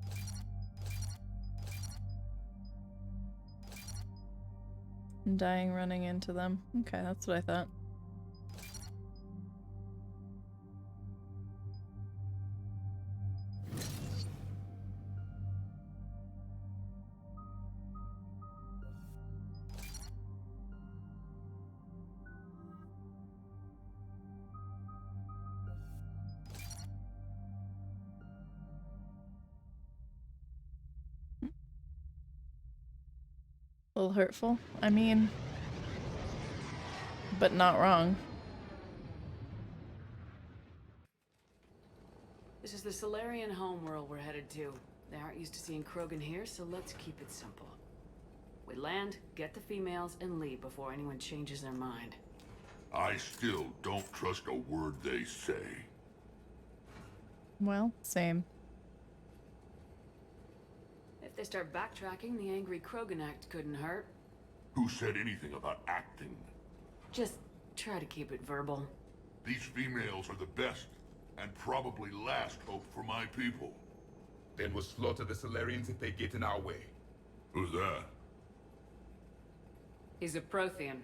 I'm dying running into them. Okay, that's what I thought. A little hurtful. I mean, but not wrong. This is the Solarian homeworld we're headed to. They aren't used to seeing Krogan here, so let's keep it simple. We land, get the females, and leave before anyone changes their mind. I still don't trust a word they say. Well, same. If they start backtracking, the angry Krogan act couldn't hurt. Who said anything about acting? Just try to keep it verbal. These females are the best, and probably last hope for my people. Then we'll slaughter the Solarians if they get in our way. Who's that? He's a Prothean.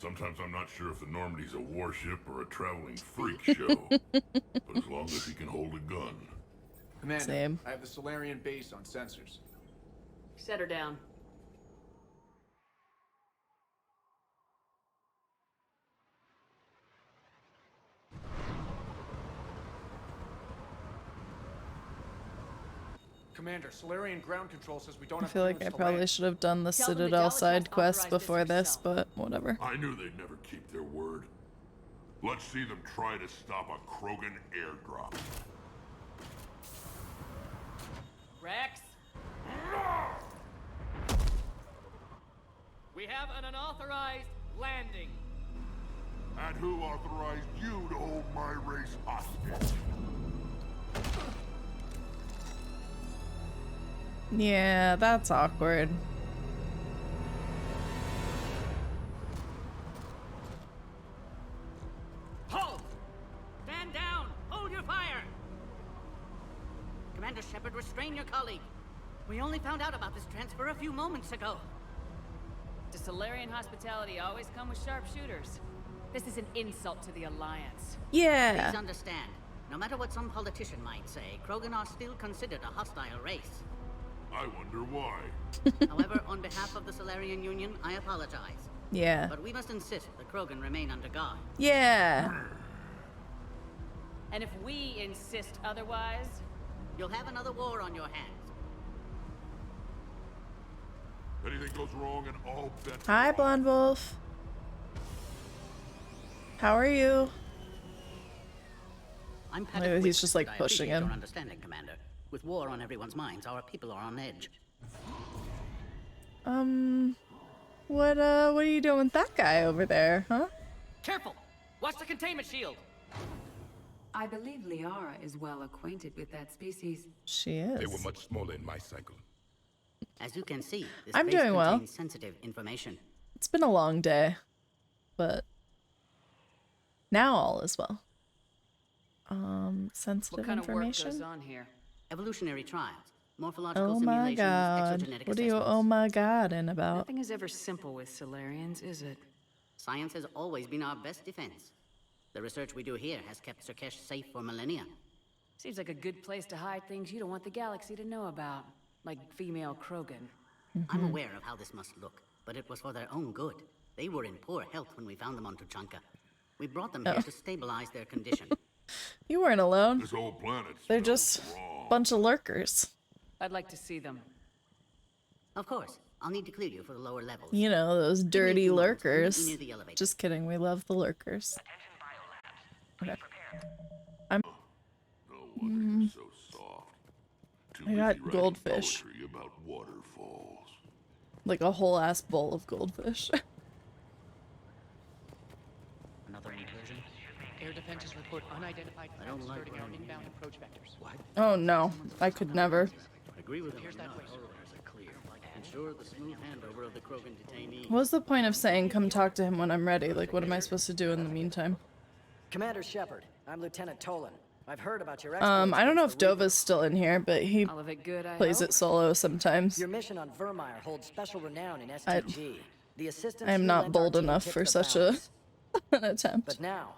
Sometimes I'm not sure if the Normandy's a warship or a traveling freak show. But as long as he can hold a gun. Commander, Same. I have the Solarian base on sensors. Set her down. Commander, Solarian ground control says we don't I have feel like I clearance to probably land. should have done the Tell them the Citadel Daleks side quest authorized this before this, yourself. but whatever. I knew they'd never keep their word. Let's see them try to stop a Krogan airdrop. Rex? We have an unauthorized landing. And who authorized you to hold my race hostage? Yeah, that's awkward. Halt! Stand down! Hold your fire! Commander Shepard, restrain your colleague. We only found out about this transfer a few moments ago. Does Solarian hospitality always come with sharpshooters? This is an insult to the Alliance. Yeah. Please understand, no matter what some politician might say, Krogan are still considered a hostile race. I wonder why. However, on behalf of the Solarian Union, I apologize. Yeah. But we must insist the Krogan remain under guard. Yeah. And if we insist otherwise, you'll have another war on your hands. Anything goes wrong and all bets are Hi, off. Blonde Wolf. How are you? I'm Maybe he's just like I pushing appreciate him. your understanding, Commander. With war on everyone's minds, our people are on edge. What are you doing with that guy over there, huh? Careful! Watch the containment shield! I believe Liara is well acquainted with that species. She is. They were much smaller in my cycle. As you can see, this I'm base doing well. contains sensitive information. It's been a long day, but now all is well. Sensitive what kind information? of work goes on here? Evolutionary trials, morphological Oh my simulations, god. exogenetic What are you assessments. oh my god in about? Nothing is ever simple with Solarians, is it? Science has always been our best defense. The research we do here has kept Surkesh safe for millennia. Seems like a good place to hide things you don't want the galaxy to know about. Like female Krogan. I'm aware of how this must look, but it was for their own good. They were in poor health when we found them on Tuchanka. We brought them here to stabilize their condition. You weren't alone. This whole planet's They're just a bunch of lurkers. I'd like to see them. Of course, I'll need to clear you for the lower levels. You know, those dirty lurkers. Near the elevator. Just kidding, we love the lurkers. Okay. I'm So soft. Too I got busy writing goldfish. poetry about waterfalls. like a whole ass bowl of goldfish. Another incursion? Air defenses report unidentified threats skirting our inbound approach vectors. What? Oh no, I could never. Agree with Appears them. that way. Clear. Ensure the smooth handover of the Krogan detainee. What's the point of saying come talk to him when I'm ready? Like, what am I supposed to do in the meantime? Commander Shepard, I'm Lieutenant Tolan. I've heard about your I don't know if Dova's still in here, but he All of it good, I plays hope? it solo sometimes. Your mission on Vermeer holds special renown in STG. The assistance I am you not lent bold our team enough tipped for the such a balance. an attempt. But now,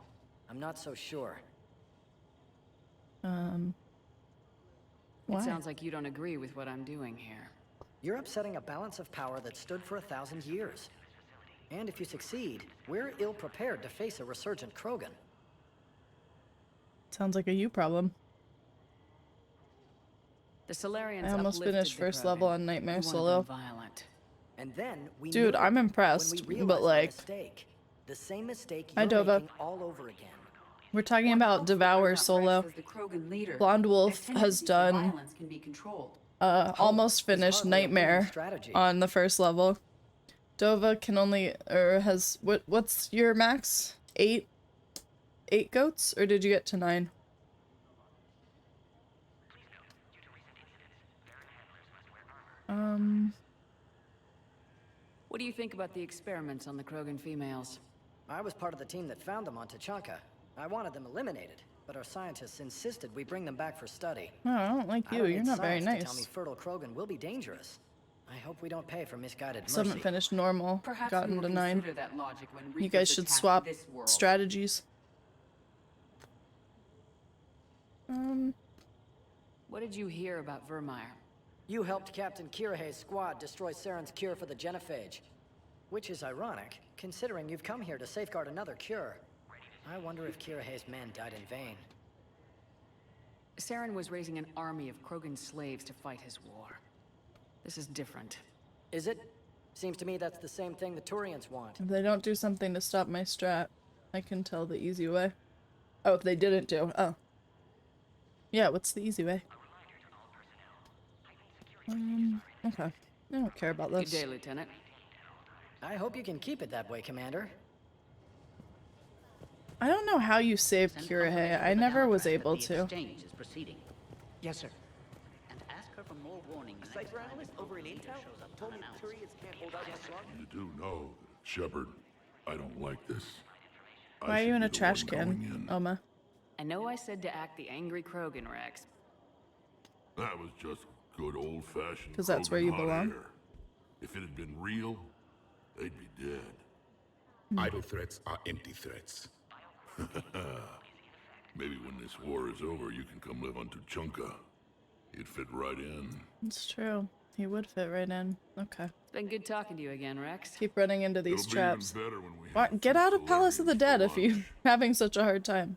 I'm not so sure. It Why? sounds like you don't agree with what I'm doing here. You're upsetting a balance of power that stood for 1,000 years. And if you succeed, we're ill-prepared to face a resurgent Krogan. Sounds like a you problem. The Solarians I almost uplifted finished the first Krogan. level on Nightmare We wanted solo. them violent. And then we Dude, knew I'm when impressed, we realized but our like, mistake. The same mistake Hi, you're Dova. making all over again. we're talking about Devour solo. The Krogan leader, Blonde Wolf their has tendency for done violence can be controlled. almost finished hardly a winning Nightmare strategy. on the first level. Dova can only has what's your max? 8 goats, or did you get to 9? What do you think about the experiments on the Krogan females? I was part of the team that found them on Tuchanka. I wanted them eliminated, but our scientists insisted we bring them back for study. No, I don't like I you. don't You're need not very science to tell me nice. fertile Krogan will be dangerous. I hope we don't pay for misguided Still mercy. haven't finished normal. Perhaps Gotten we to will 9. consider that logic when You Reapers guys should attack swap this world. strategies. What did you hear about Vermeer? You helped Captain Kirihei's squad destroy Saren's cure for the genophage. Which is ironic, considering you've come here to safeguard another cure. I wonder if Kirihei's men died in vain. Saren was raising an army of Krogan slaves to fight his war. This is different. Is it? Seems to me that's the same thing the Turians want. If they don't do something to stop my strat, I can tell the easy way. Oh, if they didn't do. Oh. Yeah, what's the easy way? Okay. I don't care about this. Good day, Lieutenant. I hope you can keep it that way, Commander. I don't know how you save Kirahe. I never was able to. Exchange is proceeding. Yes, sir. And ask her for more warning. Cypher analyst over in Intel told me Turians can't hold out much longer. You do know, Shepard, I don't like this. Why are you in a trash can, Oma? I know I said to act the angry Krogan, Rex. That was just good old-fashioned. 'Cause that's where you hot belong. air. If it had been real, they'd be dead. Idle threats are empty threats. Maybe when this war is over, you can come live on Tuchanka. You'd fit right in. It's true. He would fit right in. Okay. It's been good talking to you again, Rex. Keep running into these It'll be even traps. better when we What? Get out of Palace of the Dead if you're having such a hard time.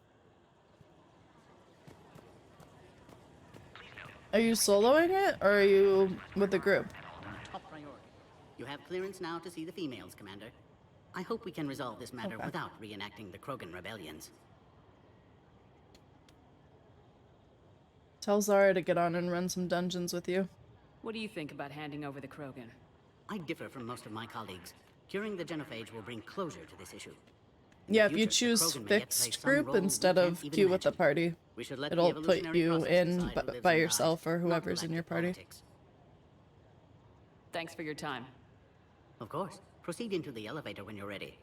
Are you soloing it, or are you with the group? Top priority. You have clearance now to see the females, Commander. I hope we can resolve this matter Okay. without reenacting the Krogan rebellions. Tell Zara to get on and run some dungeons with you. What do you think about handing over the Krogan? I differ from most of my colleagues. Curing the genophage will bring closure to this issue. Yeah, if you future, the choose Krogan may yet play fixed some group role we instead can't of even queue with the imagine. party, We should let the it'll put evolutionary you process in decide who lives by and yourself dies, or not whoever's in your galactic party. politics. Thanks for your time. Of course. Proceed into the elevator when you're ready.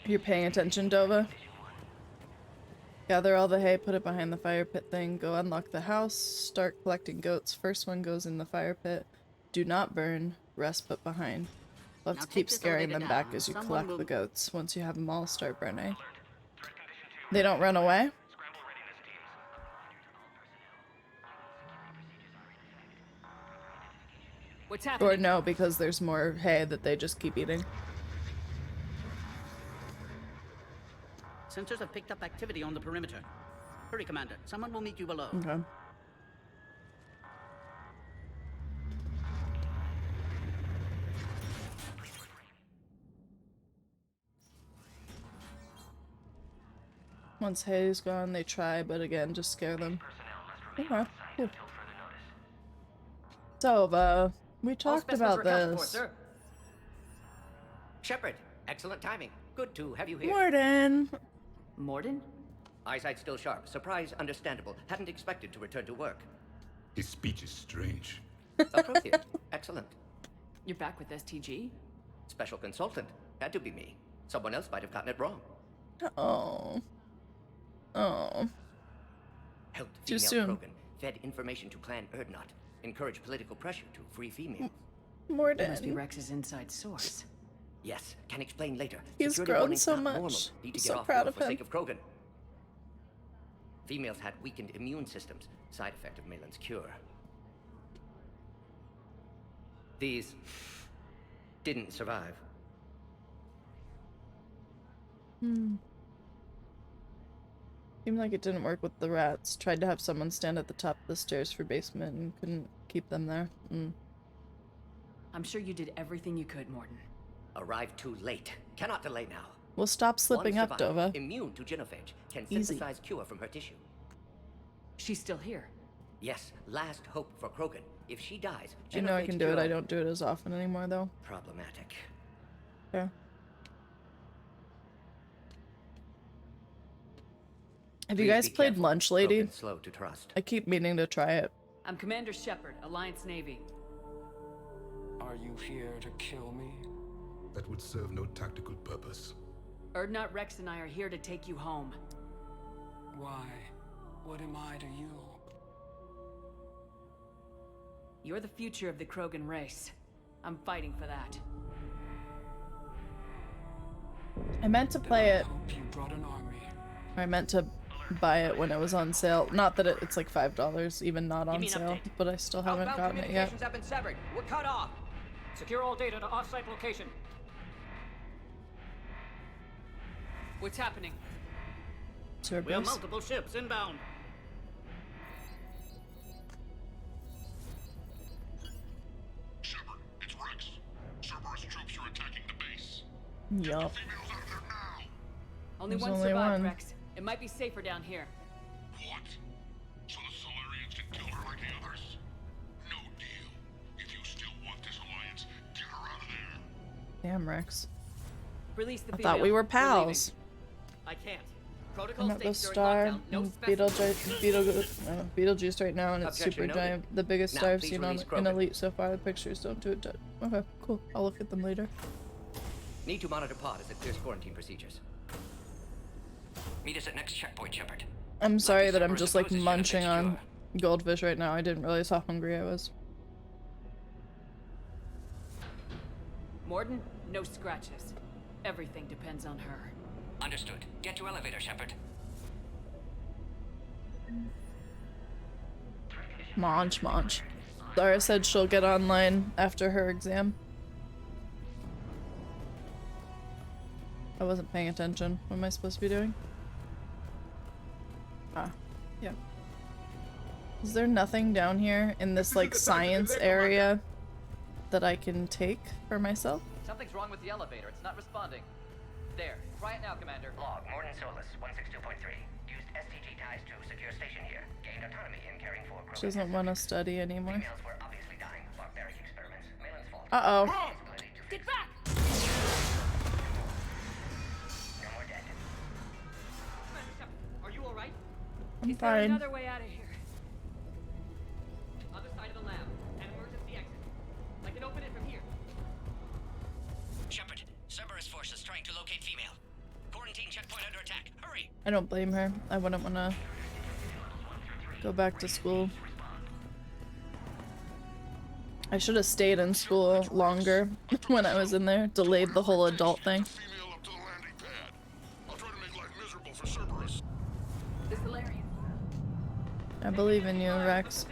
You're paying attention, Dova? Gather all the hay, put it behind the fire pit thing, go unlock the house, start collecting goats. First one goes in the fire pit. Do not burn, rest put behind. We'll have Now to keep take this scaring them elevator back down. as you Someone collect will- the goats. Once you have them all, start burning. They don't run away? What's happening? Or no, because there's more hay that they just keep eating. Sensors have picked up activity on the perimeter. Hurry, Commander. Someone will meet you below. Okay. Once hay's gone, they try, but again, just scare them. Okay, cool. So, we talked about this. Shepard, excellent timing. Good to have you here. Morden! Morden? Eyesight still sharp. Surprise understandable. Hadn't expected to return to work. His speech is strange. Appropriate. Excellent. You're back with STG? Special consultant. Had to be me. Someone else might have gotten it wrong. Oh. Oh. Helped Too female soon. Krogan. Fed information to Clan Erdnot. Encouraged political pressure to free females. Morden. It must be Rex's inside source. Yes, can explain later. He's Security grown warning's so not much. normal. Need to I'm get so off proud board of for him. sake of Krogan. Females had weakened immune systems. Side effect of Malin's cure. These didn't survive. Seemed like it didn't work with the rats. Tried to have someone stand at the top of the stairs for basement and couldn't keep them there. I'm sure you did everything you could, Morden. Arrived too late. Cannot delay now. We'll stop slipping One up, survivor, Dova. Immune to genophage. Can Easy. synthesize cure from her tissue. She's still here. Yes, last hope for Krogan. If she dies, I know I genophage can do it. cure- I don't do it as often anymore, though. Problematic. Yeah. Have you Please guys be played careful. Lunch Lady? Krogan slow to trust. I keep meaning to try it. I'm Commander Shepard, Alliance Navy. Are you here to kill me? That would serve no tactical purpose. Erdnot, Rex, and I are here to take you home. Why? What am I to you? You're the future of the Krogan race. I'm fighting for that. I meant to play it. You brought an army. I meant to buy it when it was on sale. Not that it's like $5, even not on sale, but I still haven't gotten it yet. Communications have been severed. We're cut off. Secure all data to off-site location. What's happening? We have Cerberus. multiple ships inbound. Shepard, it's Rex. Cerberus troops are attacking the base. Yup. Only There's one only survived, one. Rex. It might be safer down here. What? So the Solarians can kill her like the others? No deal. If you still want this alliance, get her out of there. Damn, Rex. Release the I female. thought we were We're pals. I can't. I'm Protocol at the states during star lockdown, no and specimens. Beetlejuice right now, and it's Objection super noted. giant. The biggest Now, star I've please seen on release in Krogan. Elite so far. The pictures don't do it. Okay, cool. I'll look at them later. Need to monitor pod as it clears quarantine procedures. Meet us at next checkpoint, Shepard. I'm sorry that I'm Cerberus just like opposes munching Unifix on goldfish right now. I didn't realize how hungry I was. Morden, no scratches. Everything depends on her. Understood. Get to elevator, Shepard. Munch. Zara said she'll get online after her exam. I wasn't paying attention. What am I supposed to be doing? Ah, yeah. Is there nothing down here in this like science area that I can take for myself? Something's wrong with the elevator. It's not responding. There. Try it now, Commander. Log, Morden Solus, 162.3. Used STG ties to secure station here. Gained autonomy in caring for She doesn't want to study anymore. Females were obviously dying. Barbaric experiments. Malin's fault. Uh-oh. Get back! No more dead. Are you alright? I'm Is there fine. another way out of here? Other side of the lab. An emergency exit. I can open it from here. Shepard, Cerberus forces trying to locate female. Quarantine checkpoint under attack. Hurry! I don't blame her. I wouldn't want to go back to school. I should have stayed in school longer when I was in there. Delayed the whole adult thing. I'll try to make life miserable for Cerberus. The Solarian. I believe in you, Rex.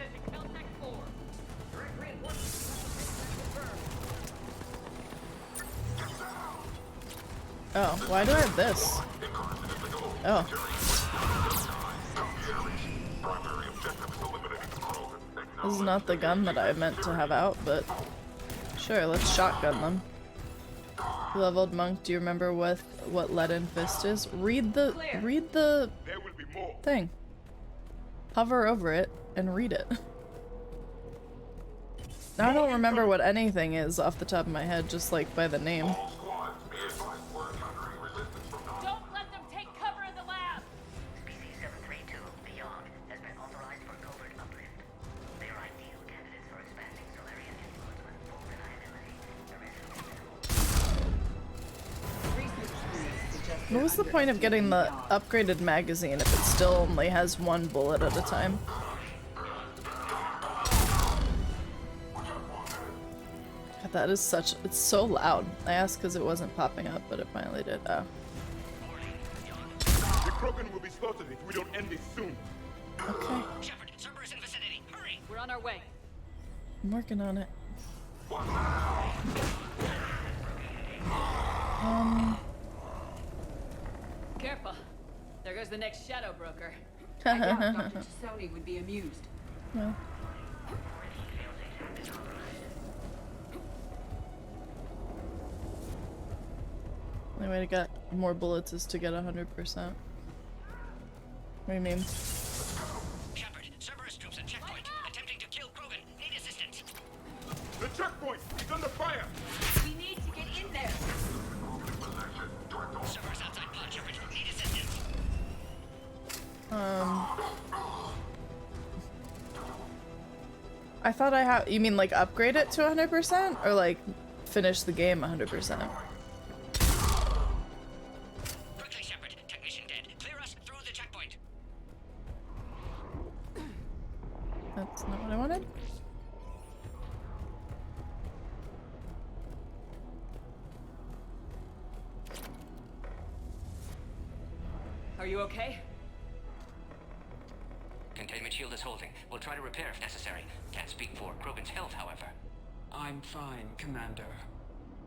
Oh, why do I have this? Oh. This is not the gun that I meant to have out, but sure, let's shotgun them. Leveled monk, do you remember what leaden fist is? Read the thing. Hover over it and read it. Now I don't remember what anything is off the top of my head, just like by the name. Don't let them take cover in the lab! Species 732 beyond has been authorized for covert uplift. They are ideal candidates for expanding Solarian influence with full reliability. What was the point of getting the upgraded magazine if it still only has one bullet at a time? God, that is such... it's so loud. I asked because it wasn't popping up, but it finally did. Oh. The Krogan will be slaughtered if we don't end this soon. Okay. Shepard, Cerberus in vicinity. Hurry! We're on our way. I'm working on it. Careful. There goes the next shadow broker. I doubt Dr. Tassoni would be amused. No. The only way to get more bullets is to get 100%. What do you mean? Shepard, Cerberus troops at checkpoint. Attempting to kill Krogan. Need assistance. The checkpoint is under fire. We need to get in there. Cerberus outside pod, Shepard. Need assistance. I thought I have. You mean like upgrade it to 100%, or like finish the game 100%? Quickly, Shepard. Technician dead. Clear us through the checkpoint. That's not what I wanted. Are you okay? Containment shield is holding. We'll try to repair if necessary. Can't speak for Krogan's health, however. I'm fine, Commander.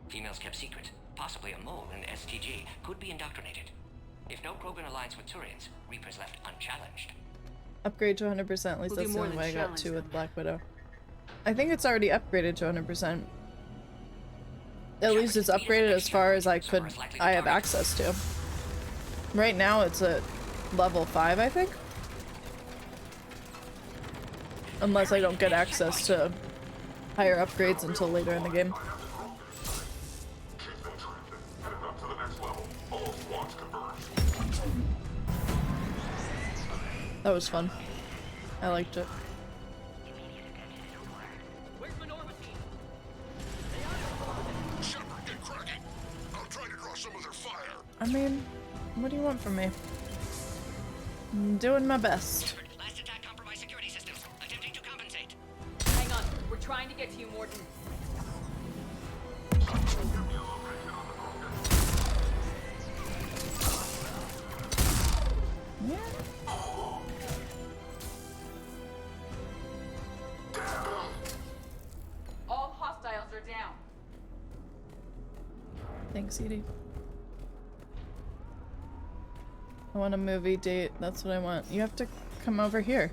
Females kept secret. Possibly a mole in STG. Could be indoctrinated. If no Krogan alliance with Turians, Reaper's left unchallenged. Upgrade to 100%, at least We'll do that's the more only than way I got challenge 2 with them. Black Widow. I think it's already upgraded to 100%. At least it's upgraded as far as I have access to. Right now it's at level 5, I think. Unless I don't get access to higher upgrades until later in the game. That was fun. I liked it. Shepard, get cracking. I'll try to draw some of their fire. I mean, what do you want from me? I'm doing my best. Last attack compromised security systems. Attempting to compensate. Hang on, we're trying to get to you, Morton. Yeah. All hostiles are down. Thanks, Edie. I want a movie date. That's what I want. You have to come over here.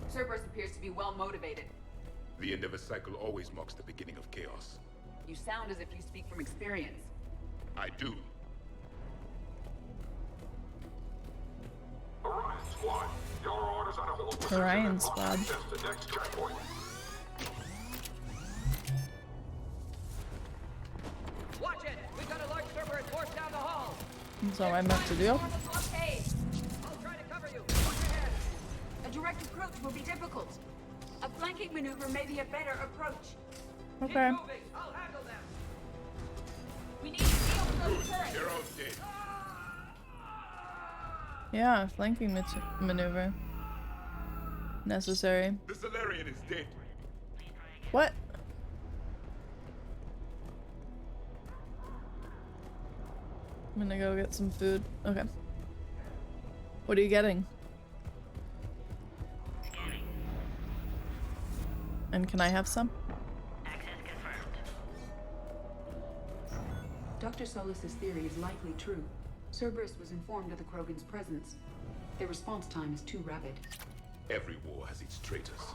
Cerberus appears to be well motivated. The end of a cycle always marks the beginning of chaos. You sound as if you speak from experience. I do. Orion Squad, your orders on a hold position. Orion Squad. That's the next checkpoint. Watch it! We've got a large Cerberus force down the hall! That's all I'm about to do. I'll try to cover you. Watch ahead. A direct approach will be difficult. A flanking maneuver may be a better approach. Okay. Keep moving. I'll handle them. We need to deal with those turrets. They're all dead. Yeah, flanking maneuver. Necessary. The Solarian is dead. What? I'm gonna go get some food. Okay. What are you getting? And can I have some? Dr. Solus's theory is likely true. Cerberus was informed of the Krogan's presence. Their response time is too rapid. Every war has its traitors.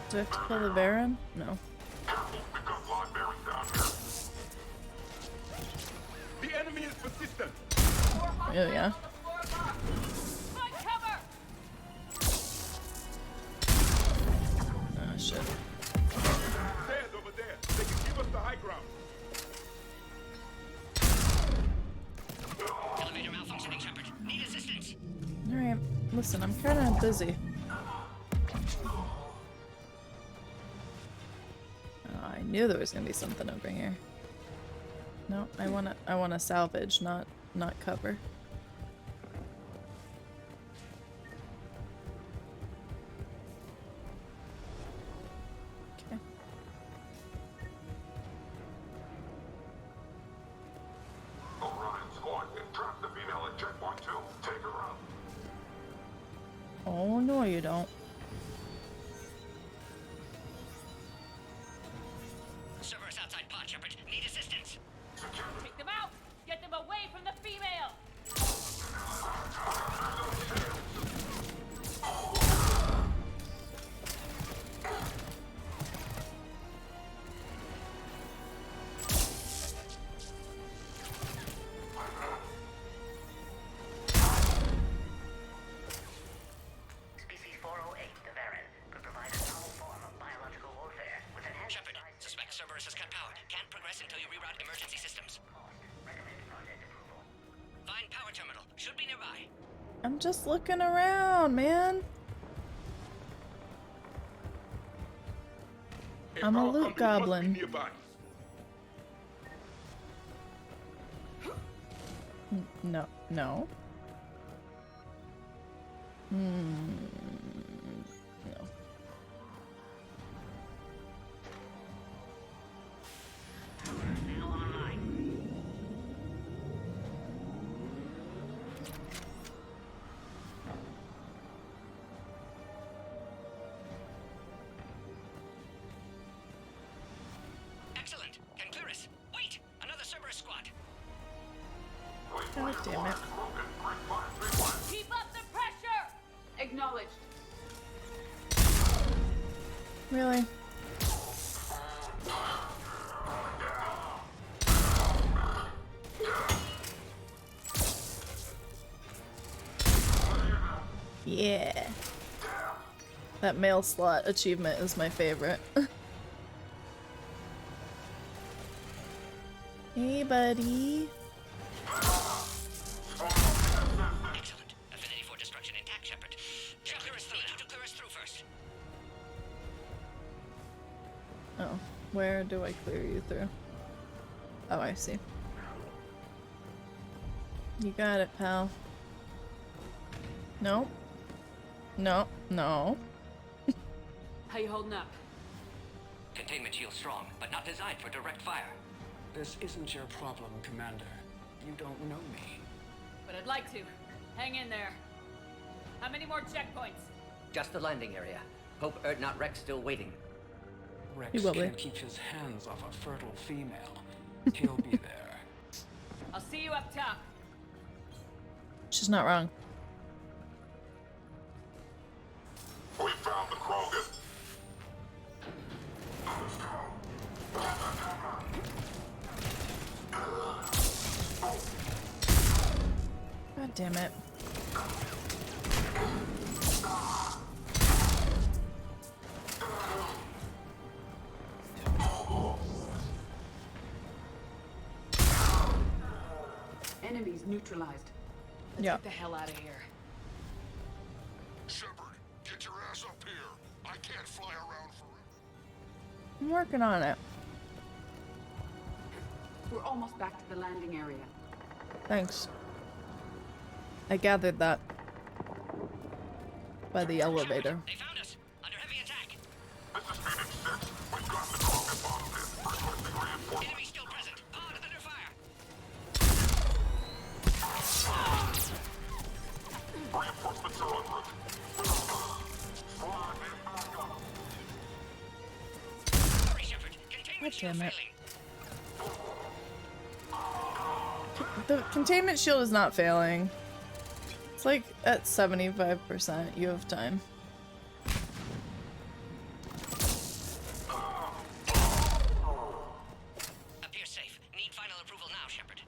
Do I have to kill the Baron? No. The enemy is persistent. Oh yeah. Find cover! Oh shit. Stairs over there. They can give us the high ground. Elevator malfunctioning, Shepard. Need assistance. Alright. Listen, I'm kinda busy. Oh, I knew there was gonna be something over here. No, I wanna salvage, not cover. Okay. Orion Squad, trap the female at checkpoint 2. Take her out. Oh no, you don't. Cerberus outside pod, Shepard. Need assistance. Take them out! Get them away from the female! Species 408, the Varan, could provide a novel form of biological warfare with enhanced Shepard, suspect Cerberus has cut power. Can't progress until you reroute emergency systems. recommend project approval. Find power terminal. Should be nearby. I'm just looking around, man. I'm a loot goblin. Nearby. No, no. No. Now online. Damn it. Keep up the pressure! Acknowledged. Really? Yeah. That mail slot achievement is my favorite. Hey, buddy. Excellent. Affinity for destruction intact, Shepard. Clear us through now. To clear us through first. Oh, where do I clear you through? Oh, I see. You got it, pal. No. No. No. How you holding up? Containment shield strong, but not designed for direct fire. This isn't your problem, Commander. You don't know me. But I'd like to. Hang in there. How many more checkpoints? Just the landing area. Hope not Rex still waiting. Rex will be. can't keep his hands off a fertile female. He'll be there. I'll see you up top. She's not wrong. We found the Krogan. God damn it. Enemies neutralized. Let's Yeah. get the hell out of here. Shepard, get your ass up here. I can't fly around forever. I'm working on it. We're almost back to the landing area. Thanks. I gathered that. By the elevator. They found us. Under heavy attack. This is Phoenix 6. We've got the Krogan bottled in. Requesting reinforcements. Enemy still present. Pod under fire. Reinforcements are en route. Squad, man, back up. Hurry, Shepard. Containment God shield damn it. failing. The containment shield is not failing. It's like at 75%. You have time. Appears safe. Need final approval now, Shepard.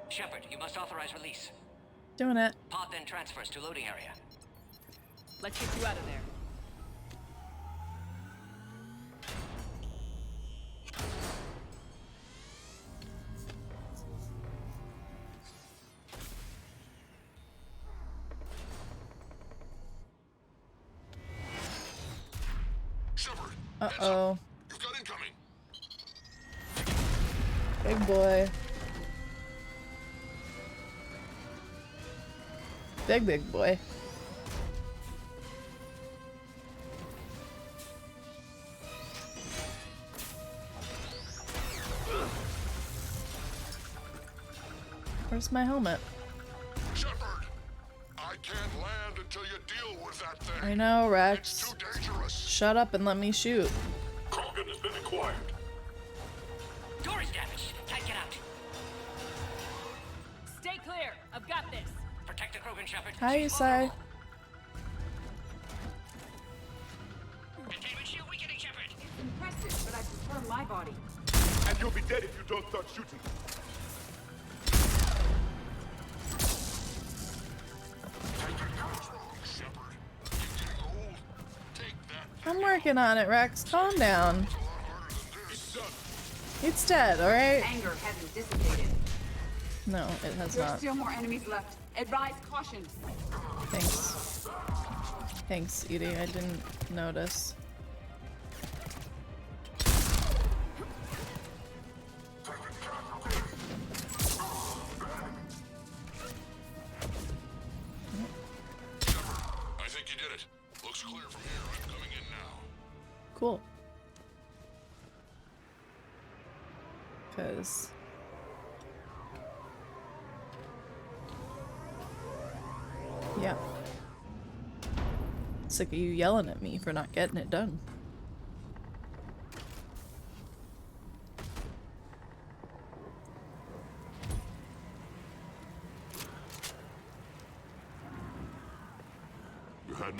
Shepard, you must authorize release. Doing it. Pod then transfers to loading area. Let's get you out of there. Shepard, Uh-oh. you've got incoming. Big boy. Big boy. Where's my helmet? Shepard, I can't land until you deal with that thing. I know, Rex. It's too dangerous. Shut up and let me shoot. Krogan has been acquired. Door is damaged. Can't get out. Stay clear. I've got this. Protect the Krogan, Shepard. Hi, She's Isai. vulnerable. Containment shield weakening, Shepard. It's impressive, but I prefer my body. And you'll be dead if you don't start shooting. I'm working on it, Rex. Calm down. It's dead, alright? Anger hasn't dissipated. No, it has There's not. still more enemies left. Advise caution. Thanks. Thanks, Edie. I didn't notice. I think you did it. Looks clear from here. I'm coming in now. Cool. Because... yeah. Sick of you yelling at me for not getting it done.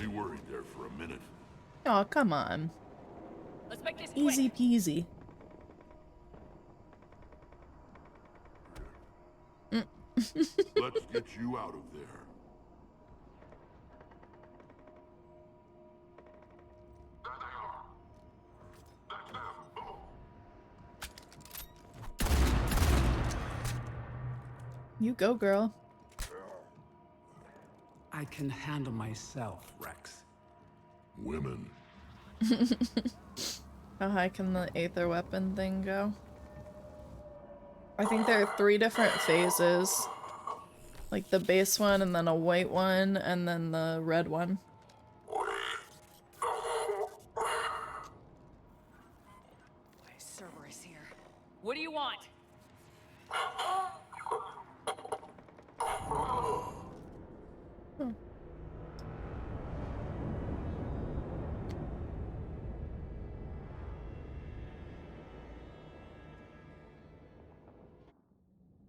me worried there for a minute. Oh, come on. Let's make this Easy peasy. Let's get you out of there. You go, girl. I can handle myself, Rex. Women. How high can the aether weapon thing go? I think there are 3 different phases. Like the base one, and then a white one, and then the red one. Cerberus here. What do you want?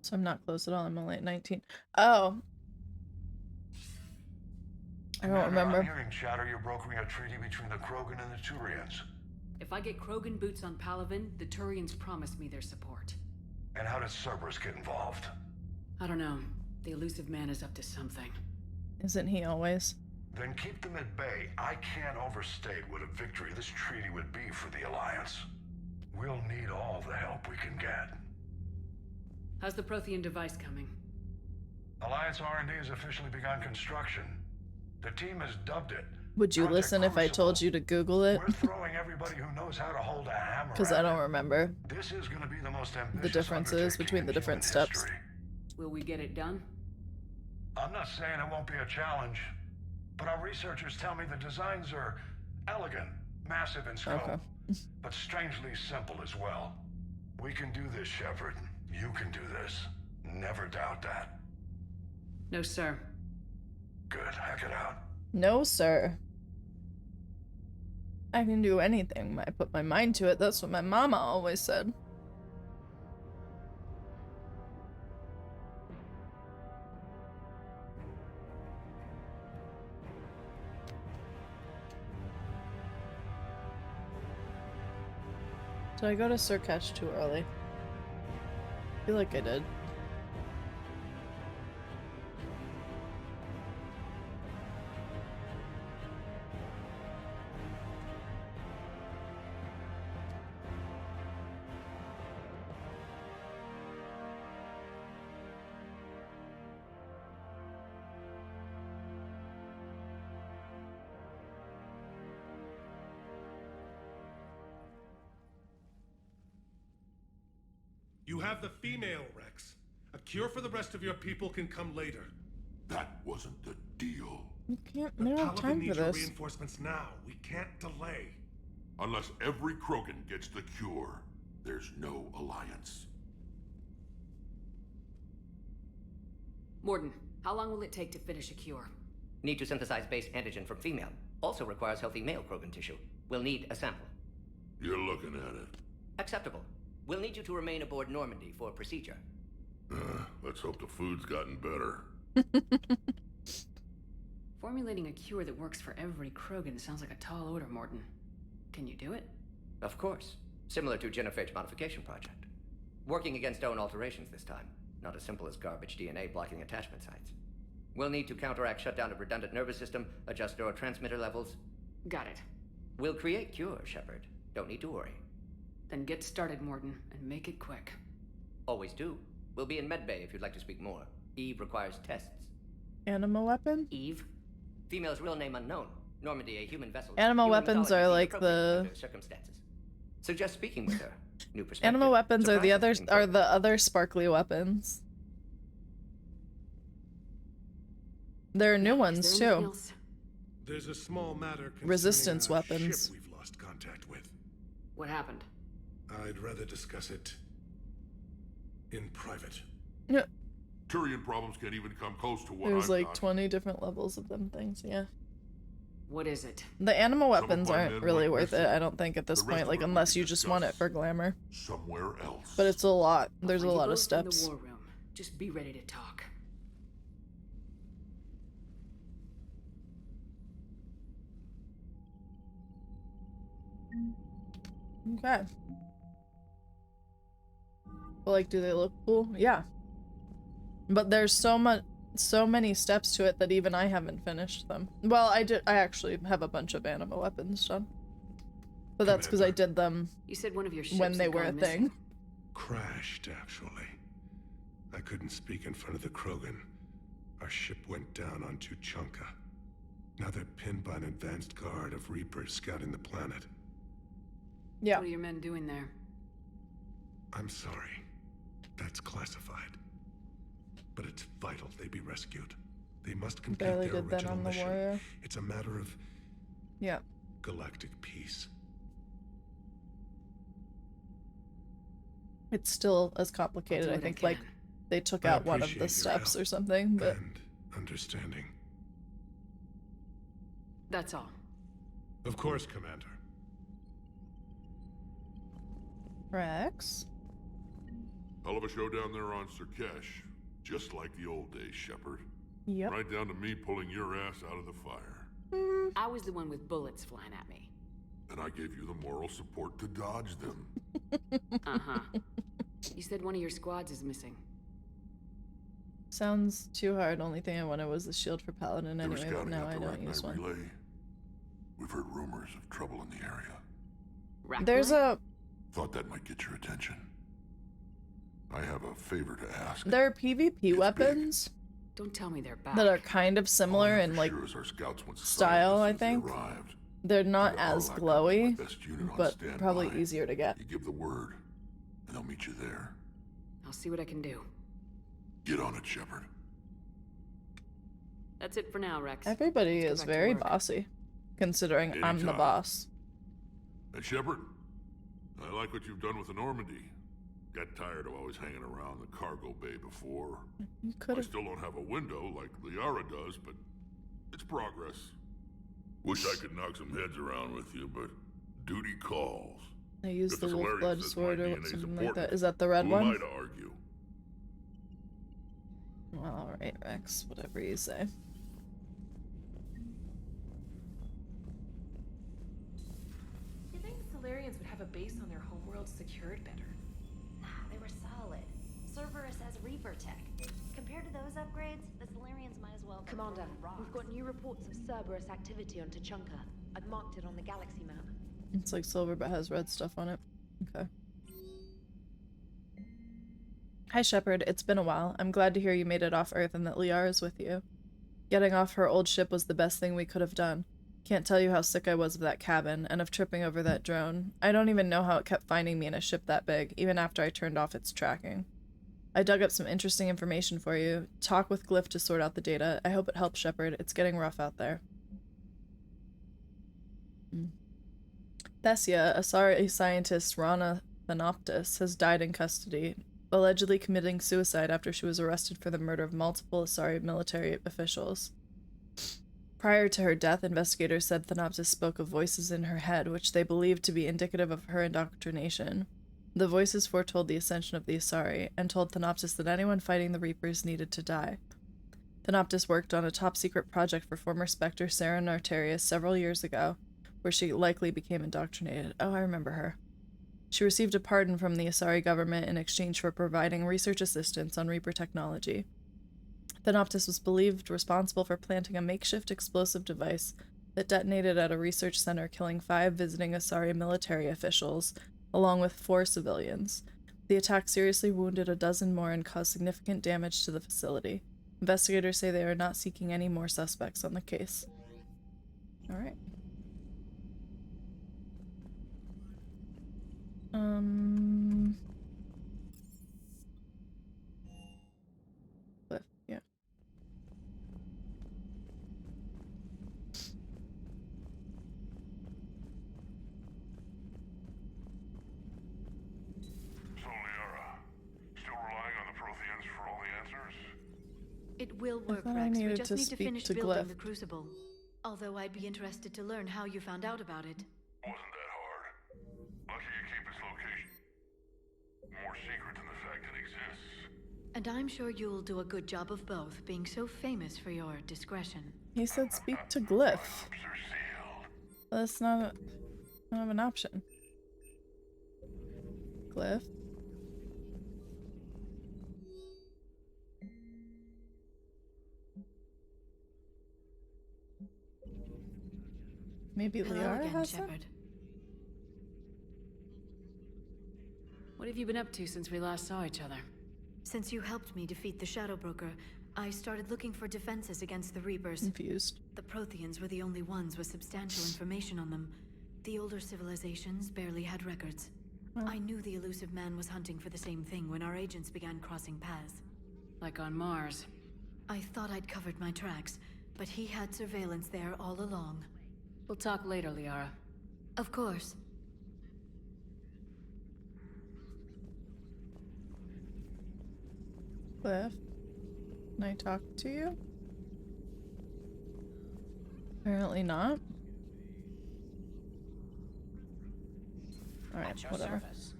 So I'm not close at all. I'm only at 19. Oh. I don't remember. I'm hearing chatter you're brokering a treaty between the Krogan and the Turians. If I get Krogan boots on Palaven, the Turians promise me their support. And how does Cerberus get involved? I don't know. The elusive man is up to something. Isn't he always? Then keep them at bay. I can't overstate what a victory this treaty would be for the Alliance. We'll need all the help we can get. How's the Prothean device coming? Alliance R&D has officially begun construction. The team has dubbed it. Would you listen if I told you to Google it? We're throwing everybody who knows how to hold a hammer. Because I don't remember This is going to be the most ambitious the differences between the different steps. Will we get it done? I'm not saying it won't be a challenge, but our researchers tell me the designs are elegant, massive in scope, but strangely simple as well. We can do this, Shepard. You can do this. Never doubt that. No, sir. Good. Hack it out. No, sir. I can do anything. I put my mind to it. That's what my mama always said. Did I go to Surkesh too early? I feel like I did. You have the female, Rex. A cure for the rest of your people can come later. That wasn't the deal. You can't. We don't have Palaven time for needs your this. reinforcements now. We can't delay. Unless every Krogan gets the cure, there's no alliance. Morden, how long will it take to finish a cure? Need to synthesize base antigen from female. Also requires healthy male Krogan tissue. We'll need a sample. You're looking at it. Acceptable. We'll need you to remain aboard Normandy for procedure. Let's hope the food's gotten better. Formulating a cure that works for every Krogan sounds like a tall order, Morden. Can you do it? Of course. Similar to Genophage modification project. Working against own alterations this time. Not as simple as garbage DNA blocking attachment sites. We'll need to counteract shutdown of redundant nervous system, adjust neurotransmitter levels. Got it. We'll create cure, Shepard. Don't need to worry. Then get started, Morden, and make it quick. Always do. We'll be in medbay if you'd like to speak more. Eve requires tests. Animal weapon? Eve? Female's real name unknown. Normandy, a human vessel. Animal Human weapons mythology are seen like appropriate the under circumstances. Suggest speaking with her. New perspective. animal weapons are the Surprises other in progress. other sparkly weapons. There are new ones too. There's a small matter concerning Resistance a weapons. ship we've lost contact with. What happened? I'd rather discuss it in private. Yeah. Turian problems can't even come close to what There's I've like got. 20 different levels of them things, yeah. What is it? The animal Some of weapons my aren't men really went worth it, missing. I don't think, at this The rest point, of like, it we unless can you just want it discuss for glamour. Somewhere else. But it's a lot. There's a Find you lot of both in the steps. war room. Just be ready to talk. Okay. But like, do they look cool? Yeah. But there's so many steps to it that even I haven't finished them. Well, I actually have a bunch of anima weapons done. But that's because I did them You said one of your ships when they had were a gone missing. thing. Crashed, actually. I couldn't speak in front of the Krogan. Our ship went down on Tuchanka. Now they're pinned by an advanced guard of Reapers scouting the planet. Yeah. What are your men doing there? I'm sorry. That's classified. But it's vital they be rescued. They must complete Barely their did that original on the mission. warrior. It's a matter of Yeah. galactic peace. It's still as complicated. I think like they took out one of the appreciate your steps help or something, but and understanding. That's all. Of course, Commander. Rex. Hell of a show down there on Sirkesh. Just like the old days, Shepard. Yep. Right down to me pulling your ass out of the fire. I was the one with bullets flying at me. And I gave you the moral support to dodge them. Uh-huh. You said one of your squads is missing. Sounds too hard. Only thing I wanted was the shield for Paladin They were anyway, but scouting now out I the don't use Rachni one. relay. We've heard rumors of trouble in the area. There's a... Thought that might get your attention. I have a favor to ask. There are PvP weapons Don't tell me they're back. that are kind of similar in like Sure as our scouts went style, I silent as soon think. as they arrived. They're not Our as Arlac glowy, has my best unit on but standby. probably easier to get. You give the word, and they'll meet you there. I'll see what I can do. Get on it, Shepard. That's it for now, Rex. Everybody Let's is go back to very work. bossy, considering I'm the Anytime. boss. And Shepard, I like what you've done with the Normandy. Got tired of always hanging around the cargo bay before. You I could've... still don't have a window like Liara does, but it's progress. Wish I could knock some heads around with you, but duty calls. I used If the the wolf Solarian blood says sword my or DNA is something like that. important, Is that the red who am I one? to argue? Well, alright, Rex. Whatever you say. You think the Solarians would have a base on their homeworld secured better? Nah, they were solid. Cerberus has Reaper tech. Compared to those upgrades, the Solarians might as well... Commander, we've got new reports of Cerberus activity on Tuchanka. I've marked it on the galaxy map. It's like silver but has red stuff on it. Okay. Hi Shepard, it's been a while. I'm glad to hear you made it off Earth and that Liara is with you. Getting off her old ship was the best thing we could have done. Can't tell you how sick I was of that cabin, and of tripping over that drone. I don't even know how it kept finding me in a ship that big, even after I turned off its tracking. I dug up some interesting information for you. Talk with Glyph to sort out the data. I hope it helps, Shepard. It's getting rough out there. Thessia, Asari scientist Rana Thanoptis, has died in custody, allegedly committing suicide after she was arrested for the murder of multiple Asari military officials. Prior to her death, investigators said Thanoptis spoke of voices in her head, which they believed to be indicative of her indoctrination. The voices foretold the ascension of the Asari, and told Thanoptis that anyone fighting the Reapers needed to die. Thanoptis worked on a top-secret project for former Spectre Sarah Nartarius several years ago, where she likely became indoctrinated. Oh, I remember her. She received a pardon from the Asari government in exchange for providing research assistance on Reaper technology. Thanoptis was believed responsible for planting a makeshift explosive device that detonated at a research center, killing 5 visiting Asari military officials, along with 4 civilians. The attack seriously wounded a dozen more and caused significant damage to the facility. Investigators say they are not seeking any more suspects on the case. Alright. But, yeah. So, Liara, still relying on the Protheans for all the answers? It will work, thought I Rex. We needed just to need to speak finish to building Glyph. the Crucible. Although I'd be interested to learn how you found out about it. Wasn't that hard. Lucky you keep its location more secret than the fact it exists. And I'm sure you'll do a good job of both, being so famous for your discretion. He said speak to Glyph. That's not an option. Cliff. Maybe Hello Liara again, has some? Shepard. What have you been up to since we last saw each other? Since you helped me defeat the Shadow Broker, I started looking for defenses against the Reapers. Confused. The Protheans were the only ones with substantial information on them. The older civilizations barely had records. I knew the elusive man was hunting for the same thing when our agents began crossing paths. Like on Mars. I thought I'd covered my tracks, but he had surveillance there all along. We'll talk later, Liara. Of course. Cliff, can I talk to you? Apparently not. Alright, whatever. Service.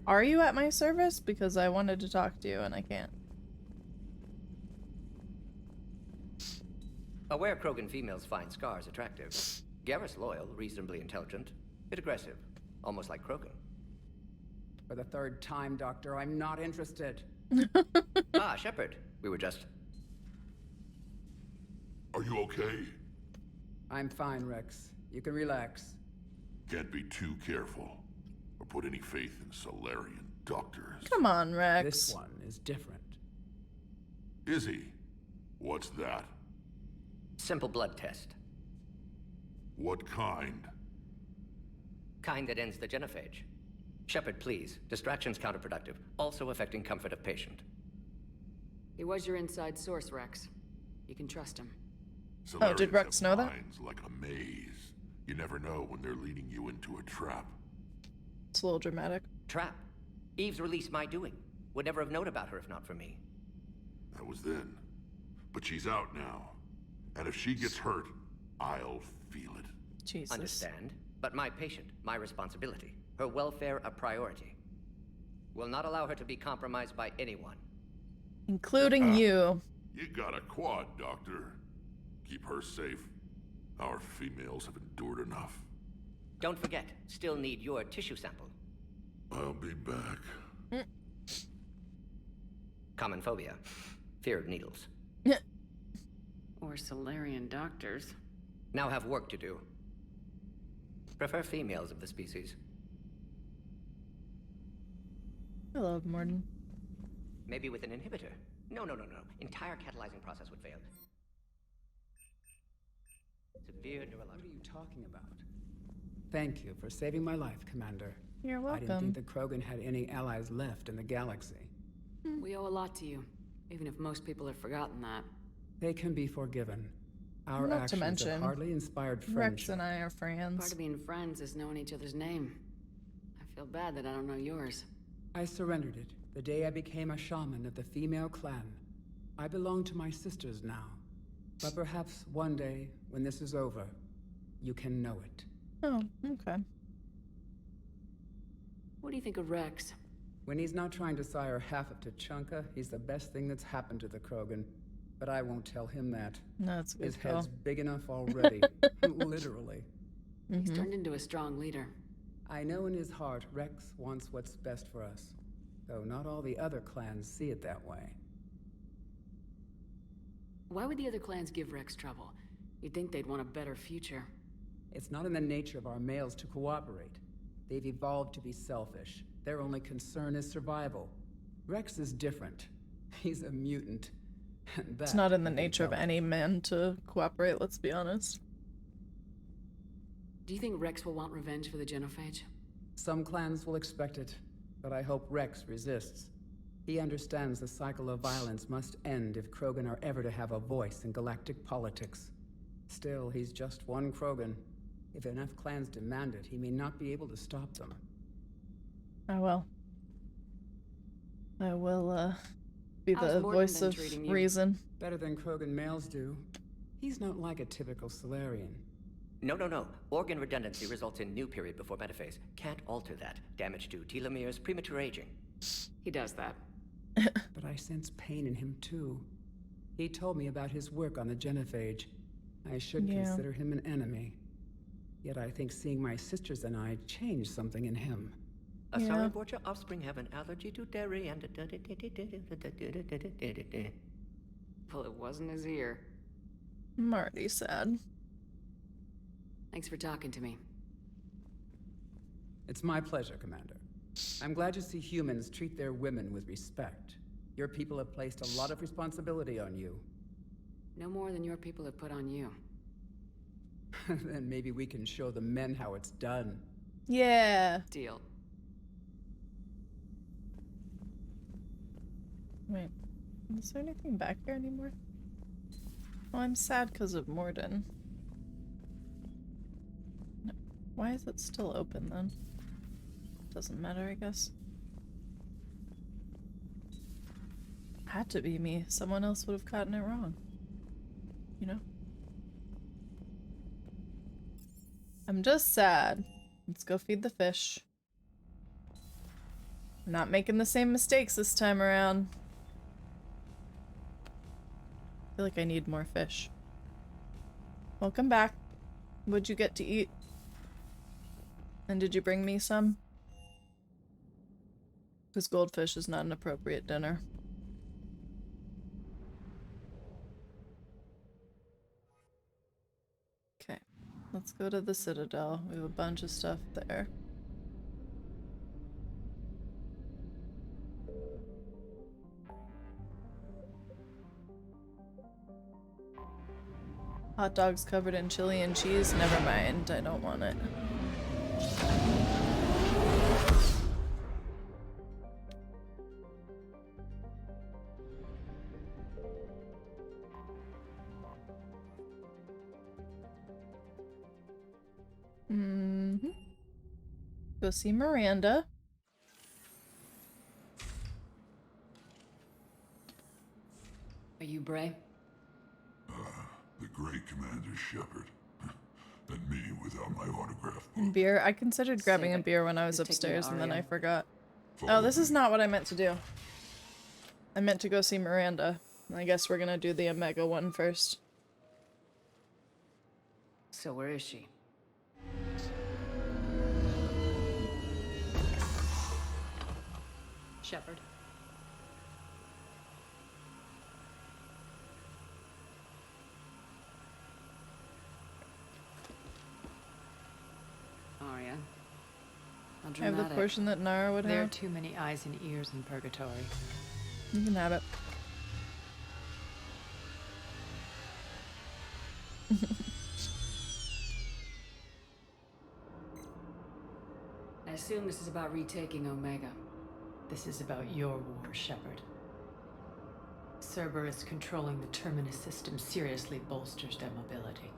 Are you at my service? Because I wanted to talk to you and I can't. Aware Krogan females find scars attractive. Garrus loyal, reasonably intelligent, bit aggressive, almost like Krogan. For the third time, Doctor, I'm not interested. Ah, Shepard. We were just... Are you okay? I'm fine, Rex. You can relax. Can't be too careful, or put any faith in Solarian doctors. Come on, Rex. This one is different. Is he? What's that? Simple blood test. What kind? Kind that ends the genophage. Shepard, please. Distraction's counterproductive, also affecting comfort of patient. He was your inside source, Rex. You can trust him. Oh, did Rex know that? Minds like a maze. You never know when they're leading you into a trap. It's a little dramatic. Trap. Eve's release my doing. Would never have known about her if not for me. That was then. But she's out now. And if she gets hurt, I'll feel it. Jesus. Understand? But my patient, my responsibility. Her welfare a priority. Will not allow her to be compromised by anyone. Including you. You got a quad, Doctor. Keep her safe. Our females have endured enough. Don't forget, still need your tissue sample. I'll be back. Common phobia. Fear of needles. Or Solarian doctors. Now have work to do. Prefer females of the species. I love Morden. Maybe with an inhibitor. No. Entire catalyzing process would fail. Severe neurological. What are you talking about? Thank you for saving my life, Commander. You're welcome. I didn't think the Krogan had any allies left in the galaxy. We owe a lot to you, even if most people have forgotten that. They can be forgiven. Our Not to actions mention, have hardly inspired Rex friendship. and I are friends. Part of being friends is knowing each other's name. I feel bad that I don't know yours. I surrendered it the day I became a shaman of the female clan. I belong to my sisters now. But perhaps one day, when this is over, you can know it. Oh, okay. What do you think of Rex? When he's not trying to sire half of Tuchanka, he's the best thing that's happened to the Krogan. But I won't tell him that. No, that's a good His call. head's big enough already. Literally. He's turned into a strong leader. I know in his heart Rex wants what's best for us. Though not all the other clans see it that way. Why would the other clans give Rex trouble? You'd think they'd want a better future. It's not in the nature of our males to cooperate. They've evolved to be selfish. Their only concern is survival. Rex is different. He's a mutant. It's not in the nature of any man to cooperate, let's be honest. Do you think Rex will want revenge for the genophage? Some clans will expect it, but I hope Rex resists. He understands the cycle of violence must end if Krogan are ever to have a voice in galactic politics. Still, he's just one Krogan. If enough clans demand it, he may not be able to stop them. I will, be the voice of reason. Better than Krogan males do. He's not like a typical Solarian. No. Organ redundancy results in new period before metaphase. Can't alter that. Damage to telomeres, premature aging. He does that. But I sense pain in him too. He told me about his work on the genophage. I should consider him an enemy. Yet I think seeing my sisters and I changed something in him. Sorry, but your offspring have an allergy to dairy and... Well, it wasn't his ear. I'm already sad. Thanks for talking to me. It's my pleasure, Commander. I'm glad to see humans treat their women with respect. Your people have placed a lot of responsibility on you. No more than your people have put on you. Then maybe we can show the men how it's done. Yeah. Deal. Wait, is there anything back here anymore? Oh, I'm sad because of Morden. No. Why is it still open then? Doesn't matter, I guess. Had to be me. Someone else would have gotten it wrong. You know? I'm just sad. Let's go feed the fish. I'm not making the same mistakes this time around. I feel like I need more fish. Welcome back. What'd you get to eat? And did you bring me some? Because goldfish is not an appropriate dinner. Okay, let's go to the Citadel. We have a bunch of stuff there. Hot dogs covered in chili and cheese? Never mind, I don't want it. Go see Miranda. Are you Bray? The great Commander Shepard. And me without my autograph. And beer. I considered grabbing a beer when I was upstairs and then I forgot. Oh, this is not what I meant to do. I meant to go see Miranda. I guess we're gonna do the Omega one first. So where is she? Shepard. Arya. I have the portion that Nara would have. There are too many eyes and ears in purgatory. You can have it. I assume this is about retaking Omega. This is about your war, Shepard. Cerberus controlling the Terminus system seriously bolsters their mobility.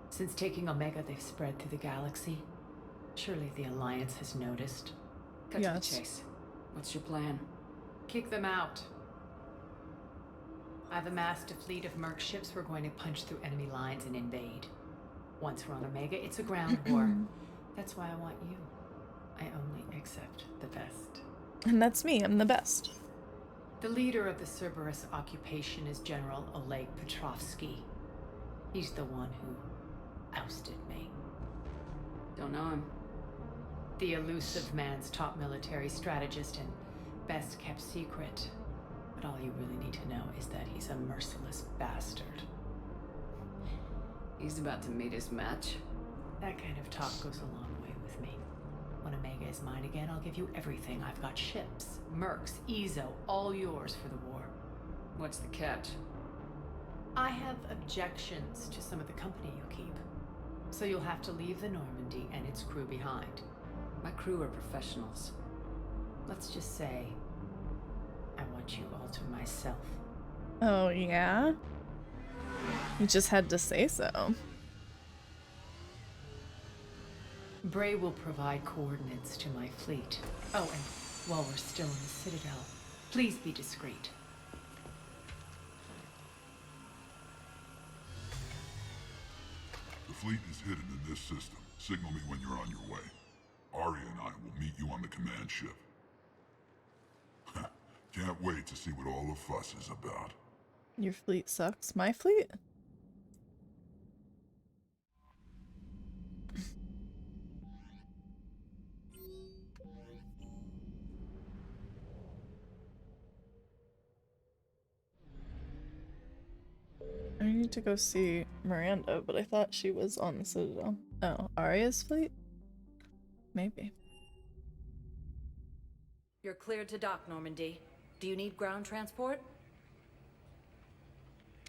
Since taking Omega, they've spread through the galaxy. Surely the Alliance has noticed. Cut to the chase. What's your plan? Kick them out. I've amassed a fleet of merc ships. We're going to punch through enemy lines and invade. Once we're on Omega, it's a ground war. That's why I want you. I only accept the best. And that's me. I'm the best. The leader of the Cerberus occupation is General Oleg Petrovsky. He's the one who ousted me. Don't know him. The elusive man's top military strategist and best kept secret. But all you really need to know is that he's a merciless bastard. He's about to meet his match. That kind of talk goes a long way with me. When Omega is mine again, I'll give you everything. I've got ships, mercs, Ezo, all yours for the war. What's the catch? I have objections to some of the company you keep. So you'll have to leave the Normandy and its crew behind. My crew are professionals. Let's just say, I want you all to myself. Oh, yeah? You just had to say so. Bray will provide coordinates to my fleet. Oh, and while we're still in the Citadel, please be discreet. The fleet is hidden in this system. Signal me when you're on your way. Arya and I will meet you on the command ship. Can't wait to see what all the fuss is about. Your fleet sucks. My fleet? to go see Miranda, but I thought she was on the Citadel. Oh, Arya's fleet? Maybe. You're cleared to dock, Normandy. Do you need ground transport?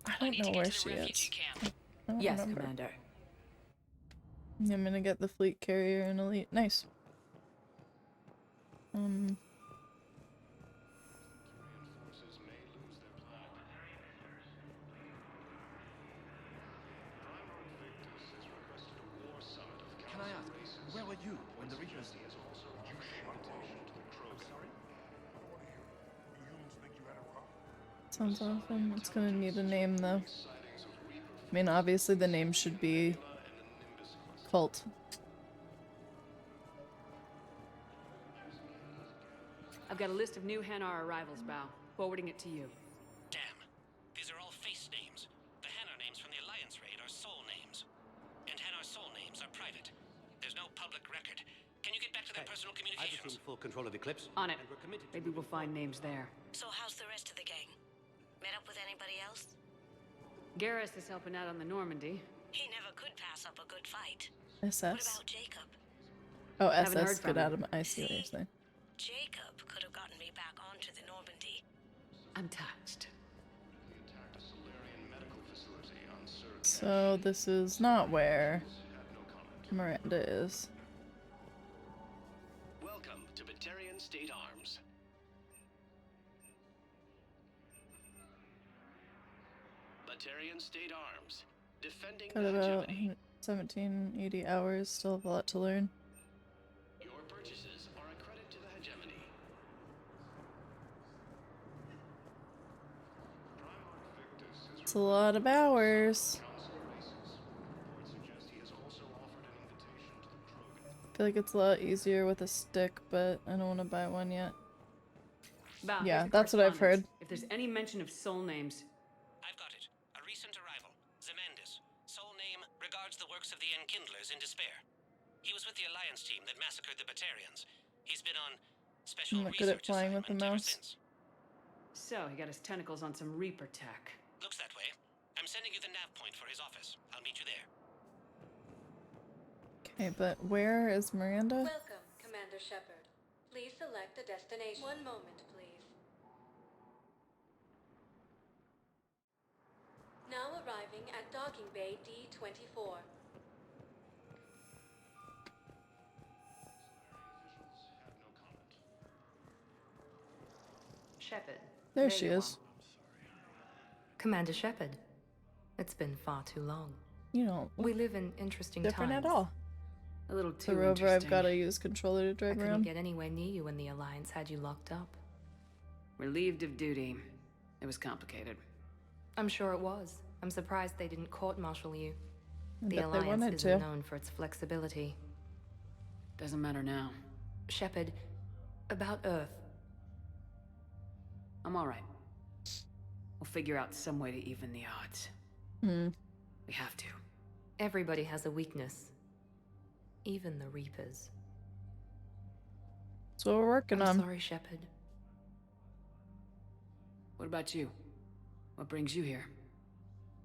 I don't know where she is. I don't Yes, remember. Commander. I'm gonna get the fleet carrier and elite. Nice. Can I ask, where were you when the Reapers... Sounds awesome. It's gonna need a name though. I mean, obviously the name should be Cult. I've got a list of new Hanar arrivals, Bao. Forwarding it to you. Damn. These are all face names. The Hanar names from the Alliance raid are soul names. And Hanar soul names are private. There's no public record. Can you get back to their personal I've communications? assumed full control of Eclipse. On it. Maybe we'll find names there. So how's the rest of the gang? Met up with anybody else? Garrus is helping out on the Normandy. He never could pass up a good fight. SS. What about Jacob? Oh, Haven't heard SS. from Get out him. of my. I see what you're saying. Jacob could have gotten me back onto the Normandy. I'm touched. So this is not where Miranda is. Welcome to Batarian State Arms. Batarian State Arms. Defending Got the about hegemony. 1780 hours. Still have a lot to learn. Your purchases are a credit to the hegemony. It's a lot of hours. I feel like it's a lot easier with a stick, but I don't want to buy one yet. Bao, Yeah, here's the that's what I've heard. correspondence. If there's any mention of soul names, I've got it. A recent arrival. Zemandis. Sole name regards the works of the Enkindlers in despair. He was with the Alliance team that massacred the Batarians. He's been on special I'm not good at research flying with the assignment ever mouse. since. so he got his tentacles on some Reaper tech. Looks that way. I'm sending you the nav point for his office. I'll meet you there. Okay, but where is Miranda? Welcome, Commander Shepard. Please select a destination. One moment, please. Now arriving at Docking Bay D-24. Shepard. There she is. Commander Shepard. It's been far too long. You don't We live in interesting different times. at all. A little The rover I've got to use controller to I drive couldn't around. get anywhere near you when the Alliance had you locked up. Relieved of duty. It was complicated. I'm sure it was. I'm surprised they didn't court-martial you. I The bet they Alliance wanted isn't to. known for its flexibility. Doesn't matter now. Shepard, about Earth. I'm all right. We'll figure out some way to even the odds. Hmm. We have to. Everybody has a weakness. Even the Reapers. That's what we're working I'm on. sorry, Shepard. What about you? What brings you here?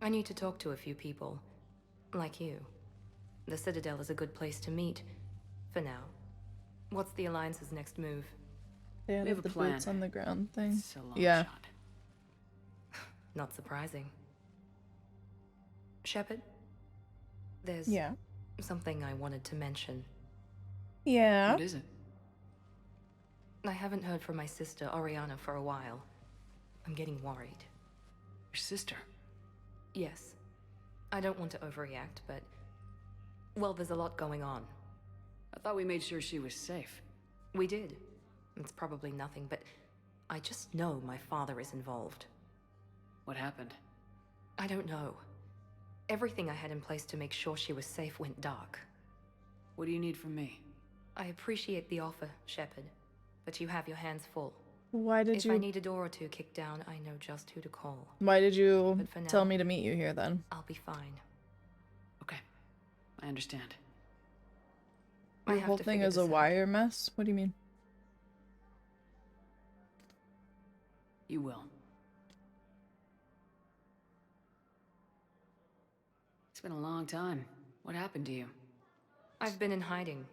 I need to talk to a few people. Like you. The Citadel is a good place to meet. For now. What's the Alliance's next move? They have added a the plan. boots on the ground thing. It's a long Yeah. shot. Not surprising. Shepard? There's Yeah. something I wanted to mention. Yeah. What is it? I haven't heard from my sister, Oriana, for a while. I'm getting worried. Your sister? Yes. I don't want to overreact, but... Well, there's a lot going on. I thought we made sure she was safe. We did. It's probably nothing, but... I just know my father is involved. What happened? I don't know. Everything I had in place to make sure she was safe went dark. What do you need from me? I appreciate the offer, Shepard, but you have your hands full. Why did If you? I need a door or two kicked down, I know just who to call. Why did you But for now, tell me to meet you here then? I'll be fine. Okay. I understand. I Your have whole to thing figure is a this out. wire mess? What do you mean? You will. It's been a long time. What happened to you? I've been in hiding.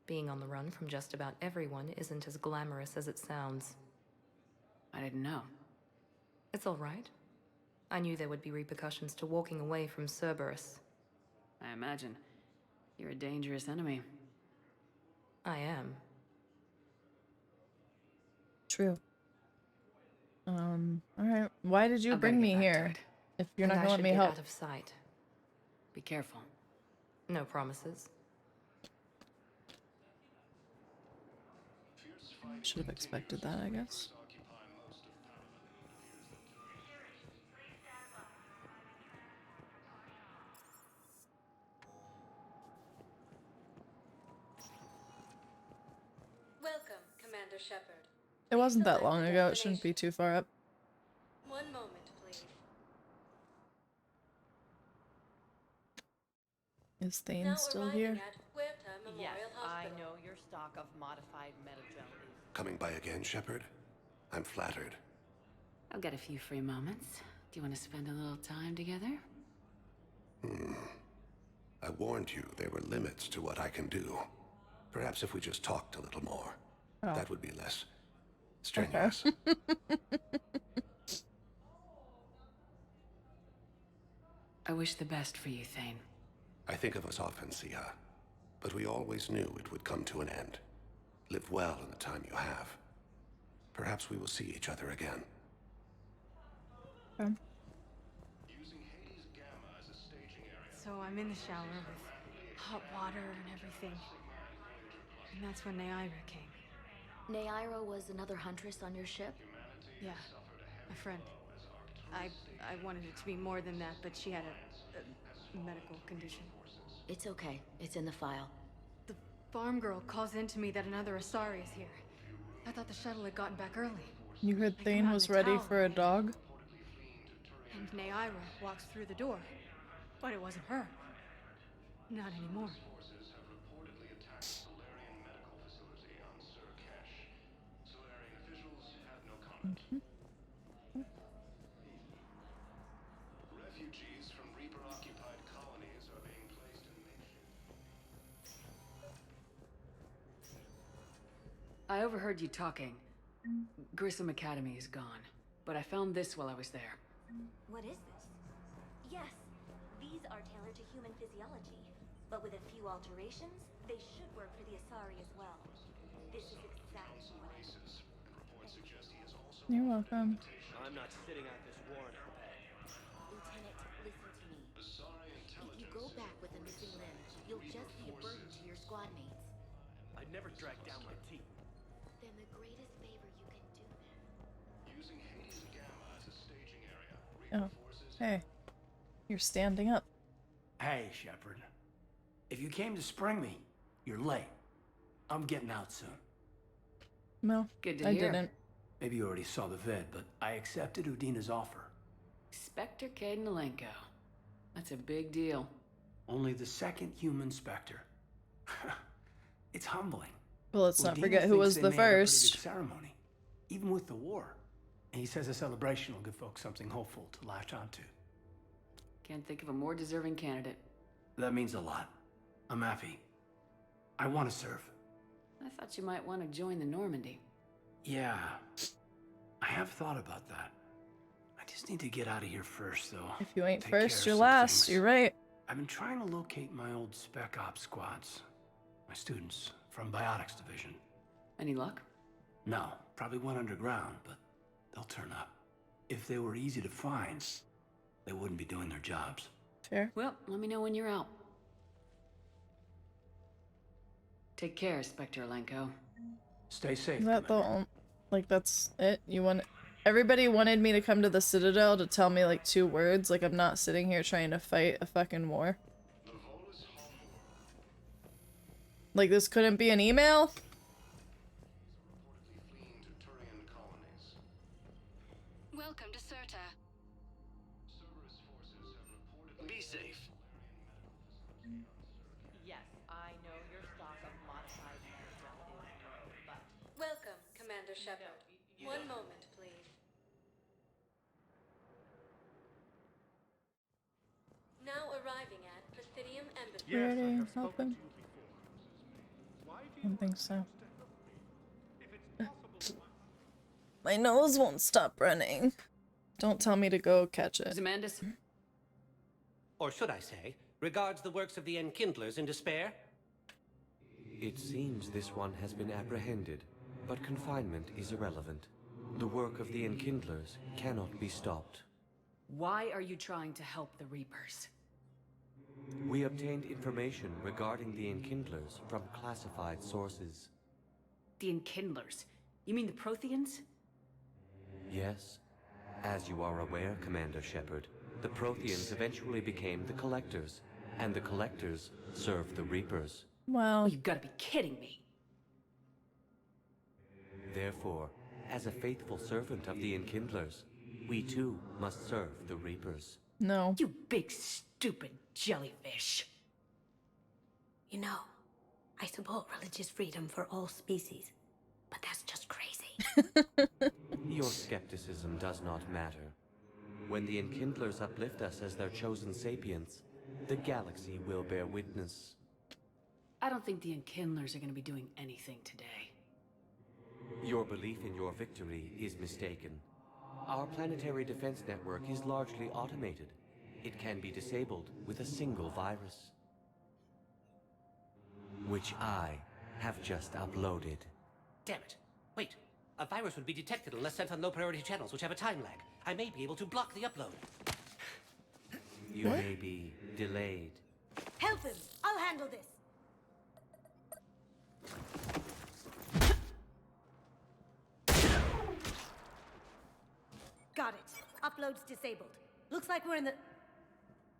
Being on the run from just about everyone isn't as glamorous as it sounds. I didn't know. It's all right. I knew there would be repercussions to walking away from Cerberus. I imagine. You're a dangerous enemy. I am. True. Alright. Why did you bring me here? If you're not gonna let me help. Out of sight. Be careful. No promises. Should have expected that, I guess. Welcome, Commander Shepard. It wasn't that long ago. It shouldn't be too far up. One moment, please. Is Thane still here? Yes, I know your stock of modified metagel is... Coming by again, Shepard? I'm flattered. I'll get a few free moments. Do you want to spend a little time together? I warned you there were limits to what I can do. Perhaps if we just talked a little more, that would be less strenuous. I wish the best for you, Thane. I think of us often, Sia, but we always knew it would come to an end. Live well in the time you have. Perhaps we will see each other again. So I'm in the shower with hot water and everything. And that's when Neaira came. Neaira was another huntress on your ship? Yeah, a friend. I wanted it to be more than that, but she had a medical condition. It's okay. It's in the file. The farm girl calls in to me that another Asari is here. I thought the shuttle had gotten back early. You heard Thane was ready for a dog? And Neaira walks through the door. But it wasn't her. Not anymore. Refugees from Reaper-occupied colonies are being placed in I overheard you talking. Grissom Academy is gone, but I found this while I was there. What is this? Yes, these are tailored to human physiology, but with a few alterations, they should work for the Asari as well. This is exactly what I need. You're welcome. I'm not sitting out this war in Lieutenant, listen to me. If you go back with a missing limb, you'll just be a burden to your squad mates. I'd never drag down my team. Then the greatest favor you can do them. Using Hades Gamma as a staging area. Oh, hey. You're standing up. Hey, Shepard. If you came to spring me, you're late. I'm getting out soon. No, I didn't. Maybe you already saw the vid, but I accepted Udina's offer. Spectre Cadenalenko. That's a big deal. Only the second human Spectre. It's humbling. Well, let's not Udina forget who thinks was they the may have a pretty first. good ceremony, even with the war. And he says a celebration will give folks something hopeful to latch onto. Can't think of a more deserving candidate. That means a lot. I'm happy. I want to serve. I thought you might want to join the Normandy. Yeah, I have thought about that. I just need to get out of here first, though. If you ain't Take care first, of you're some last. things. You're right. I've been trying to locate my old Spec Ops squads. My students from Biotics Division. Any luck? No, probably went underground, but they'll turn up. If they were easy to find, they wouldn't be doing their jobs. Fair. Well, let me know when you're out. Take care, Spectre Lenko. Stay safe. Is that like, that's it? You want... Everybody wanted me to come to the Citadel to tell me, like, 2 words. Like, I'm not sitting here trying to fight a fucking war. Like, this couldn't be an email? Welcome to Serta. Be safe. Yes, I know your stock of modified metagel is low, but... Welcome, Commander Shepard. One moment, please. Now arriving we already help him? I don't think so. My nose won't stop running. Don't tell me to go catch it. Zemandis? Or should I say, regards the works of the Enkindlers in despair? It seems this one has been apprehended, but confinement is irrelevant. The work of the Enkindlers cannot be stopped. Why are you trying to help the Reapers? We obtained information regarding the Enkindlers from classified sources. The Enkindlers? You mean the Protheans? Yes. As you are aware, Commander Shepard, the Protheans eventually became the Collectors, and the Collectors served the Reapers. Wow. You've got to be kidding me. Therefore, as a faithful servant of the Enkindlers, we too must serve the Reapers. No. You big stupid jellyfish. You know, I support religious freedom for all species, but that's just crazy. Your skepticism does not matter. When the Enkindlers uplift us as their chosen sapients, the galaxy will bear witness. I don't think the Enkindlers are going to be doing anything today. Your belief in your victory is mistaken. Our planetary defense network is largely automated. It can be disabled with a single virus, which I have just uploaded. Damn it. Wait. A virus would be detected unless sent on low-priority channels, which have a time lag. I may be able to block the upload. You may be delayed. Help him! I'll handle this! Got it. Upload's disabled. Looks like we're in the...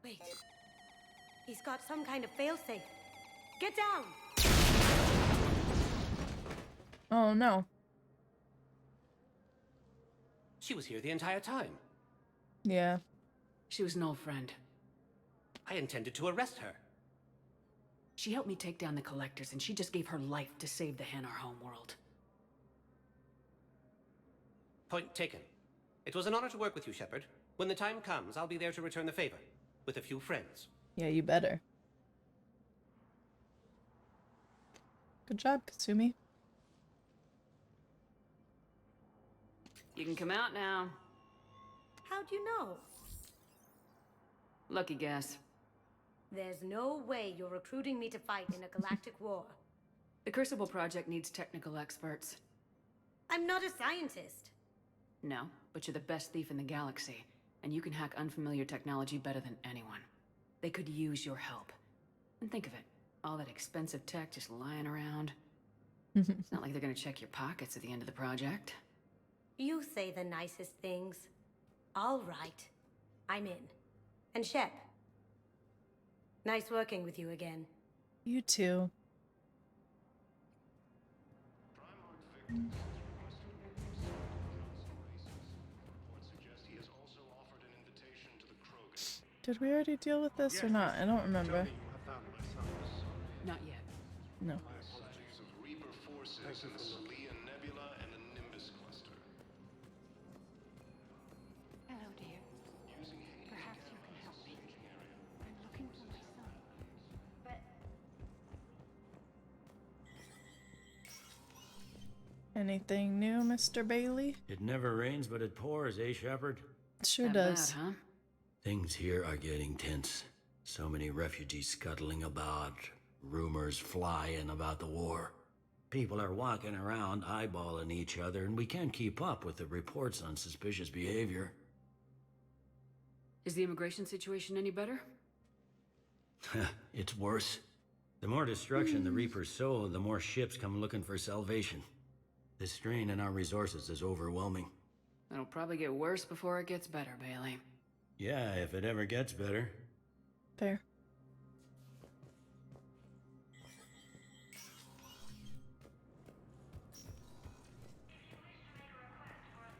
Wait. He's got some kind of failsafe. Get down! Oh no. She was here the entire time. Yeah. She was an old friend. I intended to arrest her. She helped me take down the Collectors, and she just gave her life to save the Hanar homeworld. Point taken. It was an honor to work with you, Shepard. When the time comes, I'll be there to return the favor. With a few friends. Yeah, you better. Good job, Kasumi. You can come out now. How'd you know? Lucky guess. There's no way you're recruiting me to fight in a galactic war. The Crucible Project needs technical experts. I'm not a scientist. No, but you're the best thief in the galaxy, and you can hack unfamiliar technology better than anyone. They could use your help. And think of it, all that expensive tech just lying around. It's not like they're gonna check your pockets at the end of the project. You say the nicest things. All right. I'm in. And Shep. Nice working with you again. You too. Did we already deal with this or not? I don't remember. Not yet. No. Reaper forces in the Celia Nebula and the Nimbus cluster. Hello, dear. Perhaps you can help me. I'm looking for my son. But Anything new, Mr. Bailey? It never rains, but it pours, eh, Shepard? Sure does. Bad, huh? Things here are getting tense. So many refugees scuttling about, rumors flying about the war. People are walking around eyeballing each other, and we can't keep up with the reports on suspicious behavior. Is the immigration situation any better? It's worse. The more destruction the Reapers sow, the more ships come looking for salvation. The strain on our resources is overwhelming. It'll probably get worse before it gets better, Bailey. Yeah, if it ever gets better. Fair.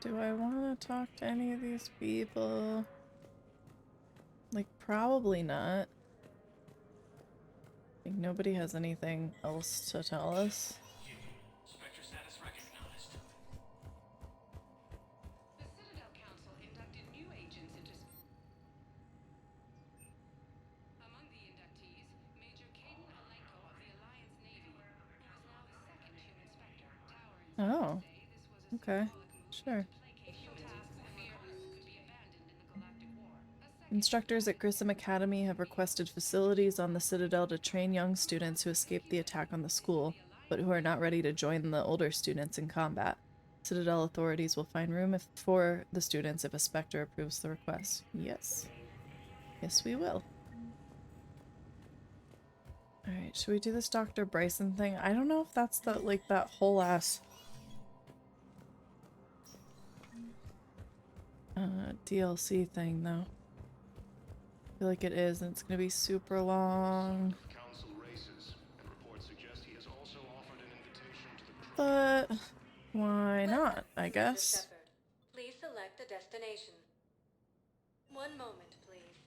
Do I want to talk to any of these people? Like, probably not. Like, nobody has anything else to tell us. Spectre status recognized. The Citadel Council inducted new agents into... Among the inductees, Major Oh. Okay. Sure. Instructors at Grissom Academy have requested facilities on the Citadel to train young students who escaped the attack on the school, but who are not ready to join the older students in combat. Citadel authorities will find room for the students if a Spectre approves the request. Yes. Yes, we will. Alright, should we do this Dr. Bryson thing? I don't know if that's the, like, that whole ass DLC thing, though. I feel like it is, and it's gonna be super long. Council races, and reports suggest he has also offered an invitation to the But why not, I guess? Shepard, please select a destination. One moment, please.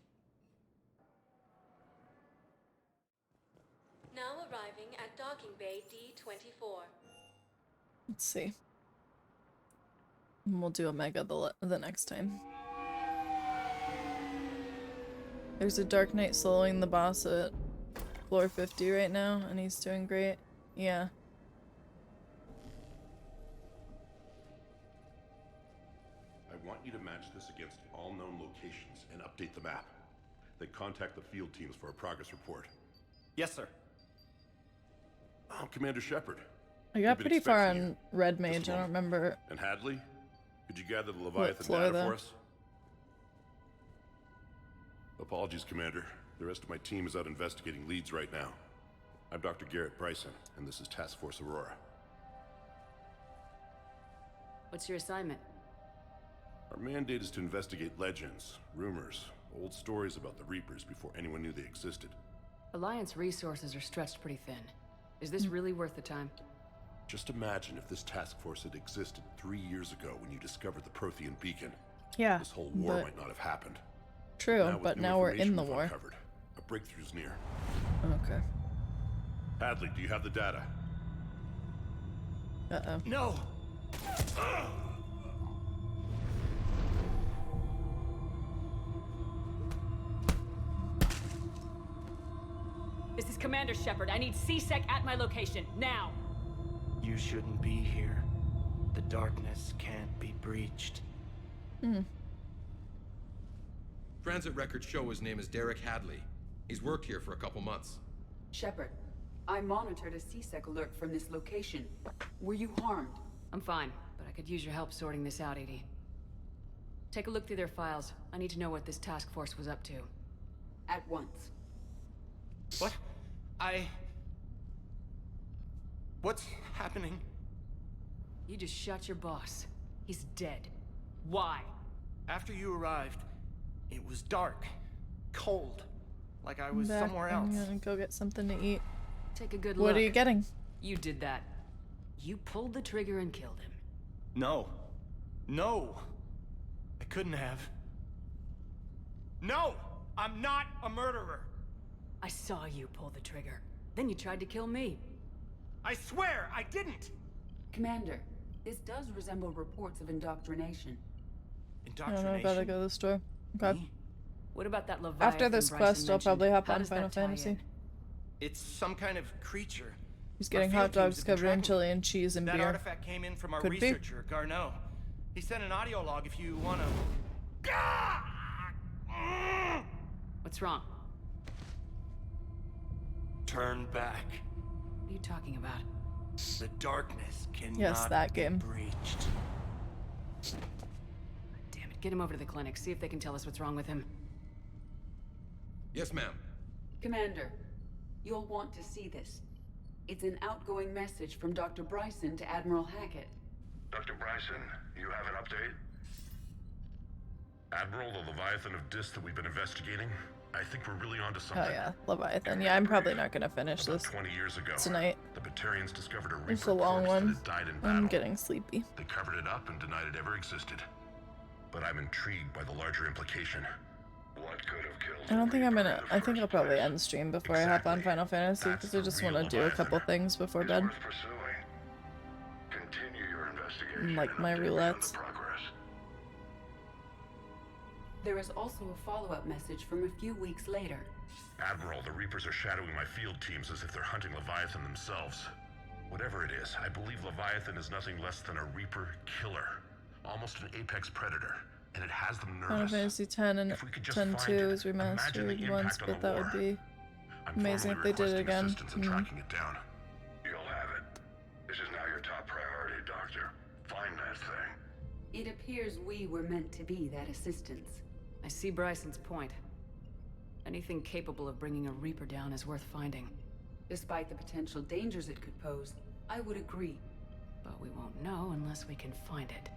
Now arriving at docking bay D24. Let's see. And we'll do Omega the next time. There's a Dark Knight soloing the boss at floor 50 right now, and he's doing great. Yeah. I want you to match this against all known locations and update the map. Then contact the field teams for a progress report. Yes, sir. I'm Commander Shepard. I got pretty far on Red Mage, I don't remember. And Hadley? Could you gather the Leviathan floor, data though? for us? Apologies, Commander. The rest of my team is out investigating leads right now. I'm Dr. Garrett Bryson, and this is Task Force Aurora. What's your assignment? Our mandate is to investigate legends, rumors, old stories about the Reapers before anyone knew they existed. Alliance resources are stretched pretty thin. Is this really worth the time? Just imagine if this task force had existed 3 years ago when you discovered the Prothean beacon. Yeah, This whole war but- might not have happened. True, but with new now we're in information the we've war. uncovered, a breakthrough's near. Okay. Hadley, do you have the data? Uh-oh. No! This is Commander Shepard. I need CSEC at my location, now! You shouldn't be here. The darkness can't be breached. Transit records show his name is Derek Hadley. He's worked here for a couple months. Shepard, I monitored a CSEC alert from this location. Were you harmed? I'm fine, but I could use your help sorting this out, Edie. Take a look through their files. I need to know what this task force was up to. At once. What? What's happening? You just shot your boss. He's dead. Why? After you arrived, it was dark, cold, like I was I'm back. somewhere I'm else. gonna go get something to eat. Take a good look. What are you getting? You did that. You pulled the trigger and killed him. No. No! I couldn't have. No! I'm not a murderer! I saw you pull the trigger. Then you tried to kill me. I swear I didn't! Commander, this does resemble reports of indoctrination. I don't know, I gotta go to the store. Okay. What about that Leviathan After this Bryson quest, I'll mentioned? probably hop How on does that Final tie Fantasy. in? It's some kind of creature. He's Our getting field hot dogs teams have been covered in tracking chili and cheese and That beer. artifact came in from our Could be. researcher, Garneau. He sent an audio log if you wanna... What's wrong? Turn back. What are you talking about? The darkness cannot Yes, that be game. breached. Damn it, get him over to the clinic. See if they can tell us what's wrong with him. Yes, ma'am. Commander, you'll want to see this. It's an outgoing message from Dr. Bryson to Admiral Hackett. Dr. Bryson, you have an update? Admiral, the Leviathan of Dis that we've been investigating, I think we're really onto something. Oh yeah, Leviathan. Yeah, I'm probably not gonna finish About this 20 years ago, tonight. the Batarians discovered a It's Reaper a long corpse that one. had died in battle. I'm getting sleepy. They covered it up and denied it ever existed. But I'm intrigued by the larger implication. What could have killed I don't think I'm gonna. I think I'll probably end stream before I hop on Final Fantasy That's because I the just real want to do a couple things before bed. worth pursuing? Continue your investigation. Like my and update me on the roulettes. progress. There is also a follow-up message from a few weeks later. Admiral, the Reapers are shadowing my field teams as if they're hunting Leviathan themselves. Whatever it is, I believe Leviathan is nothing less than a Reaper killer. Almost an apex predator. And it has them Final nervous. Fantasy 10 and If we could just 10 find 2 it, is imagine the remastered once, impact on but the that war. would be I'm amazing if formally they did it requesting again. assistance in tracking it down. You'll have it. This is now your top priority, Doctor. Find that thing. It appears we were meant to be that assistance. I see Bryson's point. Anything capable of bringing a Reaper down is worth finding. Despite the potential dangers it could pose, I would agree. But we won't know unless we can find it.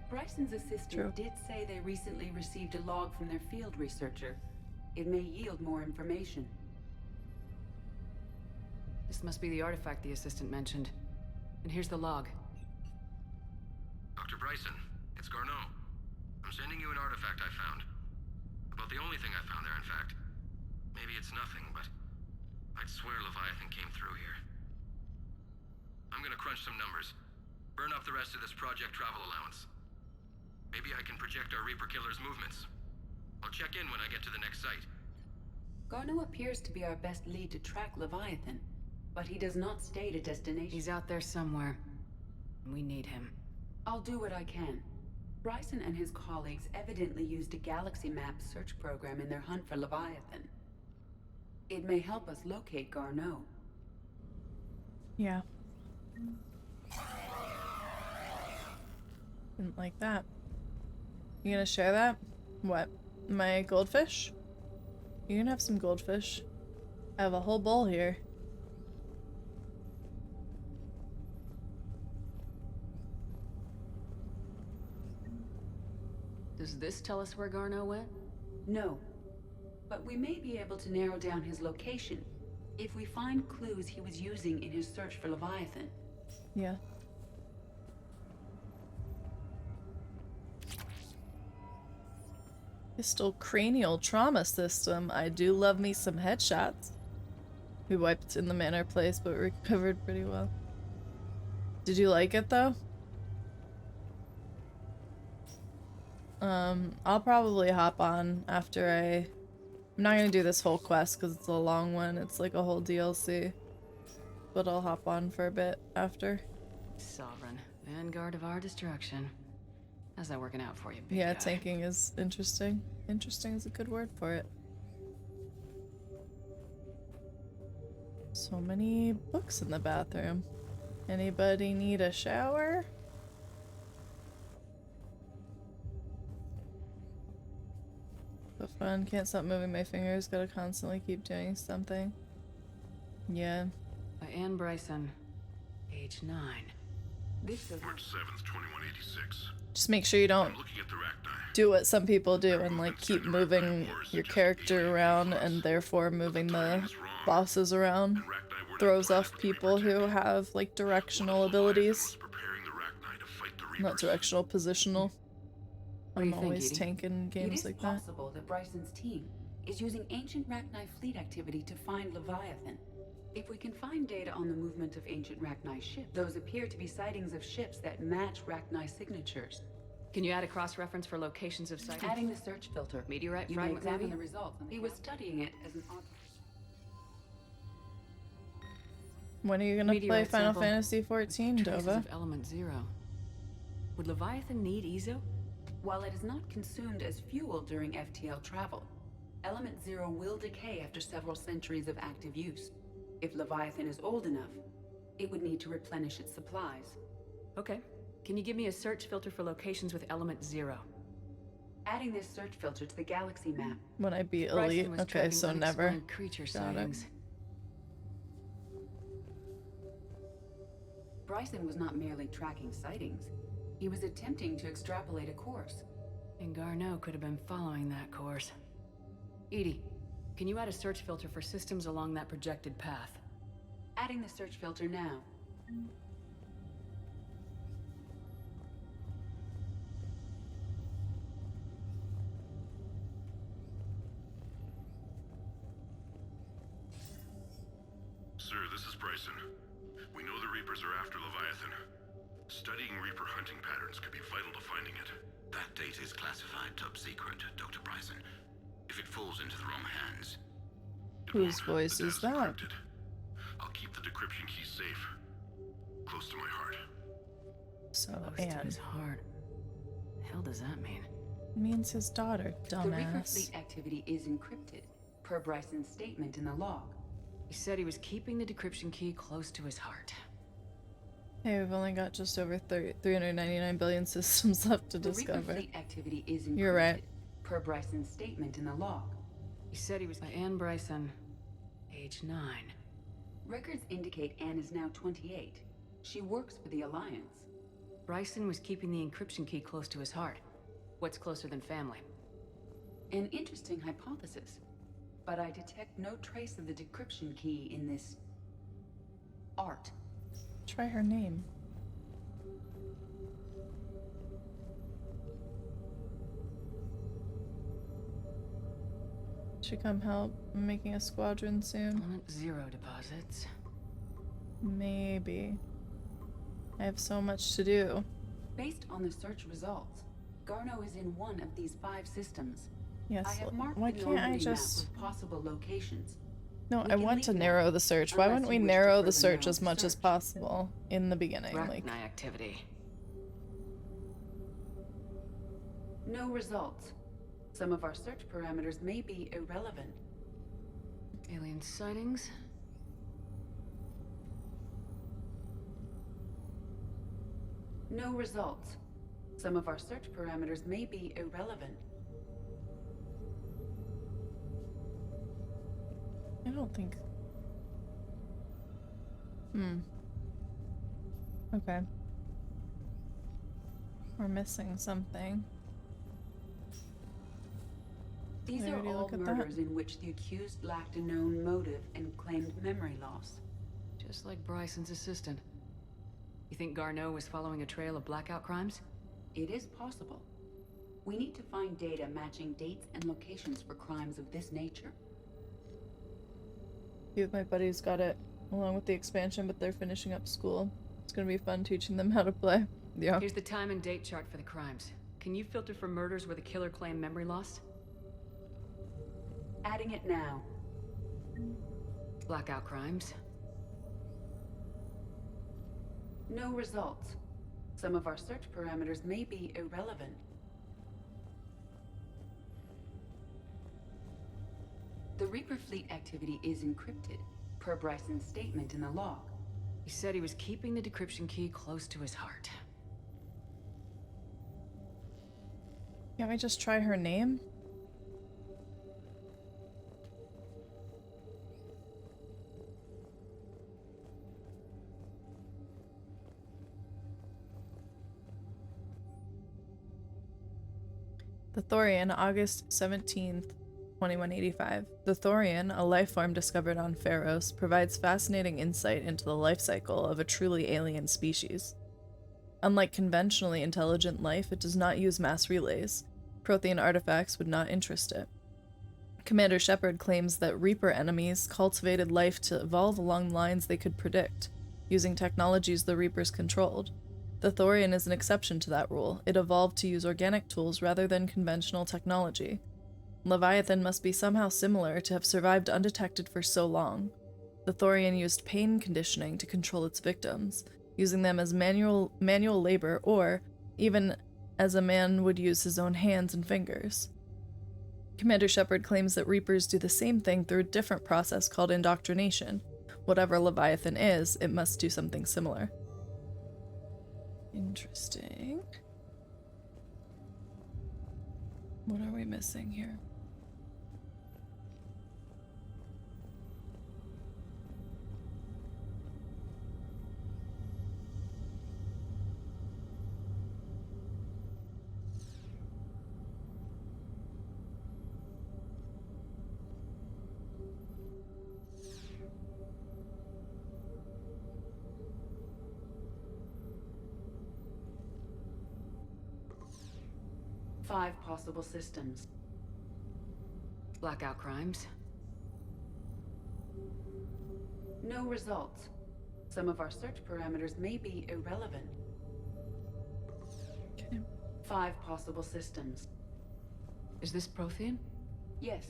Bryson's assistant did say they recently received a log from their field researcher. It may yield more information. This must be the artifact the assistant mentioned. And here's the log. Dr. Bryson, it's Garneau. I'm sending you an artifact I found. About the only thing I found there, in fact. Maybe it's nothing, but I'd swear Leviathan came through here. I'm gonna crunch some numbers. Burn up the rest of this project travel allowance. Maybe I can project our Reaper killer's movements. I'll check in when I get to the next site. Garneau appears to be our best lead to track Leviathan, but he does not state a destination. He's out there somewhere. We need him. I'll do what I can. Bryson and his colleagues evidently used a galaxy map search program in their hunt for Leviathan. It may help us locate Garneau. Yeah. Didn't like that. You gonna share that? What? My goldfish? You can have some goldfish. I have a whole bowl here. Does this tell us where Garneau went? No. But we may be able to narrow down his location if we find clues he was using in his search for Leviathan. Yeah. Pistol cranial trauma system. I do love me some headshots. We wiped in the manor place, but recovered pretty well. Did you like it though? I'll probably hop on after I'm not gonna do this whole quest because it's a long one. It's like a whole DLC. But I'll hop on for a bit after. Sovereign. Vanguard of our destruction. How's that working out for you, big Yeah, guy? tanking is interesting. Interesting is a good word for it. So many books in the bathroom. Anybody need a shower? But fun, can't stop moving my fingers, gotta constantly keep doing something. Yeah. By Anne Bryson, age 9. This is March 7th, 2186. Just make sure you don't I'm looking at the Rachni. do what some people do and like keep moving your character around and therefore moving the bosses around. Throws off people who have like directional abilities. Not directional, positional. What do I'm you think, always Edie? tanking games like It is that. possible that Bryson's team is using ancient Rachni fleet activity to find Leviathan. If we can find data on the movement of ancient Rachni ships, those appear to be sightings of ships that match Rachni signatures. Can you add a cross-reference for locations of sightings? Adding the search filter. Meteorite You may fragment, examine maybe? the results. He was studying it as an object. When are you gonna play Meteorite Final sample. Fantasy XIV, Traces Dova? of element 0. Would Leviathan need Ezo? While it is not consumed as fuel during FTL travel, Element 0 will decay after several centuries of active use. If Leviathan is old enough, it would need to replenish its supplies. Okay. Can you give me a search filter for locations with element 0? Adding this search filter to the galaxy map. When I beat Bryson Elite? was Okay, tracking so never. unexplained creature Got it. sightings. Bryson was not merely tracking sightings. He was attempting to extrapolate a course. And Garneau could have been following that course. Edie, can you add a search filter for systems along that projected path? Adding the search filter now. Sir, this is Bryson. We know the Reapers are after Leviathan. Studying Reaper hunting patterns could be vital to finding it. That data is classified top secret, Dr. Bryson. If it falls into the wrong hands... Whose voice is that? I'll keep the decryption key safe. Close to my heart. So, Close to his heart. The hell does that mean? Means his daughter, The Reaper dumbass. fleet activity is encrypted, per Bryson's statement in the log. He said he was keeping the decryption key close to his heart. Hey, we've only got just over 399 billion systems left to The discover. Reaper fleet activity is encrypted, You're right. per Bryson's statement in the log. He said he was by Anne Bryson, age 9. Records indicate Anne is now 28. She works for the Alliance. Bryson was keeping the encryption key close to his heart. What's closer than family? An interesting hypothesis, but I detect no trace of the decryption key in this art. Try her name. Should come help. I'm making a squadron soon. Element 0 deposits. Maybe. I have so much to do. Based on the search results, Garneau is in one of these 5 systems. Yes, I have marked why the can't I Normandy just... map with possible locations. No, We I can want to leave narrow now, the search. Why unless wouldn't we you wish to narrow the further search narrow as the much as search. possible in the beginning? Like, Arachni activity. No results. Some of our search parameters may be irrelevant. Alien sightings. No results. Some of our search parameters may be irrelevant. I don't think... Okay. We're missing something. These Did I are already all look at that? murders in which the accused lacked a known motive and claimed memory loss. Just like Bryson's assistant. You think Garneau was following a trail of blackout crimes? It is possible. We need to find data matching dates and locations for crimes of this nature. A few of my buddies got it along with the expansion, but they're finishing up school. It's gonna be fun teaching them how to play. Yeah. Here's the time and date chart for the crimes. Can you filter for murders where the killer claimed memory loss? Adding it now. Blackout crimes. No results. Some of our search parameters may be irrelevant. The Reaper fleet activity is encrypted, per Bryson's statement in the log. He said he was keeping the decryption key close to his heart. Can't we just try her name? The Thorian, August 17th, 2185. The Thorian, a life form discovered on Pharos, provides fascinating insight into the life cycle of a truly alien species. Unlike conventionally intelligent life, it does not use mass relays. Prothean artifacts would not interest it. Commander Shepard claims that Reaper enemies cultivated life to evolve along lines they could predict, using technologies the Reapers controlled. The Thorian is an exception to that rule. It evolved to use organic tools rather than conventional technology. Leviathan must be somehow similar to have survived undetected for so long. The Thorian used pain conditioning to control its victims, using them as manual labor or, even as a man would use his own hands and fingers. Commander Shepard claims that Reapers do the same thing through a different process called indoctrination. Whatever Leviathan is, it must do something similar. Interesting. What are we missing here? Five possible systems. Blackout crimes. No results. Some of our search parameters may be irrelevant. Okay. 5 possible systems. Is this Prothean? Yes.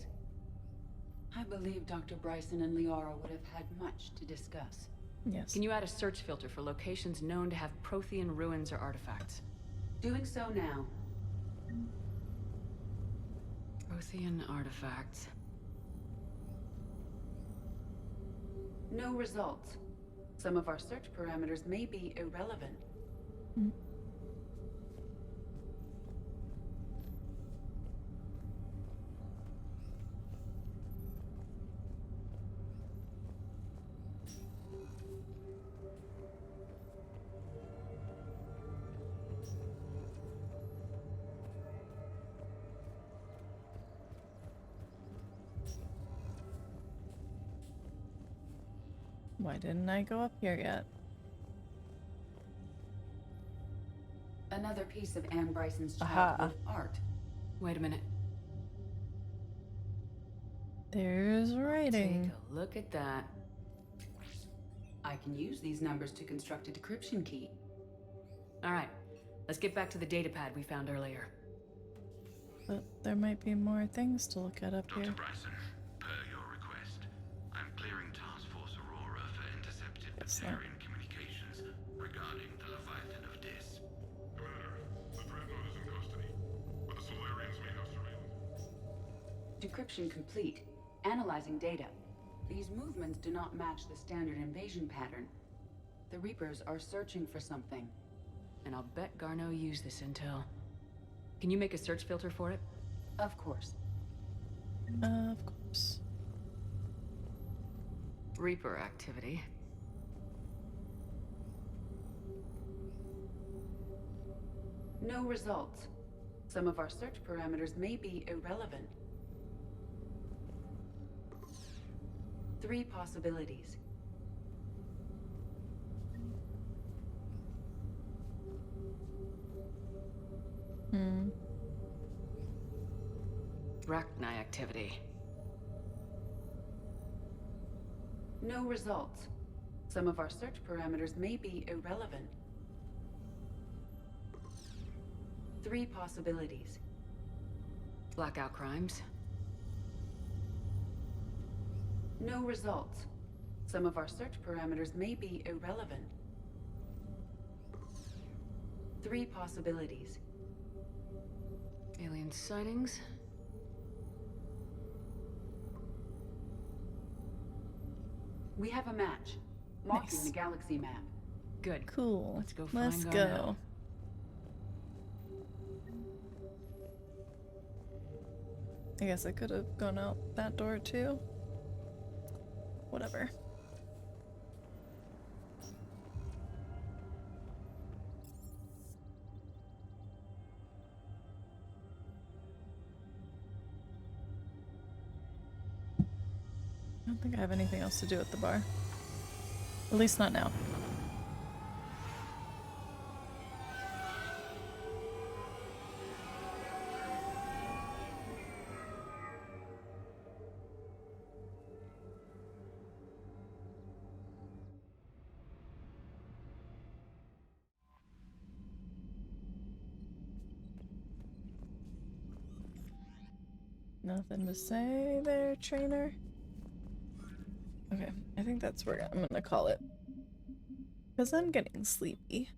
I believe Dr. Bryson and Liara would have had much to discuss. Yes. Can you add a search filter for locations known to have Prothean ruins or artifacts? Doing so now. Prothean artifacts. No results. Some of our search parameters may be irrelevant. Why didn't I go up here yet? Another piece of Anne Bryson's Aha. childhood art. Wait a minute. There's writing. Take a look at that. I can use these numbers to construct a decryption key. Alright, let's get back to the datapad we found earlier. But there might be more things to look at up here. Dr. Bryson, per your request, I'm clearing Task Force Aurora for intercepted Batarian communications regarding the Leviathan of Dis. Commander, the Dreadnought is in custody, but the Solarians may have surveillance. Decryption complete. Analyzing data. These movements do not match the standard invasion pattern. The Reapers are searching for something. And I'll bet Garneau used this intel. Can you make a search filter for it? Of course. Of course. Reaper activity. No results. Some of our search parameters may be irrelevant. 3 possibilities. Rachni activity. No results. Some of our search parameters may be irrelevant. 3 possibilities. Blackout crimes. No results. Some of our search parameters may be irrelevant. 3 possibilities. Alien sightings. We have a match. Marking Nice. the galaxy map. Good. Cool. Let's go Let's find go. Garneau. I guess I could have gone out that door too. Whatever. I don't think I have anything else to do at the bar. At least not now. Nothing to say there, trainer. Okay, I think that's where I'm gonna call it. Because I'm getting sleepy.